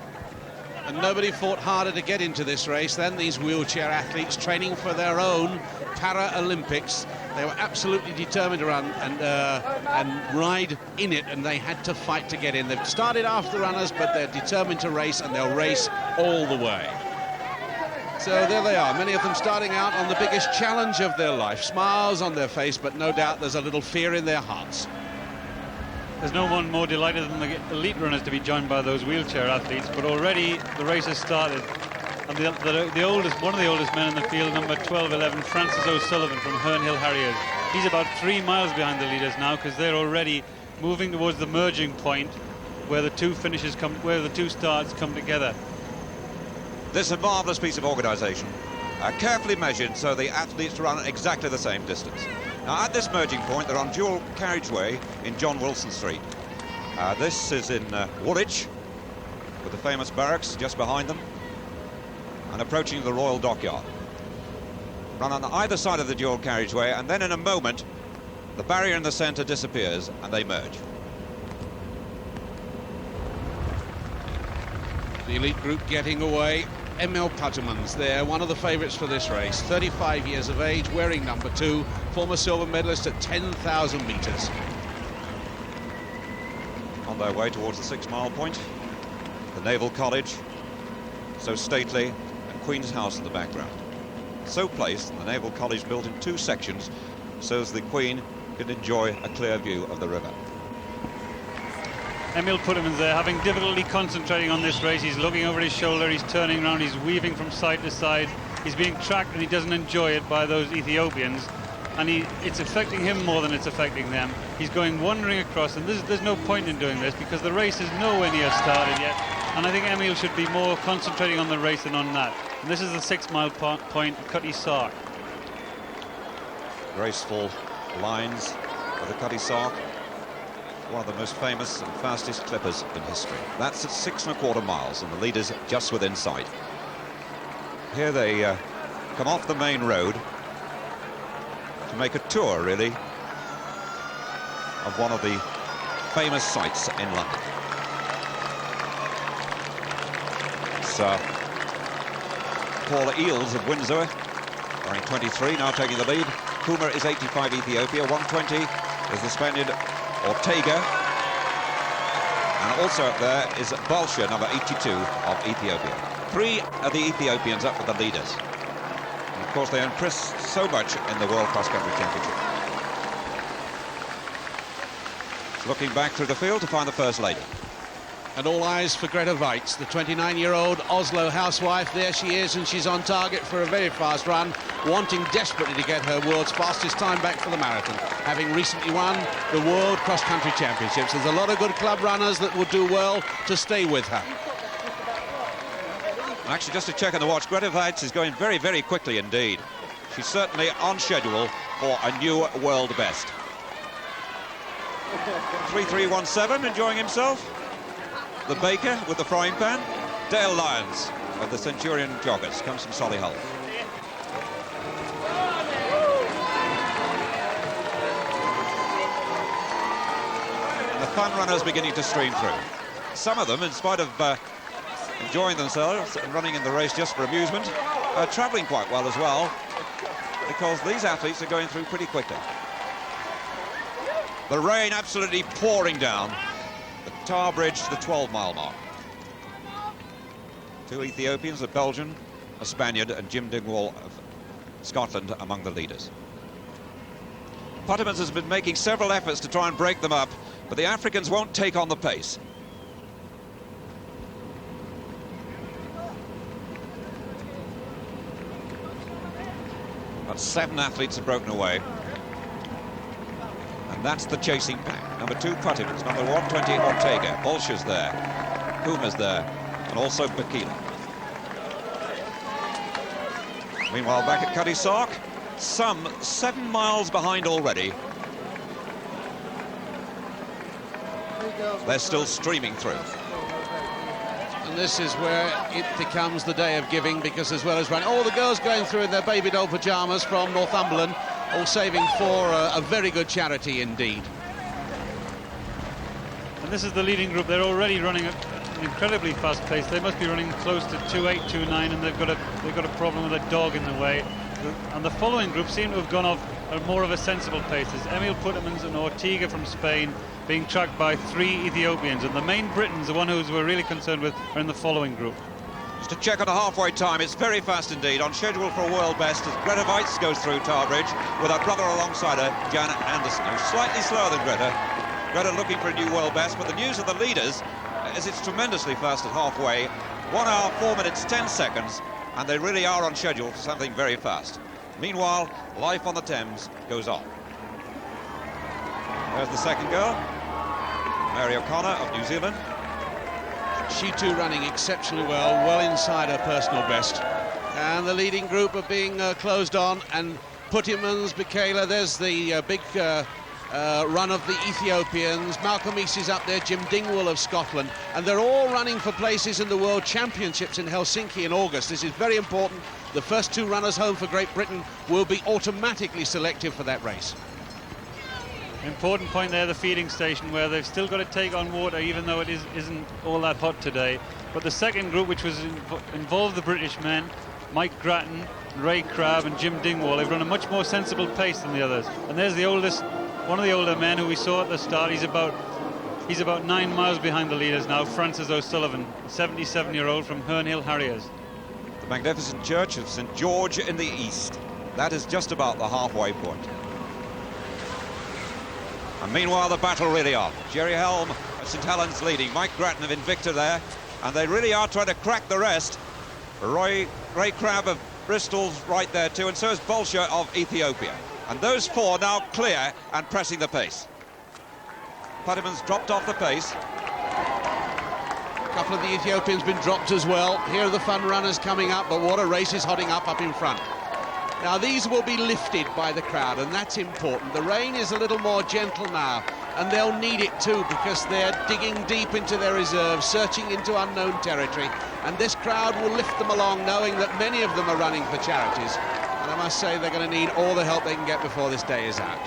And nobody fought harder to get into this race than these wheelchair athletes training for their own Paralympics. They were absolutely determined to run and ride in it, and they had to fight to get in. They've started after the runners, but they're determined to race, and they'll race all the way. So there they are, many of them starting out on the biggest challenge of their life. Smiles on their face, but no doubt there's a little fear in their hearts. There's no one more delighted than the elite runners to be joined by those wheelchair athletes, but already the race has started. And one of the oldest men in the field, number 12-11, Francis O'Sullivan from Herne Hill Harriers. He's about 3 miles behind the leaders now because they're already moving towards the merging point where the two starts come together. This is a marvellous piece of organisation, carefully measured so the athletes run exactly the same distance. Now at this merging point they're on dual carriageway in John Wilson Street. This is in Woolwich, with the famous barracks just behind them, and approaching the Royal Dockyard. Run on either side of the dual carriageway, and then in a moment the barrier in the centre disappears and they merge. The elite group getting away. Emil Puttermans there, one of the favourites for this race. 35 years of age, wearing number 2, former silver medalist at 10,000 metres. On their way towards the 6-mile point, the Naval College, so stately, and Queen's House in the background. So placed, the Naval College built in 2 sections so as the Queen could enjoy a clear view of the river. Emil Puttermans there, having difficulty concentrating on this race. He's looking over his shoulder, he's turning around, he's weaving from side to side. He's being tracked and he doesn't enjoy it by those Ethiopians. And it's affecting him more than it's affecting them. He's going wandering across, and there's no point in doing this because the race is nowhere near started yet. And I think Emil should be more concentrating on the race than on that. And this is the 6-mile point, Cutty Sark. graceful lines of the Cutty Sark. One of the most famous and fastest clippers in history. That's at 6 1/4 miles, and the leaders just within sight. Here they come off the main road to make a tour, really, of one of the famous sites in London. It's Paula Eels of Windsor, wearing 23, now taking the lead. Kuma is 85, Ethiopia. 120 is the Spaniard Ortega. And also up there is Bolsha, number 82 of Ethiopia. 3 of the Ethiopians up with the leaders. And of course, they impress so much in the World Cross Country Championship. Looking back through the field to find the First Lady. And all eyes for Grete Waitz, the 29-year-old Oslo housewife. There she is, and she's on target for a very fast run, wanting desperately to get her world's fastest time back for the marathon, having recently won the World Cross Country Championships. There's a lot of good club runners that would do well to stay with her. Actually, just to check on the watch, Grete Waitz is going very, very quickly indeed. She's certainly on schedule for a new world best. 3:3:17, enjoying himself. The baker with the frying pan. Dale Lyons of the Centurion Joggers comes from Solihull. And the fun runners beginning to stream through. Some of them, in spite of enjoying themselves and running in the race just for amusement, are travelling quite well as well, because these athletes are going through pretty quickly. The rain absolutely pouring down the Tar Bridge to the 12-mile mark. 2 Ethiopians, a Belgian, a Spaniard, and Jim Dingwall of Scotland among the leaders. Puttermans has been making several efforts to try and break them up, but the Africans won't take on the pace. But 7 athletes have broken away. And that's the chasing pack. Number 2, Puttermans. Number 120, Ortega. Bolsha's there. Kuma's there. And also Bakila. Meanwhile, back at Cutty Sark, some 7 miles behind already. They're still streaming through. And this is where it becomes the day of giving, because as well as running, all the girls going through in their baby doll pyjamas from Northumberland, all saving for a very good charity indeed. And this is the leading group. They're already running at an incredibly fast pace. They must be running close to 2:8, 2:9, and they've got a problem with a dog in the way. And the following group seem to have gone off at more of a sensible pace. There's Emil Puttermans and Ortega from Spain being tracked by 3 Ethiopians, and the main Britons, the one who we're really concerned with, are in the following group. Just to check on the halfway time, it's very fast indeed, on schedule for a world best as Grete Waitz goes through Tar Bridge with her brother alongside her, Jan Anderson, who's slightly slower than Grete. Grete looking for a new world best, but the news of the leaders is it's tremendously fast at halfway. 1 hour, 4 minutes, 10 seconds, and they really are on schedule for something very fast. Meanwhile, life on the Thames goes on. There's the second girl, Mary O'Connor of New Zealand. She too running exceptionally well inside her personal best. And the leading group are being closed on, and Puttermans, Bakila, there's the big run of the Ethiopians. Malcolm East is up there, Jim Dingwall of Scotland, and they're all running for places in the World Championships in Helsinki in August. This is very important. The first 2 runners home for Great Britain will be automatically selected for that race. Important point there, the feeding station, where they've still got to take on water, even though it isn't all that hot today. But the second group, which was involved the British men, Mike Grattan, Ray Crabb and Jim Dingwall, they've run a much more sensible pace than the others. And there's the oldest, one of the older men who we saw at the start. He's about 9 miles behind the leaders now, Francis O'Sullivan, 77-year-old from Herne Hill Harriers. The magnificent church of St. George in the east. That is just about the halfway point. And meanwhile, the battle really on. Jerry Helm of St. Helens leading. Mike Grattan of Invicta there. And they really are trying to crack the rest. Ray Crabb of Bristol's right there too, and so is Bolsha of Ethiopia. And those 4 now clear and pressing the pace. Putterman's dropped off the pace. A couple of the Ethiopians been dropped as well. Here are the fun runners coming up, but what a race is hotting up in front. Now, these will be lifted by the crowd, and that's important. The rain is a little more gentle now, and they'll need it too, because they're digging deep into their reserves, searching into unknown territory, and this crowd will lift them along, knowing that many of them are running for charities. And I must say, they're going to need all the help they can get before this day is out.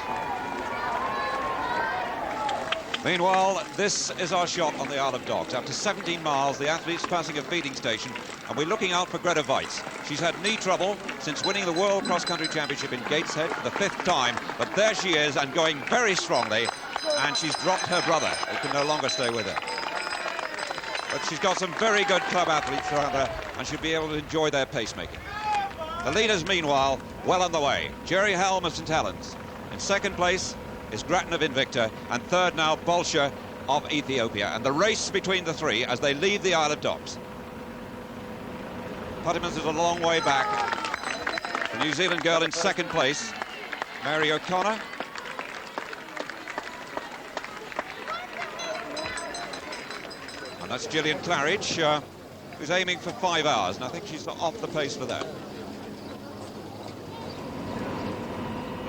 Meanwhile, this is our shot on the Isle of Dogs. After 17 miles, the athlete's passing a feeding station, and we're looking out for Grete Waitz. She's had knee trouble since winning the World Cross Country Championship in Gateshead for the 5th time, but there she is, and going very strongly, and she's dropped her brother, who can no longer stay with her. But she's got some very good club athletes around her, and she'll be able to enjoy their pacemaking. The leaders, meanwhile, well on the way. Jerry Helm of St Helens. In second place is Grattan of Invicta, and third now Bolsha of Ethiopia. And the race between the three as they leave the Isle of Dogs. Puttymans is a long way back. The New Zealand girl in second place, Mary O'Connor. And that's Gillian Claridge, who's aiming for 5 hours, and I think she's off the pace for that.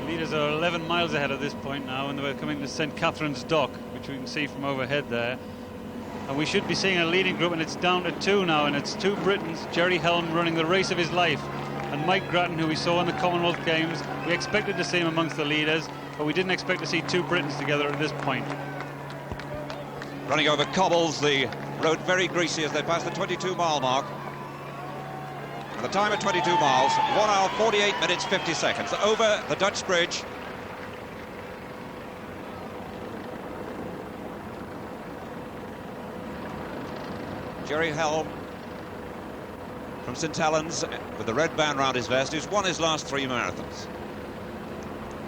The leaders are 11 miles ahead at this point now, and we're coming to St Catherine's Dock, which we can see from overhead there. And we should be seeing a leading group, and it's down to 2 now, and it's 2 Britons, Jerry Helm running the race of his life, and Mike Grattan, who we saw in the Commonwealth Games. We expected to see him amongst the leaders, but we didn't expect to see 2 Britons together at this point. Running over cobbles, the road very greasy as they pass the 22-mile mark. And the time at 22 miles, 1 hour, 48 minutes, 50 seconds. Over the Dutch Bridge. Jerry Helm from St Helens with the red band round his vest, who's won his last 3 marathons.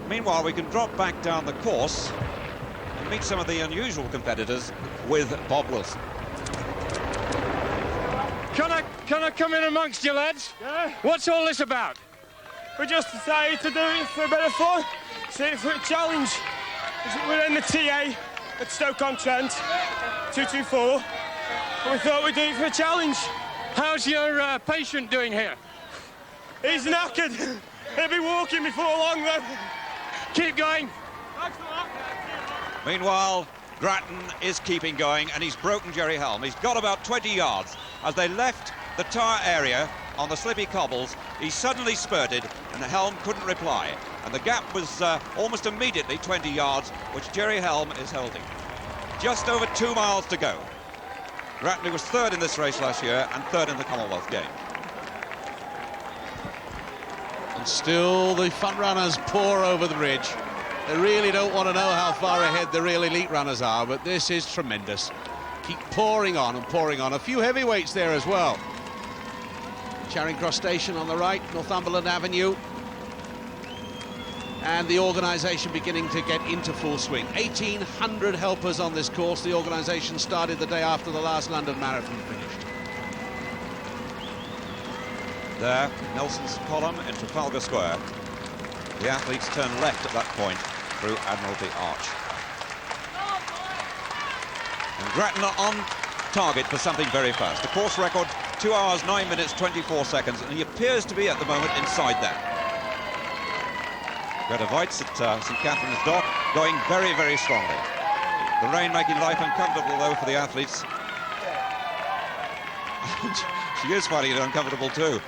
Meanwhile, we can drop back down the course and meet some of the unusual competitors with Bob Wilson. Can I come in amongst you lads? Yeah. What's all this about? We just decided to do it for a bit of fun, see it for a challenge. We're in the TA at Stoke-on-Trent, 224, and we thought we'd do it for a challenge. How's your patient doing here? He's knackered. He'll be walking before long, though. Keep going. Meanwhile, Grattan is keeping going, and he's broken Jerry Helm. He's got about 20 yards. As they left the tyre area on the slippy cobbles, he suddenly spurted, and Helm couldn't reply. And the gap was almost immediately 20 yards, which Jerry Helm is holding. Just over 2 miles to go. Grattan was 3rd in this race last year and 3rd in the Commonwealth Games. And still the fun runners pour over the ridge. They really don't want to know how far ahead the real elite runners are, but this is tremendous. Keep pouring on and pouring on. A few heavyweights there as well. Charing Cross Station on the right, Northumberland Avenue. And the organisation beginning to get into full swing. 1,800 helpers on this course. The organisation started the day after the last London Marathon finished. There, Nelson's column in Trafalgar Square. The athletes turn left at that point through Admiralty Arch. And Grattan on target for something very fast. The course record, 2 hours, 9 minutes, 24 seconds, and he appears to be at the moment inside that. Grete Waitz at St Catherine's Dock, going very, very strongly. The rain making life uncomfortable, though, for the athletes. She is finding it uncomfortable, too.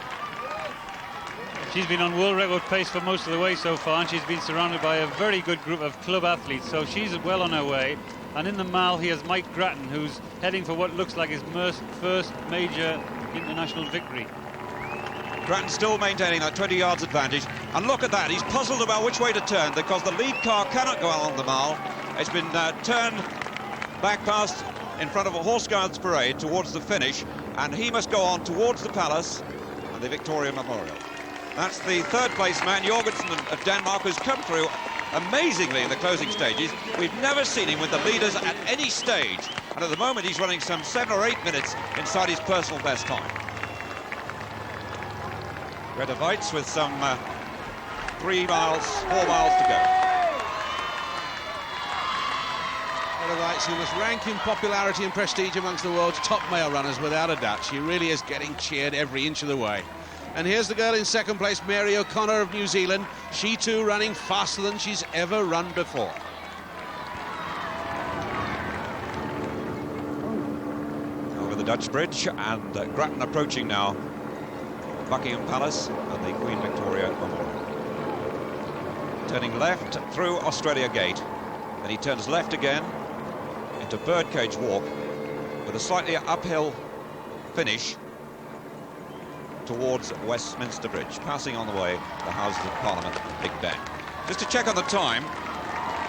She's been on world record pace for most of the way so far, and she's been surrounded by a very good group of club athletes, so she's well on her way. And in the mile, he has Mike Grattan, who's heading for what looks like his first major international victory. Grattan still maintaining that 20 yards advantage, and look at that, he's puzzled about which way to turn because the lead car cannot go along the mile. It's been turned back past in front of a Horse Guards parade towards the finish, and he must go on towards the Palace and the Victoria Memorial. That's the 3rd place man, Jorgensen of Denmark, who's come through amazingly in the closing stages. We've never seen him with the leaders at any stage, and at the moment he's running some 7 or 8 minutes inside his personal best time. Grete Waitz with some 4 miles to go. Grete Waitz, who must rank in popularity and prestige amongst the world's top male runners without a doubt. She really is getting cheered every inch of the way. And here's the girl in second place, Mary O'Connor of New Zealand. She too running faster than she's ever run before. Over the Dutch Bridge, and Grattan approaching now Buckingham Palace and the Queen Victoria Memorial. Turning left through Australia Gate, then he turns left again into Birdcage Walk with a slightly uphill finish towards Westminster Bridge, passing on the way the Houses of Parliament and Big Ben. Just to check on the time,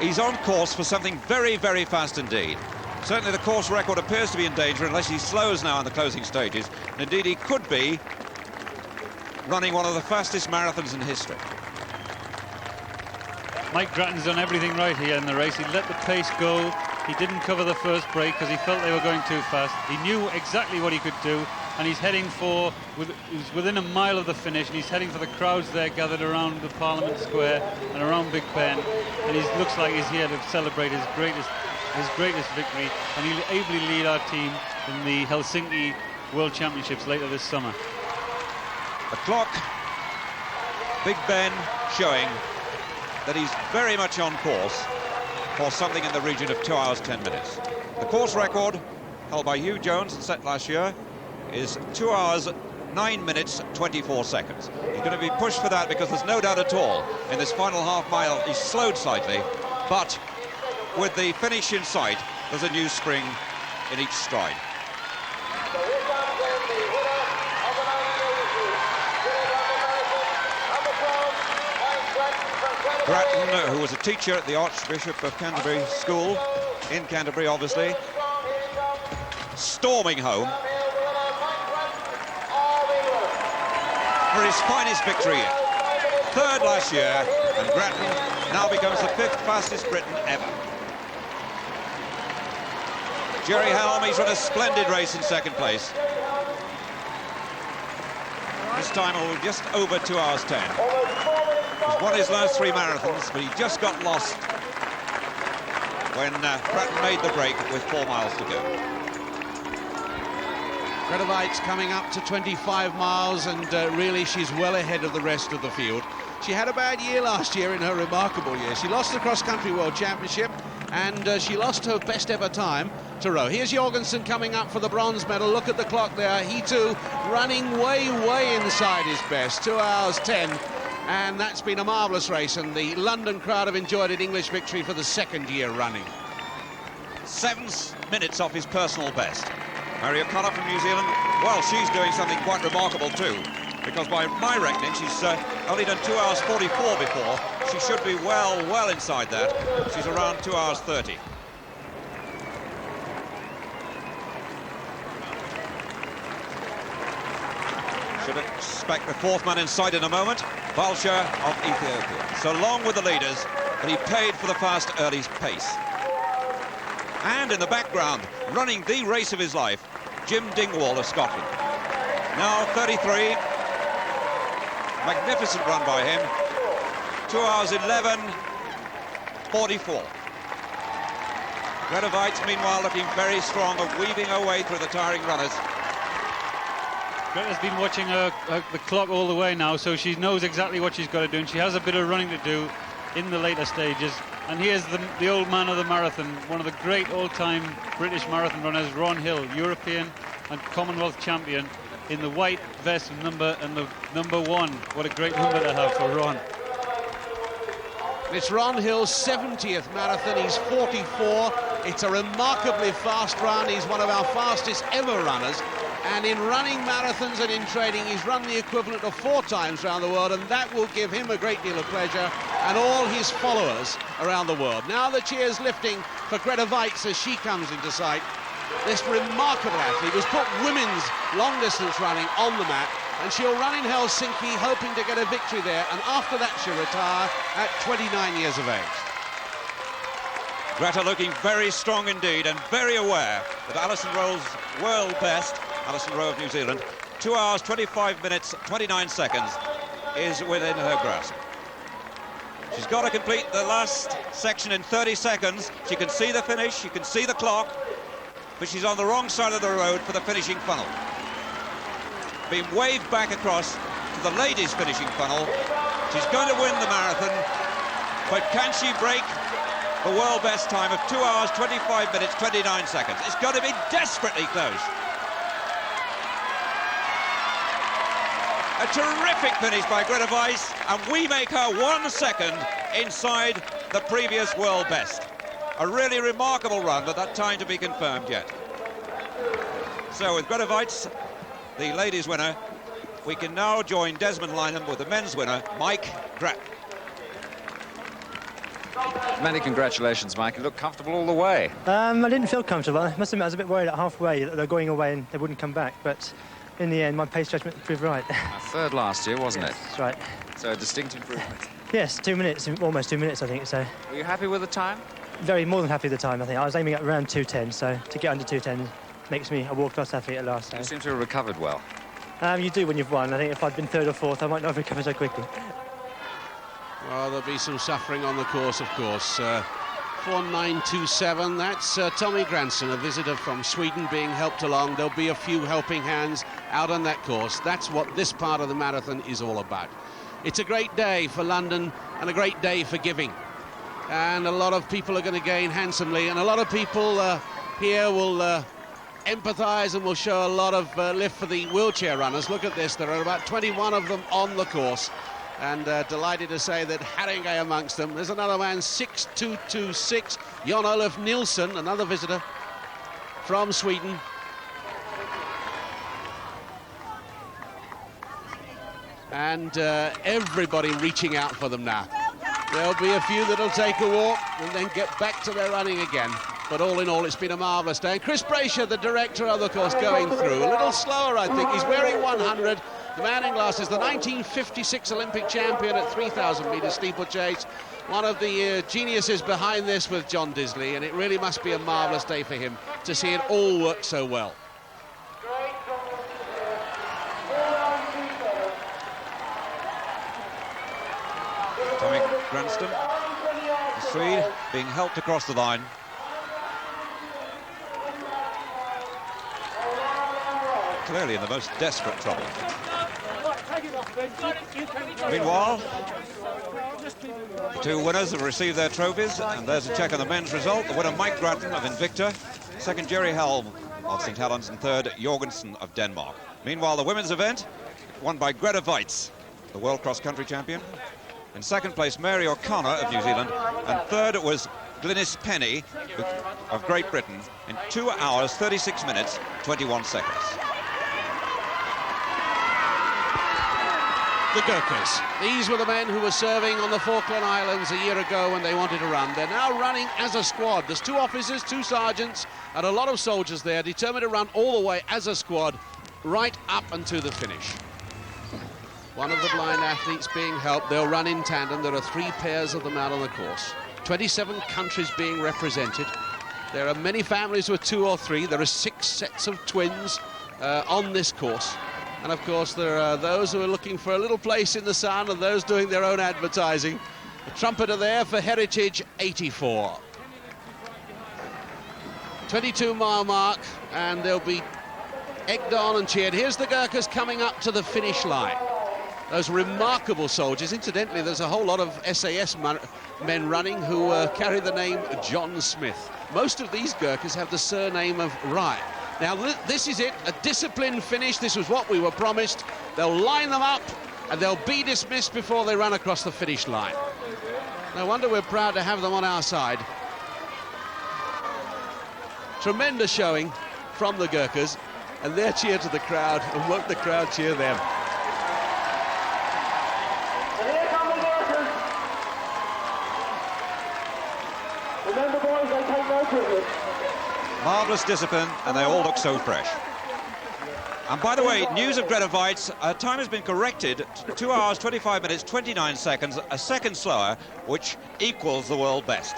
he's on course for something very, very fast indeed. Certainly the course record appears to be in danger unless he slows now in the closing stages, and indeed he could be running one of the fastest marathons in history. Mike Grattan's done everything right here in the race. He let the pace go. He didn't cover the first break because he felt they were going too fast. He knew exactly what he could do, and he's heading for, he's within a mile of the finish, and he's heading for the crowds there gathered around the Parliament Square and around Big Ben, and he looks like he's here to celebrate his greatest victory, and he'll ably lead our team in the Helsinki World Championships later this summer. The clock, Big Ben showing that he's very much on course for something in the region of 2 hours 10 minutes. The course record held by Hugh Jones and set last year is 2 hours 9 minutes 24 seconds. He's going to be pushed for that because there's no doubt at all in this final half mile he's slowed slightly, but with the finish in sight there's a new spring in each stride. Grattan, who was a teacher at the Archbishop of Canterbury School, in Canterbury obviously, storming home for his finest victory yet. Third last year, and Grattan now becomes the 5th fastest Briton ever. Jerry Helm, he's run a splendid race in second place. This time just over 2 hours 10. He's won his last 3 marathons, but he just got lost when Grattan made the break with 4 miles to go. Grete Waitz coming up to 25 miles, and really she's well ahead of the rest of the field. She had a bad year last year in her remarkable year. She lost the cross-country world championship, and she lost her best ever time to row. Here's Jorgensen coming up for the bronze medal. Look at the clock there. He too running way inside his best, 2 hours 10. And that's been a marvellous race, and the London crowd have enjoyed an English victory for the 2nd year running. 7 minutes off his personal best. Mary O'Connor from New Zealand, well, she's doing something quite remarkable too, because by my reckoning, she's only done 2 hours 44 before. She should be well inside that. She's around 2 hours 30. Should expect the 4th man in sight in a moment, Valsher of Ethiopia. So long with the leaders, but he paid for the fast early pace. And in the background, running the race of his life, Jim Dingwall of Scotland. Now 33. Magnificent run by him. 2 hours 11:44. Grete Waitz, meanwhile, looking very strong of weaving her way through the tiring runners. Greta's been watching the clock all the way now, so she knows exactly what she's got to do, and she has a bit of running to do in the later stages. And here's the old man of the marathon, one of the great all-time British marathon runners, Ron Hill, European and Commonwealth champion, in the white vest and the number 1. What a great number to have for Ron. It's Ron Hill's 70th marathon. He's 44. It's a remarkably fast run. He's one of our fastest ever runners. And in running marathons and in training, he's run the equivalent of 4 times around the world, and that will give him a great deal of pleasure, and all his followers around the world. Now the cheers lifting for Grete Waitz as she comes into sight. This remarkable athlete has put women's long-distance running on the map, and she'll run in Helsinki hoping to get a victory there, and after that she'll retire at 29 years of age. Grete looking very strong indeed, and very aware that Alison Rowe's world best, Alison Rowe of New Zealand, 2 hours 25 minutes 29 seconds is within her grasp. She's got to complete the last section in 30 seconds. She can see the finish, she can see the clock, but she's on the wrong side of the road for the finishing funnel. Being waved back across to the ladies' finishing funnel. She's going to win the marathon, but can she break the world best time of 2 hours, 25 minutes, 29 seconds? It's got to be desperately close. A terrific finish by Grete Weiss, and we make her 1 second inside the previous world best. A really remarkable run, but that time to be confirmed yet. So with Grete Weiss, the ladies' winner, we can now join Desmond Lynham with the men's winner, Mike Graf. Many congratulations, Mike. You look comfortable all the way. I didn't feel comfortable. I must admit, I was a bit worried at halfway that they're going away and they wouldn't come back, but in the end, my pace judgment proved right. Third last year, wasn't it? That's right. So a distinct improvement. Yes, 2 minutes, almost 2 minutes, I think. So. Were you happy with the time? More than happy with the time, I think. I was aiming at around 2:10, so to get under 2:10 makes me a world-class athlete at last. So. You seem to have recovered well. You do when you've won. I think if I'd been third or fourth, I might not have recovered so quickly. Well, there'll be some suffering on the course, of course. 4927, that's Tommy Granson, a visitor from Sweden, being helped along. There'll be a few helping hands out on that course. That's what this part of the marathon is all about. It's a great day for London and a great day for giving. And a lot of people are going to gain handsomely, and a lot of people here will empathise and will show a lot of lift for the wheelchair runners. Look at this, there are about 21 of them on the course. And delighted to say that Haringey amongst them. There's another man, 6'2", Jan-Olof Nilsson, another visitor from Sweden. And everybody reaching out for them now. There'll be a few that'll take a walk and then get back to their running again. But all in all, it's been a marvellous day. And Chris Brasher, the director of the course, going through. A little slower, I think. He's wearing 100. The man in glasses, the 1956 Olympic champion at 3,000 metre steeplechase. One of the geniuses behind this with John Disley, and it really must be a marvellous day for him to see it all work so well. Tommy Granston, the Swede, being helped across the line. Clearly in the most desperate trouble. Meanwhile, the two winners have received their trophies, and there's a check on the men's result. The winner, Mike Grattan of Invicta, second, Jerry Helm of St. Helens, and third, Jorgensen of Denmark. Meanwhile, the women's event, won by Grete Weiss, the world cross-country champion. In second place, Mary O'Connor of New Zealand, and third it was Glynis Penny of Great Britain in 2 hours, 36 minutes, 21 seconds. The Gurkhas. These were the men who were serving on the Falkland Islands a year ago when they wanted to run. They're now running as a squad. There's 2 officers, 2 sergeants, and a lot of soldiers there, determined to run all the way as a squad, right up until the finish. One of the blind athletes being helped. They'll run in tandem. There are 3 pairs of them out on the course. 27 countries being represented. There are many families with 2 or 3. There are 6 sets of twins on this course. And of course, there are those who are looking for a little place in the sun and those doing their own advertising. The trumpeter there for Heritage 84. 22-mile mark, and they'll be egged on and cheered. Here's the Gurkhas coming up to the finish line. Those remarkable soldiers. Incidentally, there's a whole lot of SAS men running who carry the name John Smith. Most of these Gurkhas have the surname of Rai. Now, this is it, a disciplined finish. This was what we were promised. They'll line them up, and they'll be dismissed before they run across the finish line. No wonder we're proud to have them on our side. Tremendous showing from the Gurkhas, and their cheer to the crowd, and won't the crowd cheer them? Remember, boys, they take no privilege. Marvellous discipline, and they all look so fresh. And by the way, news of Grete Weiss, her time has been corrected to 2 hours, 25 minutes, 29 seconds, a second slower, which equals the world best.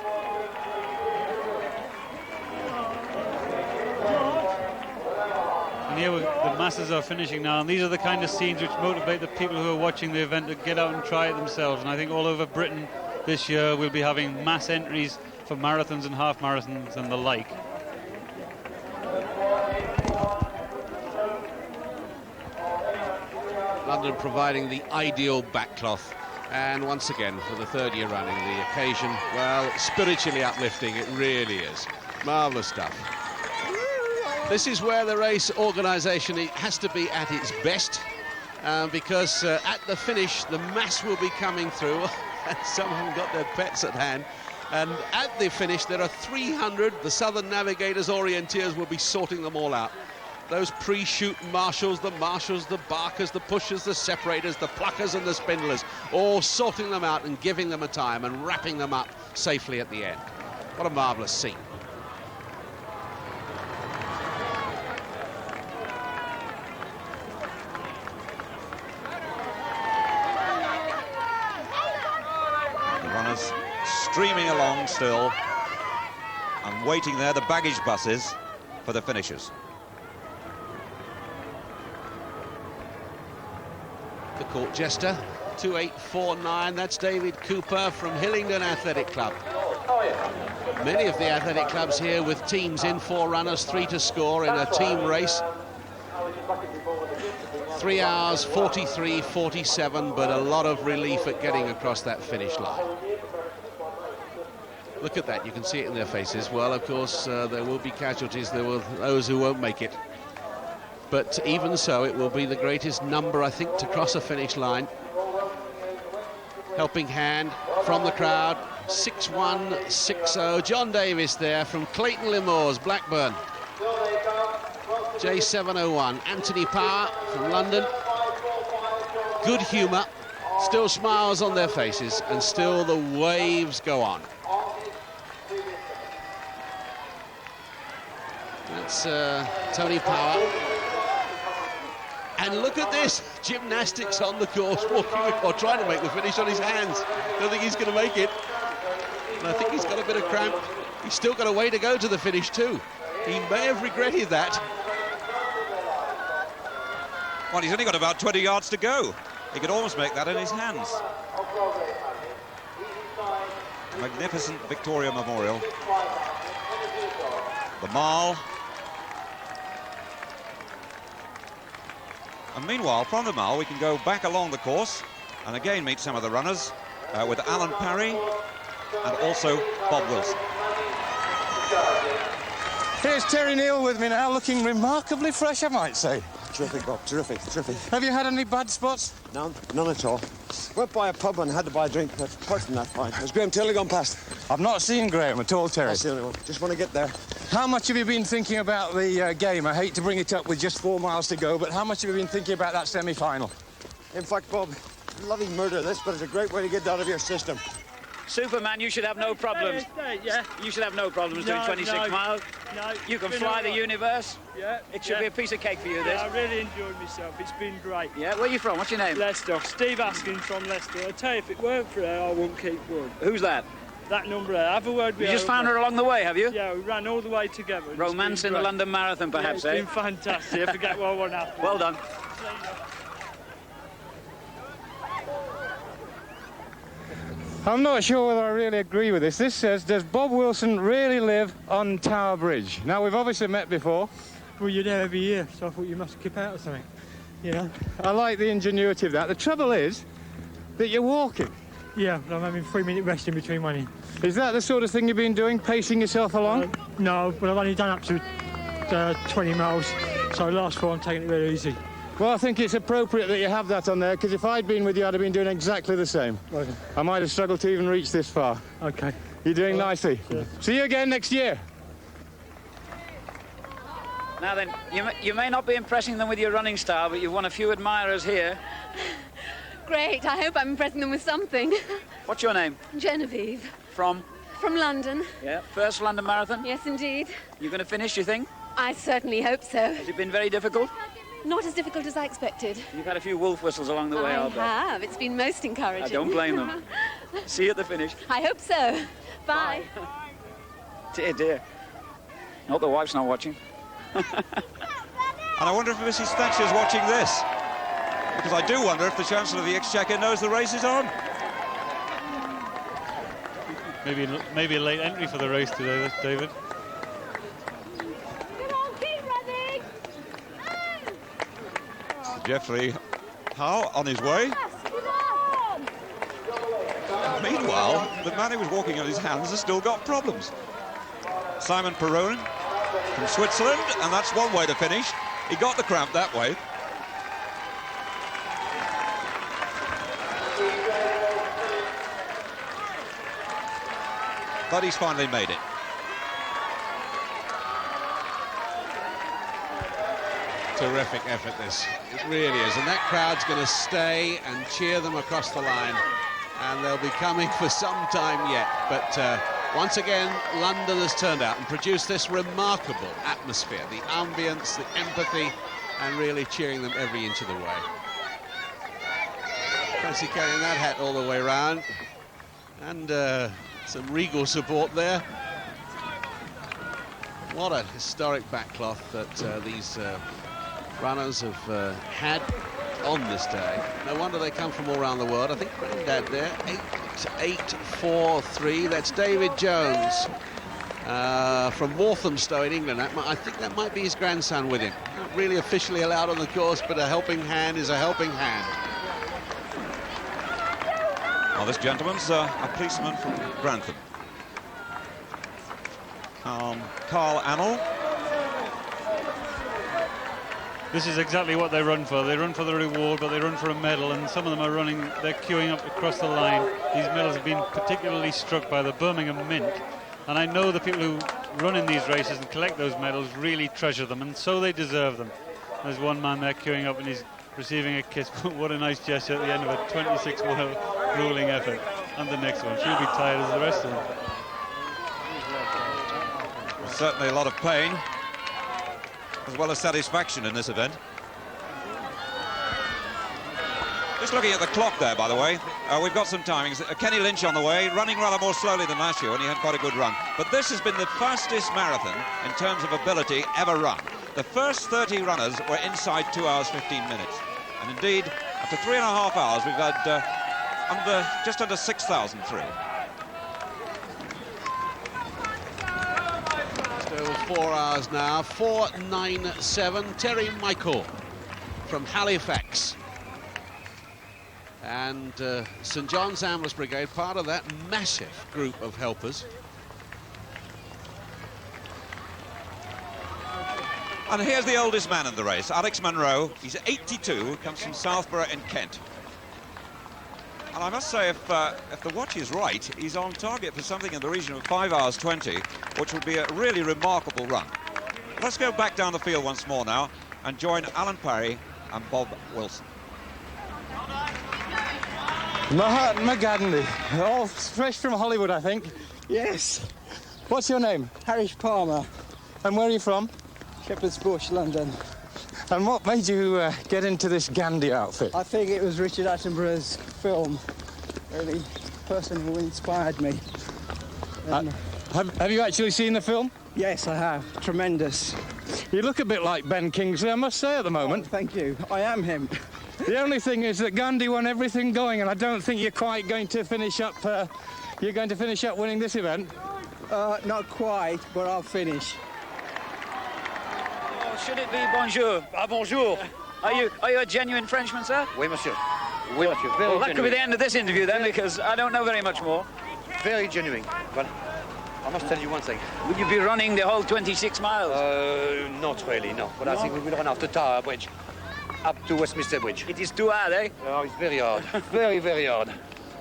And here the masses are finishing now, and these are the kind of scenes which motivate the people who are watching the event to get out and try it themselves. And I think all over Britain this year we'll be having mass entries for marathons and half marathons and the like. London providing the ideal backcloth. And once again, for the third year running, the occasion, well, spiritually uplifting, it really is. Marvellous stuff. This is where the race organisation has to be at its best, because at the finish, the mass will be coming through, and some of them got their pets at hand. And at the finish, there are 300. The Southern Navigators, Orienteers will be sorting them all out. Those pre-shoot marshals, the barkers, the pushers, the separators, the pluckers and the spindlers, all sorting them out and giving them a time and wrapping them up safely at the end. What a marvellous scene. The runners streaming along still and waiting there, the baggage buses, for the finishers. The court jester, 2:8.49. That's David Cooper from Hillingdon Athletic Club. Many of the athletic clubs here with teams in, 4 runners, 3 to score in a team race. 3 hours 43:47, but a lot of relief at getting across that finish line. Look at that, you can see it in their faces. Well, of course, there will be casualties, there will those who won't make it. But even so, it will be the greatest number, I think, to cross a finish line. Helping hand from the crowd, 6:1.60. John Davis there from Clayton Limors, Blackburn. J7:01. Anthony Power from London. Good humour, still smiles on their faces, and still the waves go on. That's Tony Power. And look at this, gymnastics on the course, walking or trying to make the finish on his hands. Don't think he's going to make it. And I think he's got a bit of cramp. He's still got a way to go to the finish too. He may have regretted that. Well, he's only got about 20 yards to go. He could almost make that in his hands. A magnificent Victoria Memorial. The Mall. And meanwhile, from the Mall, we can go back along the course and again meet some of the runners with Alan Parry and also Bob Wilson. Here's Terry Neal with me now, looking remarkably fresh, I might say. Terrific, Bob, terrific, terrific. Have you had any bad spots? None at all. Went by a pub and had to buy a drink, but apart from that, fine. Has Graham Taylor gone past? I've not seen Graham at all, Terry. That's the only one. Just want to get there. How much have you been thinking about the game? I hate to bring it up with just 4 miles to go, but how much have you been thinking about that semi-final? In fact, Bob, bloody murder this, but it's a great way to get it out of your system. Superman, you should have no problems. Yeah. You should have no problems doing 26 miles. No. You can fly the universe. Yeah. It should be a piece of cake for you, this. Yeah, I really enjoyed myself. It's been great. Yeah, where are you from? What's your name? Leicester. Steve Askins from Leicester. I tell you, if it weren't for her, I wouldn't keep going. Who's that? That number there. Have a word with her. You just found her along the way, have you? Yeah, we ran all the way together. Romance in the London Marathon, perhaps, yeah, it's been fantastic. I forget what I want after. Well done. I'm not sure whether I really agree with this. This says, does Bob Wilson really live on Tower Bridge? Now, we've obviously met before. Well, you're there every year, so I thought you must keep out or something. You know? I like the ingenuity of that. The trouble is that you're walking. Yeah, I'm having 3-minute rest in between running. Is that the sort of thing you've been doing, pacing yourself along? No, but I've only done up to 20 miles, so last 4 I'm taking it really easy. Well, I think it's appropriate that you have that on there, because if I'd been with you, I'd have been doing exactly the same. Okay. I might have struggled to even reach this far. Okay. You're doing nicely. Yeah. See you again next year. Now then, you may not be impressing them with your running style, but you've won a few admirers here. Great, I hope I'm impressing them with something. What's your name? Genevieve. From? From London. Yeah, first London Marathon? Yes, indeed. You going to finish, you think? I certainly hope so. Has it been very difficult? Not as difficult as I expected. You've had a few wolf whistles along the way, I I'll bet. have. It's been most encouraging. I don't blame them. See you at the finish. I hope so. Bye. Dear, dear. Not the wife's not watching. And I wonder if Mrs. Thatcher's watching this. Because I do wonder if the Chancellor of the Exchequer knows the race is on. Maybe a late entry for the race today, David. Jeffrey Howe on his way. Meanwhile, the man who was walking on his hands has still got problems. Simon Perron from Switzerland, and that's one way to finish. He got the cramp that way. But he's finally made it. Terrific effort, this. It really is. And that crowd's going to stay and cheer them across the line. And they'll be coming for some time yet. But once again, London has turned out and produced this remarkable atmosphere. The ambience, the empathy, and really cheering them every inch of the way. Fancy carrying that hat all the way round. And some regal support there. What a historic backcloth that these runners have had on this day. No wonder they come from all around the world. I think Grandad there, 8-8-4-3. That's David Jones from Walthamstow in England. I think that might be his grandson with him. Not really officially allowed on the course, but a helping hand is a helping hand. Well, this gentleman's a policeman from Grantham. Carl Annell. This is exactly what they run for. They run for the reward, but they run for a medal, and some of them are running, they're queuing up across the line. These medals have been particularly struck by the Birmingham Mint, and I know the people who run in these races and collect those medals really treasure them, and so they deserve them. There's one man there queuing up and he's receiving a kiss. What a nice gesture at the end of a 26-mile grueling effort. And the next one, she'll be tired as the rest of them. Certainly a lot of pain, as well as satisfaction in this event. Just looking at the clock there, by the way, we've got some timings. Kenny Lynch on the way, running rather more slowly than last year when he had quite a good run. But this has been the fastest marathon in terms of ability ever run. The first 30 runners were inside 2 hours 15 minutes. And indeed, after 3.5 hours, we've had just under 6,000 through. Over 4 hours now, 4:09.7. Terry Michael from Halifax. And St John's Ambulance Brigade, part of that massive group of helpers. And here's the oldest man in the race, Alex Munro. He's 82, comes from Southborough in Kent. And I must say, if the watch is right, he's on target for something in the region of 5 hours 20, which would be a really remarkable run. Let's go back down the field once more now and join Alan Parry and Bob Wilson. Mahatma Gandhi, all fresh from Hollywood, I think. Yes. What's your name? Harish Palmer. And where are you from? Shepherd's Bush, London. And what made you get into this Gandhi outfit? I think it was Richard Attenborough's film, really, the person who inspired me. Have you actually seen the film? Yes, I have. Tremendous. You look a bit like Ben Kingsley, I must say, at the moment. Oh, thank you. I am him. The only thing is that Gandhi won everything going, and I don't think you're quite going to finish up. You're going to finish up winning this event. Not quite, but I'll finish. Should it be bonjour? Ah, bonjour. Are you a genuine Frenchman, sir? Oui, monsieur. Oui, monsieur. Very well, that genuine. could be the end of this interview then, because I don't know very much more. Very genuine. But I must tell you one thing. Will you be running the whole 26 miles? Not really, no. But I think we will run after Tower Bridge, up to Westminster Bridge. It is too hard, eh? Oh, it's very hard. Very, very hard.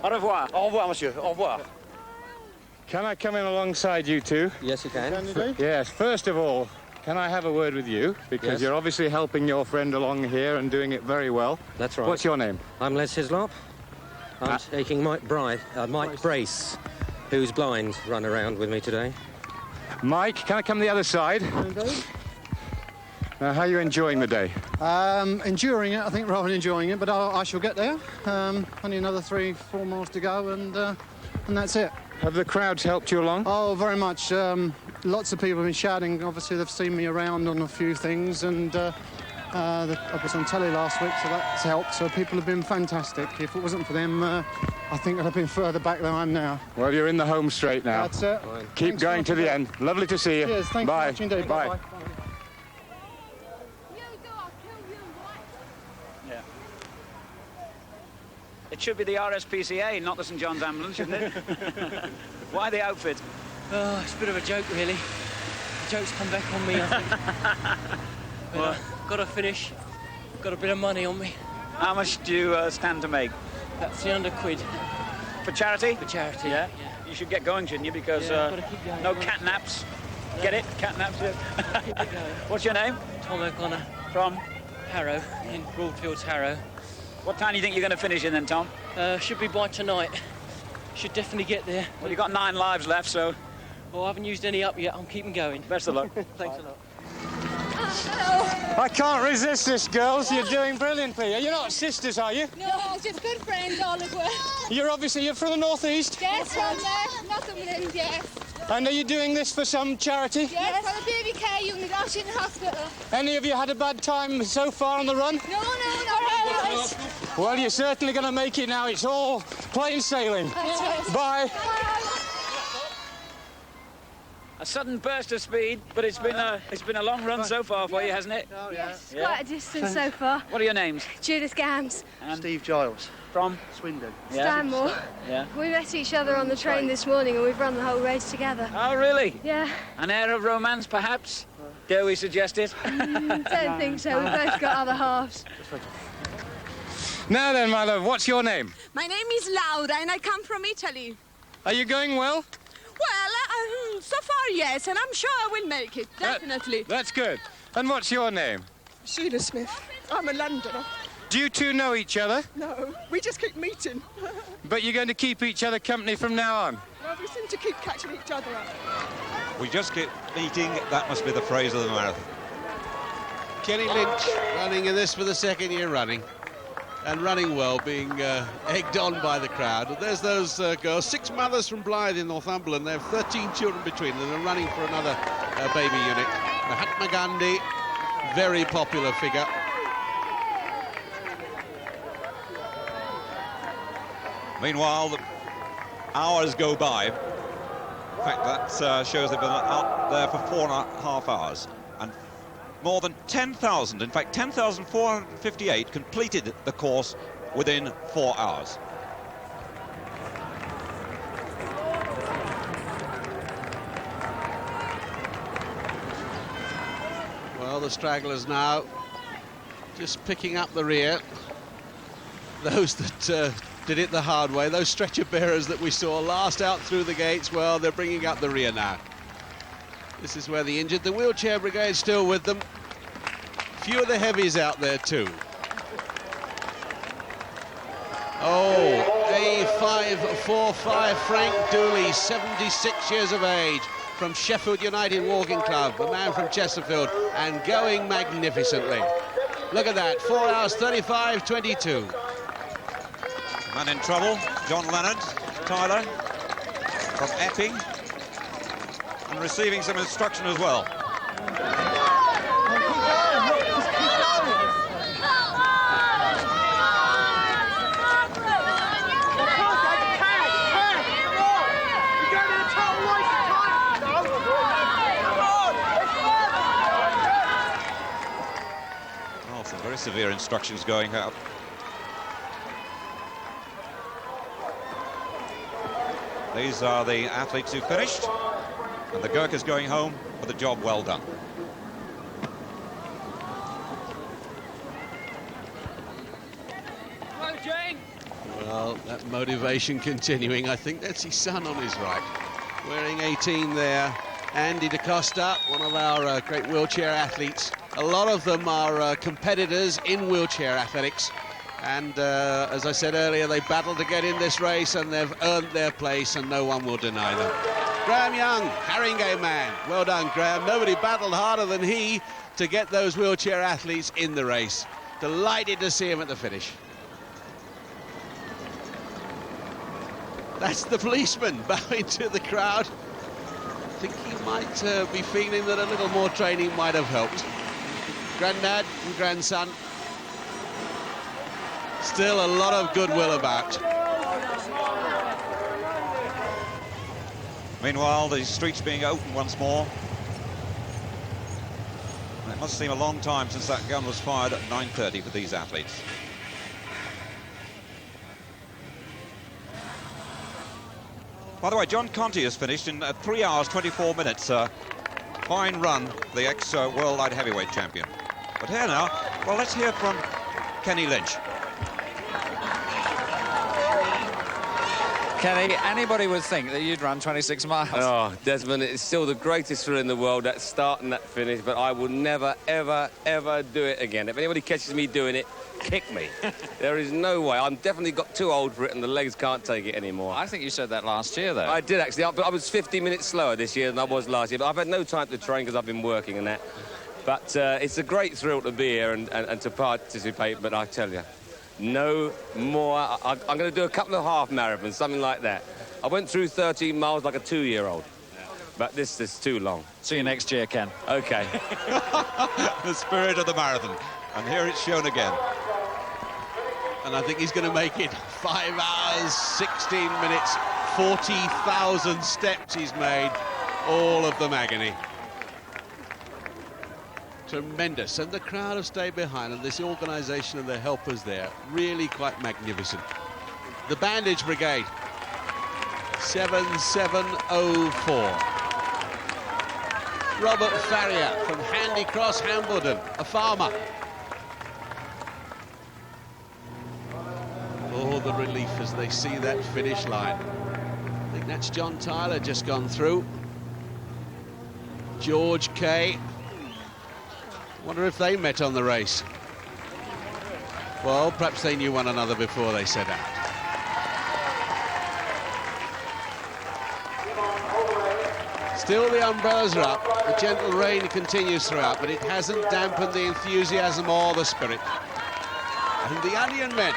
Au revoir. Au revoir, monsieur. Au revoir. Can I come in alongside you two? Yes, you can. Yes, first of all, can I have a word with you? Because you're obviously helping your friend along here and doing it very well. That's right. What's your name? I'm Les Hislop. I'm taking Mike Brace, who's blind, run around with me today. Mike, can I come the other side? How are you enjoying the day? Enduring it, I think, rather than enjoying it, but I shall get there. Only another 3-4 miles to go, and that's it. Have the crowds helped you along? Oh, very much. Lots of people have been shouting. Obviously, they've seen me around on a few things, and I was on telly last week, so that's helped. So people have been fantastic. If it wasn't for them, I think I'd have been further back than I am now. Well, you're in the home straight now. That's it. Keep Thanks going to the end. Lovely to see you. Cheers. Thank Bye. you much indeed. Bye. Bye. It should be the RSPCA, not the St John's Ambulance, shouldn't it? Why the outfit? Oh, it's a bit of a joke, really. The joke's come back on me, I think. But, got to finish. Got a bit of money on me. How much do you stand to make? About 300 quid. For charity? For charity, yeah. You should get going, shouldn't you? Because gotta keep going. no catnaps. Get it? Catnaps. Keep it going. What's your name? Tom O'Connor. From? Harrow, in Broadfields, Harrow. What time do you think you're going to finish in then, Tom? Should be by tonight. Should definitely get there. Well, you've got 9 lives left, so... Well, I haven't used any up yet. I'm keeping going. Best of luck. Thanks a lot. I can't resist this, girls. You're doing brilliantly. You're not sisters, are you? No, just good friends, all of us. You're from the northeast? Yes, from there. Northumberland, yes. And are you doing this for some charity? Yes, for the baby care unit, Ocean Hospital. Any of you had a bad time so far on the run? No, not always. Well, you're certainly going to make it now. It's all plain sailing. Bye. A sudden burst of speed, but it's been a long run so far for you, hasn't it? Oh, yes, quite a distance so far. What are your names? Judith Gams. And Steve Giles. From? Swindon. Stanmore. Yeah. We met each other on the train this morning and we've run the whole race together. Oh, really? Yeah. An air of romance, perhaps? Dare we suggest it? Don't think so. We've both got other halves. Now then, my love, what's your name? My name is Laura and I come from Italy. Are you going well? Well, so far, yes, and I'm sure I will make it, definitely. That's good. And what's your name? Sheila Smith. I'm a Londoner. Do you two know each other? No, we just keep meeting. But you're going to keep each other company from now on? Well, we seem to keep catching each other up. We just keep meeting. That must be the phrase of the marathon. Kenny Lynch running in this for the second year running. And running well, being egged on by the crowd. There's those girls, 6 mothers from Blythe in Northumberland. They have 13 children between them. They're running for another baby unit. Mahatma Gandhi, very popular figure. Meanwhile, the hours go by. In fact, that shows they've been out there for 4.5 hours. And more than 10,000, in fact 10,458 completed the course within 4 hours. Well, the stragglers now just picking up the rear. Those that did it the hard way, those stretcher bearers that we saw last out through the gates, well, they're bringing up the rear now. This is where the injured, the wheelchair brigade still with them. Few of the heavies out there too. Oh, a 5.45 Frank Dooley, 76 years of age, from Sheffield United Walking Club, the man from Chesterfield, and going magnificently. Look at that, 4 hours 35:22. Man in trouble, John Leonard, Tyler, from Epping, and receiving some instruction as well. Oh, some very severe instructions going out. These are the athletes who finished, and the Gurkhas going home with a job well done. Well, that motivation continuing. I think that's his son on his right, wearing 18 there. Andy DaCosta, one of our great wheelchair athletes. A lot of them are competitors in wheelchair athletics. And as I said earlier, they battled to get in this race and they've earned their place and no one will deny them. Graham Young, Haringey man. Well done, Graham. Nobody battled harder than he to get those wheelchair athletes in the race. Delighted to see him at the finish. That's the policeman bowing to the crowd. I think he might be feeling that a little more training might have helped. Grandad and grandson. Still a lot of goodwill about. Meanwhile, the streets being opened once more. And it must seem a long time since that gun was fired at 9:30 for these athletes. By the way, John Conti has finished in 3 hours, 24 minutes. Fine run, the ex-World Light Heavyweight champion. But here now, well, let's hear from Kenny Lynch. Kenny, anybody would think that you'd run 26 miles. Oh, Desmond, it's still the greatest thrill in the world, that start and that finish, but I will never, ever, ever do it again. If anybody catches me doing it, kick me. There is no way. I'm definitely got too old for it and the legs can't take it anymore. I think you said that last year, though. I did, actually. I was 50 minutes slower this year than I was last year, but I've had no time to train because I've been working and that. But it's a great thrill to be here and to participate, but I tell you, no more. I'm going to do a couple of half marathons, something like that. I went through 13 miles like a 2-year-old, but this is too long. See you next year, Ken. OK. The spirit of the marathon. And here it's shown again. And I think he's going to make it 5 hours, 16 minutes, 40,000 steps he's made, all of them agony. Tremendous, and the crowd have stayed behind, and this organisation and the helpers there, really quite magnificent. The Bandage Brigade, 7704. Robert Farrier from Handy Cross, Hambledon, a farmer. Oh, the relief as they see that finish line. I think that's John Tyler just gone through. George Kay. Wonder if they met on the race. Well, perhaps they knew one another before they set out. Still the umbrellas are up. The gentle rain continues throughout, but it hasn't dampened the enthusiasm or the spirit. And the Onion Men.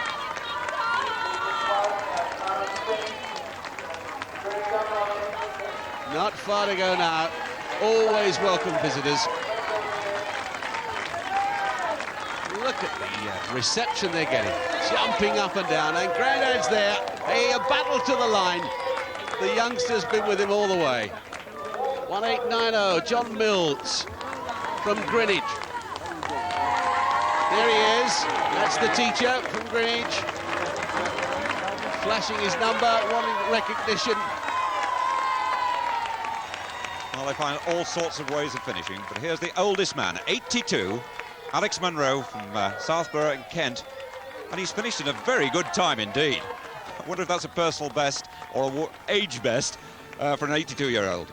Not far to go now. Always welcome visitors. Look at the reception they're getting, jumping up and down, and Grandad's there, a battle to the line. The youngster's been with him all the way. 1890, John Mills from Greenwich. There he is, that's the teacher from Greenwich, flashing his number, wanting recognition. Well, they find all sorts of ways of finishing, but here's the oldest man, 82, Alex Munro from Southborough in Kent, and he's finished in a very good time indeed. I wonder if that's a personal best or an age best for an 82-year-old.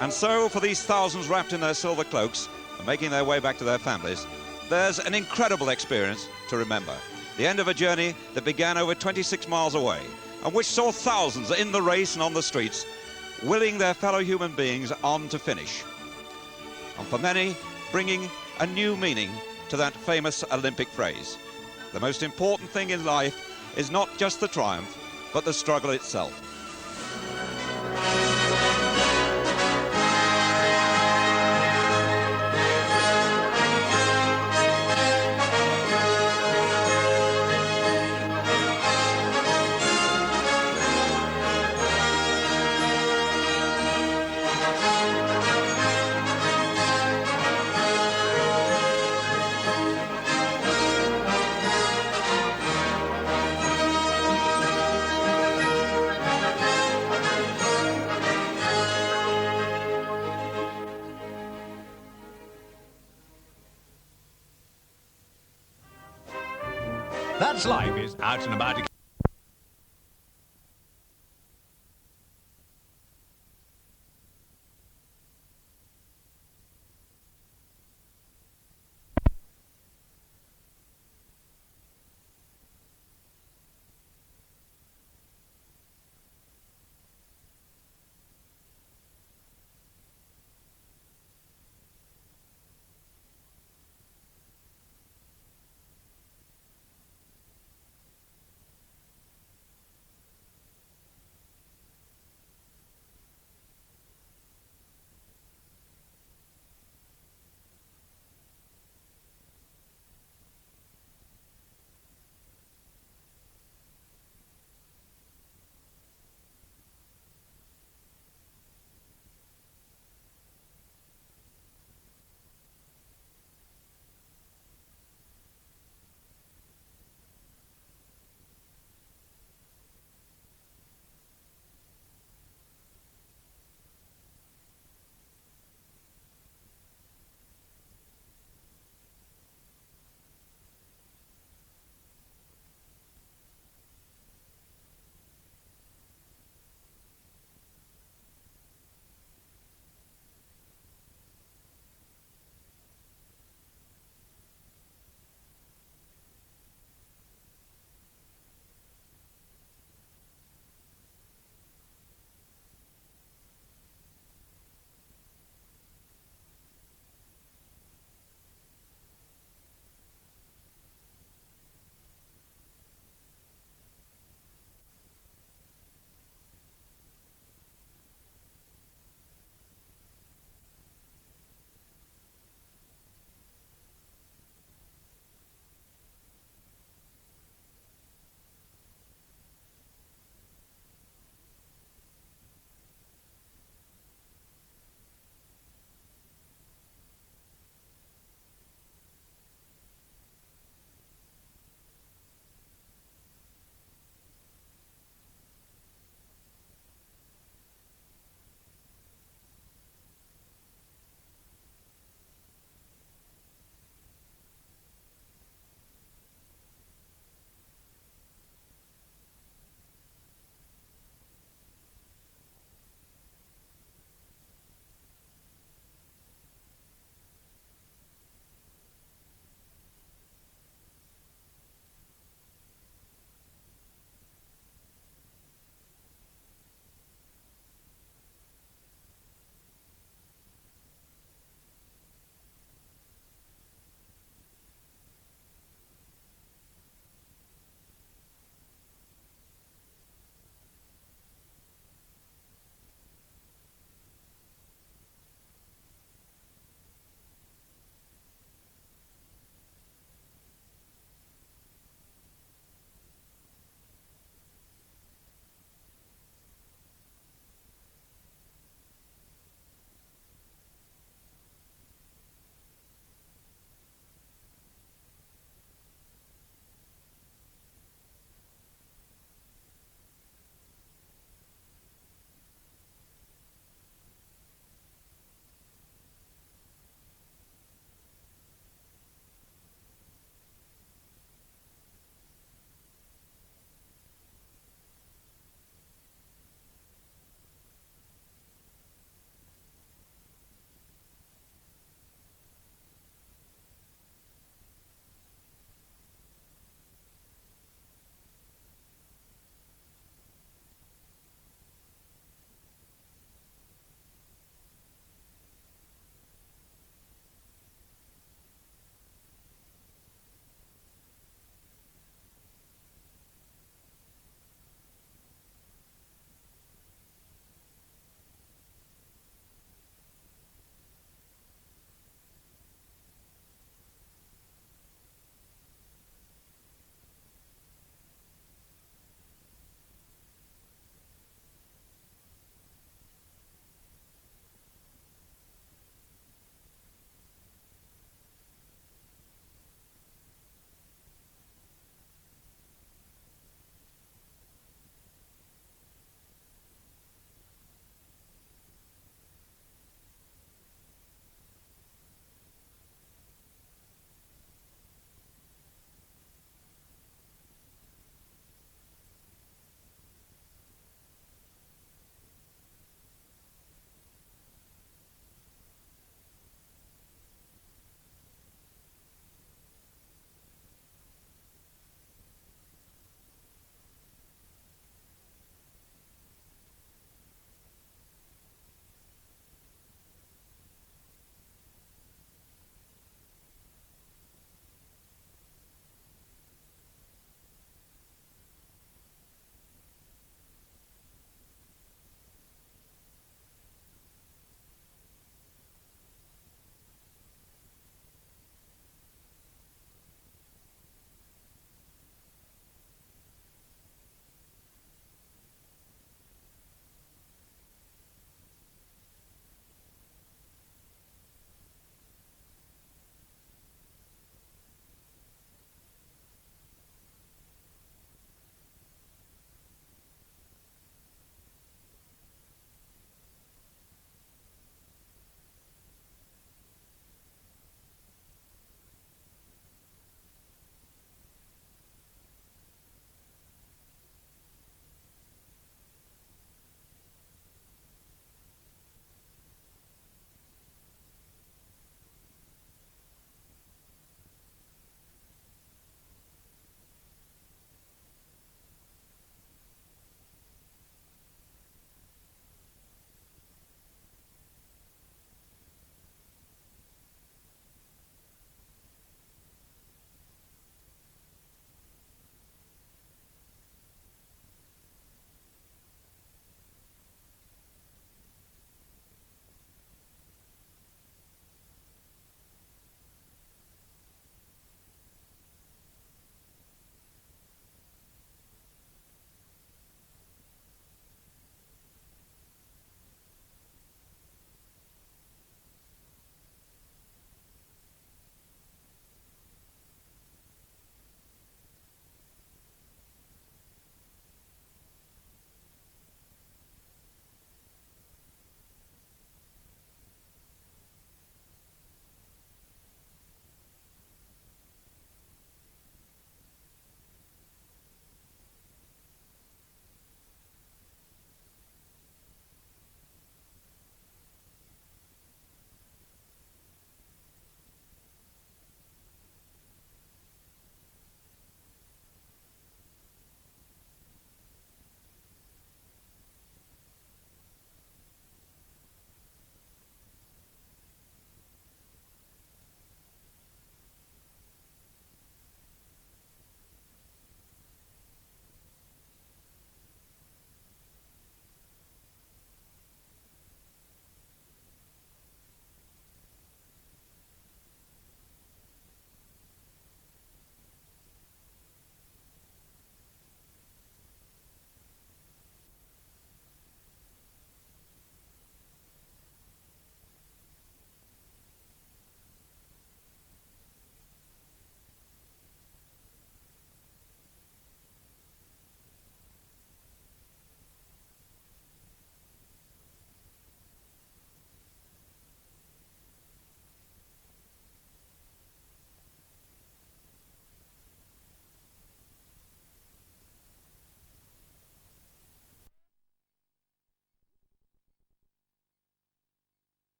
And so, for these thousands wrapped in their silver cloaks and making their way back to their families, there's an incredible experience to remember. The end of a journey that began over 26 miles away, and which saw thousands in the race and on the streets, willing their fellow human beings on to finish. And for many, bringing a new meaning to that famous Olympic phrase. The most important thing in life is not just the triumph, but the struggle itself. That's Life is Out and About.